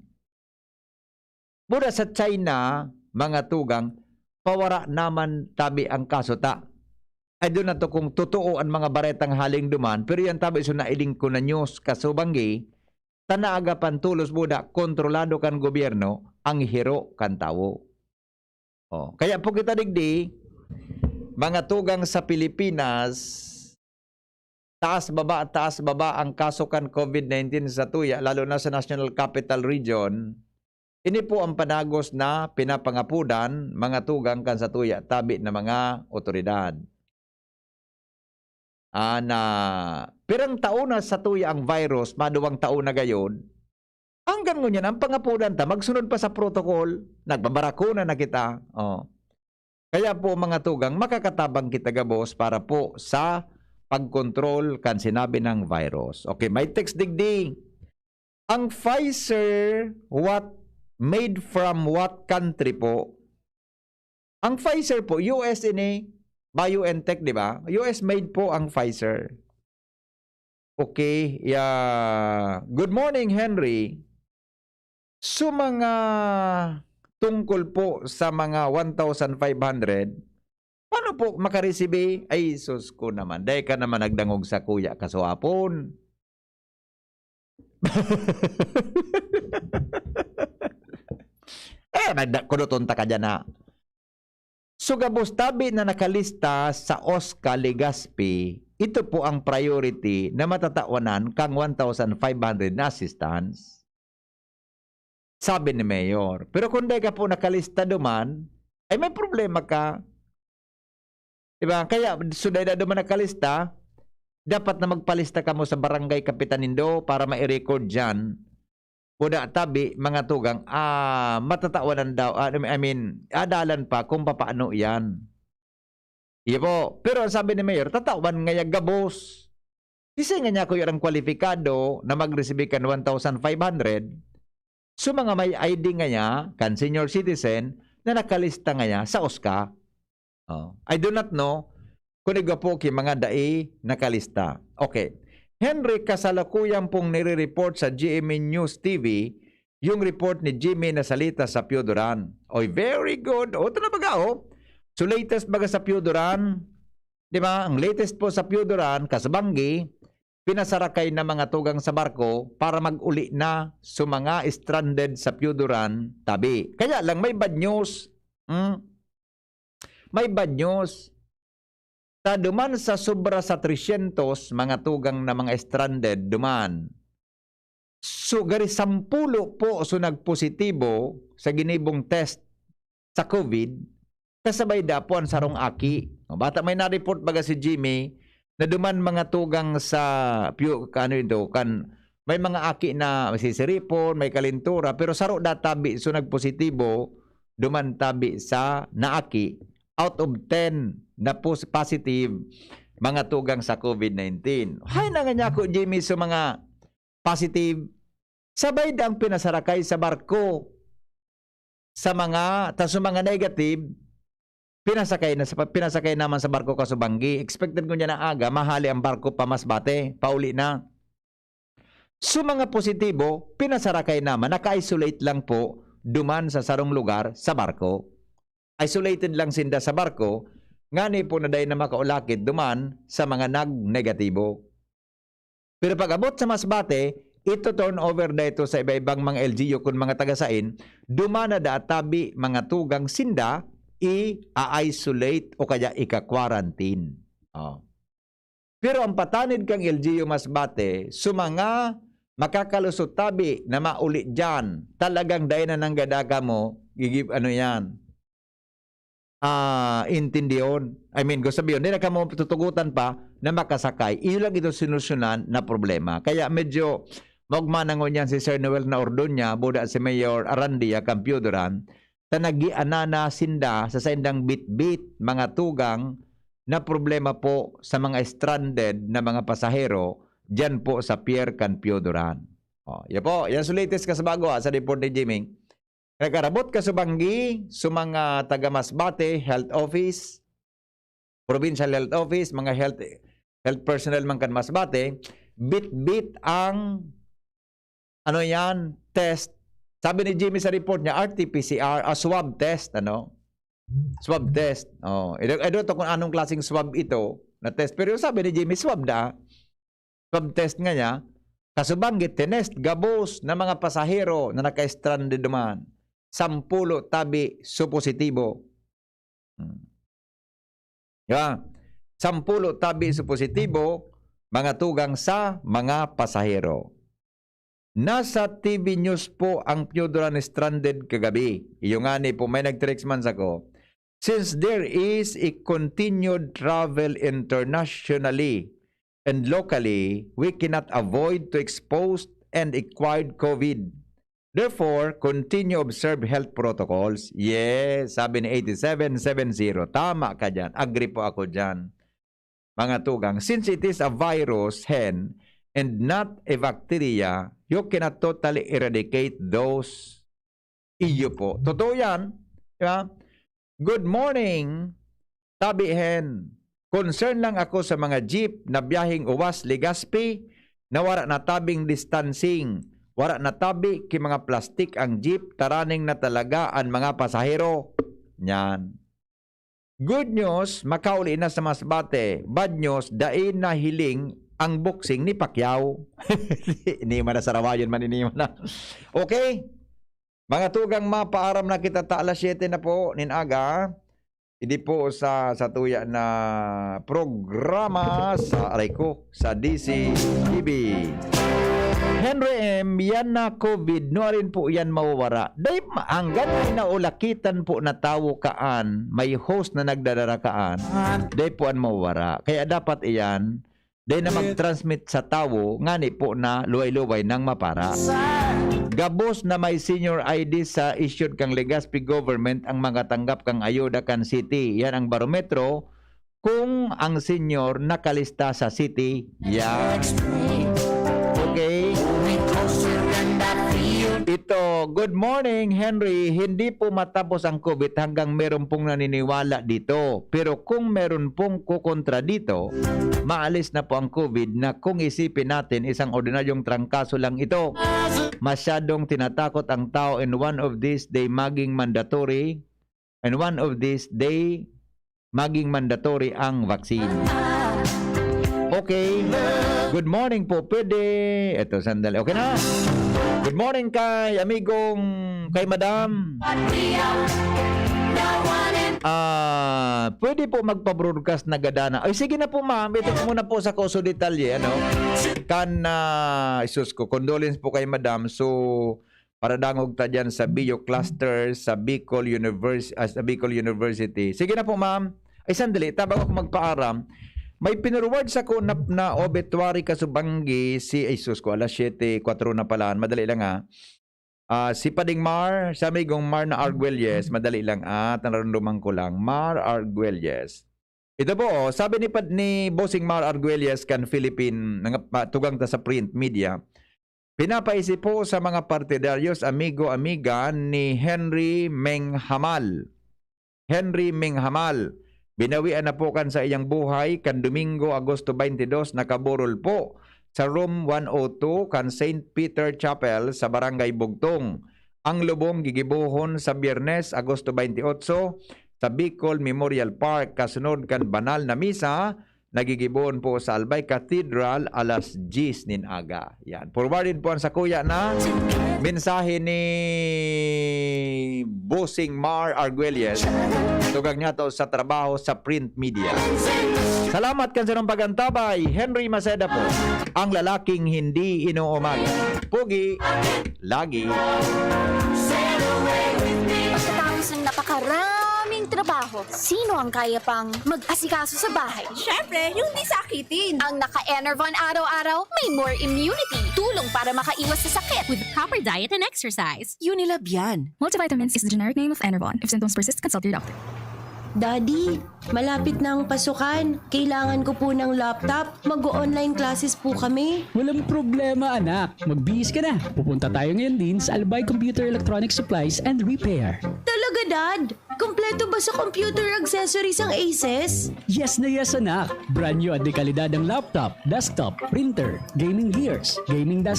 Muna sa China, mga tugang, pawara naman tabi ang kaso ta. Ay doon na to kung totoo ang mga baretang haling duman, pero yan tabi so nailing ko na news kasubanggi, tanaaga pantulos buda, kontrolado kan gobyerno, ang hiro kan tao. Oh, kaya po kita digdi, mga tugang sa Pilipinas, taas baba ang kaso kan COVID-19 sa tuya, lalo na sa National Capital Region. Ini po ang panagos na pinapangapudan mga tugang kan sa tuya, tabi na mga otoridad. Pirang taon na sa tuya ang virus, maduwang taon na gayon, hanggang ngunyan ang pangapudan ta, magsunod pa sa protocol, nagbabarakuna na kita. Oh. Kaya po mga tugang, makakatabang kita gabos para po sa pagkontrol kan sinabi ng virus. Okay, may text digdi. Ang Pfizer, made from what country po? Ang Pfizer po, US ini, BioNTech, di ba? US made po ang Pfizer. Okay, good morning, Henry. So mga tungkol po sa mga 1,500, paano po makaresibe? Ay, sus ko naman. Dahil ka naman nagdangog sa kuya kasuhapon. Kunutunta ka dyan na. So gabos tabi na nakalista sa Oscar Legazpi, ito po ang priority na matatawanan kang 1,500 na assistance. Sabi ni Mayor. Pero kung di ka po nakalista duman, ay may problema ka. Diba? Kaya suday na duman nakalista, dapat na magpalista ka mo sa barangay Kapitanindo para ma-record dyan. Puda tabi, mga tugang, matatawanan daw, adalan pa kung paano yan. Iya po. Pero ang sabi ni Mayor, tatawan ngayag gabos. Kasi nga niya ko yung kwalifikado na mag-receive kan 1,500. So mga may ID nga niya, kan senior citizen, na nakalista nga niya sa OSCA. Oh. I do not know kung po ki mga dai nakalista. Okay. Henry, kasalukuyan pong nire-report sa GMA News TV yung report ni Jimmy na salita sa Piodoran. Oy, very good. O, ito na baga, oh. So, latest baga sa Piodoran, di ba? Ang latest po sa Piodoran, kasabanggi, pinasarakay na mga tugang sa barko para mag-uli na sa mga stranded sa Piodoran tabi. Kaya lang, may bad news. May bad news. Ta duman sa sobra sa 300 mga tugang na mga stranded duman. So gari 10 po so nagpositibo sa ginibong test sa COVID kasabay dapuan sarong aki. Bata may na-report baga si Jimmy na duman mga tugang sa may mga aki na masisiripon, may kalintura pero saro databi so nagpositibo duman tabi sa naaki. Out of 10 na positive mga tugang sa COVID-19. Hay na nga niya ko, Jimmy, sa mga positive. Sabay ang pinasarakay sa barko. Sa mga negative, pinasakay naman sa barko kasubanggi. Expected ko niya na aga, mahali ang barko pa Masbate, pauli na. So mga positibo, pinasarakay naman, naka-isolate lang po duman sa sarong lugar sa barko. Isolated lang sinda sa barko, ngani po na dahi na makaulakit duman sa mga nag-negatibo. Pero pag abot sa Masbate, ito turn over dito sa iba-ibang mga LGU kung mga tagasain, dumana da tabi mga tugang sinda, i-isolate o kaya ika-quarantine. Oh. Pero ang patanid kang LGU Masbate, sumanga makakalusot tabi na mauli dyan, talagang dahi na nang gadaka mo, gigib ano yan, intindiyon. I mean, gusto sabihin, hindi na ka mo tutugutan pa na makasakay. Iyo lang ito sinusyonan na problema. Kaya medyo magmanangon yan si Sir Noel na Ordonya, buda si Mayor Arandia Campiodoran, tanagianana sinda sa sindang bit-bit mga tugang na problema po sa mga stranded na mga pasahero dyan po sa Pier Campiodoran. Yan po, yan so latest ka sa bago sa report ni Jimmy. Nagkarabot ka sa Banggi, sa mga taga Masbate Health Office. provincial health office, mga health personnel man kan Masbate, bit ang ano yan, test. Sabi ni Jimmy sa report niya, RT-PCR, swab test, ano? Swab test. Oh, I don't know kung anong klaseng swab ito na test. Pero sabi ni Jimmy, swab na. Swab test nga niya. Kasubanggit, tinest, gabos na mga pasahero na naka-stranded naman. 10 tabi supositibo. Yeah. 10 tabi supositibo, mga tugang sa mga pasahero. Nasa TV News po ang Piyodran stranded kagabi. Iyo nga ni po, may nag-text man ako. Since there is a continued travel internationally and locally, we cannot avoid to expose and acquired COVID. Therefore, continue observe health protocols. Yes, sabi ni 8770. Tama ka dyan. Agree po ako dyan. Mga tugang, since it is a virus, hen, and not a bacteria, you cannot totally eradicate those. Iyo po. Totoo yan. Diba? Good morning, Tabi Hen. Concern lang ako sa mga jeep na biyaheng uwas Legazpi na wala na tabing distancing. Wala na tabi ki mga plastik ang jeep, taraning na talaga ang mga pasahero. Yan. Good news, makauli na sa Masbate. Bad news, dain na hiling ang boxing ni Pacquiao. Ini man na sarawayon man, ini man na. Okay. Mga tugang mapaaram na kita ta alas 7 na po ninaga. Hindi po sa tuya na programa sa Areco sa DCTV. Henry M, yan na COVID, no rin po yan mawawara. Dahil hanggang may naulakitan po na tawo kaan, may host na nagdadara kaan, dahil po ang mawawara. Kaya dapat iyan, dahil na mag-transmit sa tawo, ngani po na luway-luway ng mapara. Gabos na may senior ID sa issued kang Legazpi government ang mga tanggap kang ayuda kan city. Yan ang barometro kung ang senior nakalista sa city. Yan. Okay. Ito, good morning Henry. Hindi po matapos ang COVID hanggang meron pong naniniwala dito. Pero kung meron pong kukontra dito, maalis na po ang COVID na kung isipin natin isang ordinaryong trangkaso lang ito. Masyadong tinatakot ang tao and one of these day maging mandatory ang vaccine. Okay. Good morning po. Pwede. Ito, sandali. Okay na. Good morning kay madam. Pwede po magpa-broadcast na gadana. Ay, sige na po ma'am. Ito muna po sa kauso detalye. Ano? Isus ko, condolence po kay madam. So, para dangog ta dyan sa Bio Cluster sa Bicol University. Sige na po ma'am. Ay, sandali. Tabang ako magpaaram. May pinurward sa ko na obituary kasubanggi si Isus ko. Alas 7:04 na pala. Madali lang ha. Si Pading Mar, sa amigong Mar na Arguelles, madali lang tanarunduman ko lang. Mar Arguelles. Ito po, sabi ni Bossing Mar Arguelles kan Philippine, tugang ta sa print media, pinapaisip po sa mga partidaryos, amigo-amiga ni Henry Menghamal. Henry Menghamal. Binawian na po kan sa iyang buhay kan Domingo, Agosto 22, nakaburol po sa room 102 kan St. Peter Chapel sa Barangay Bugtong. Ang lubong gigibuhon sa Biyernes, Agosto 28 sa Bicol Memorial Park. Kasunod kan banal na misa, nagigibuhon po sa Albay Cathedral alas 10 ninaga. Yan. Forwardin po ang sakuya na mensahe ni Bossing Mar Arguelles. Tugang niya to sa trabaho sa print media. Salamat kan sa ng pagantabay. Henry Maceda po, ang lalaking hindi inuumaga. Pugi, lagi. Pagkatapos ng napakaraming trabaho, sino ang kaya pang mag-asikaso sa bahay? Syempre, yung di sakitin. Ang naka-Enervon araw-araw, may more immunity. Tulong para makaiwas sa sakit. With proper diet and exercise. Unilab yan. Multivitamins is the generic name of Enervon. If symptoms persist, consult your doctor. Daddy, malapit na ang pasukan. Kailangan ko po ng laptop. Mag-online classes po kami. Walang problema, anak. Magbihis ka na. Pupunta tayo ngayon din sa Albay Computer Electronic Supplies and Repair. Talaga Dad. Kompleto ba sa computer accessories ang Aces? Yes na yes, anak. Brand new at dekalidad ang laptop, desktop, printer, gaming gears, gaming desk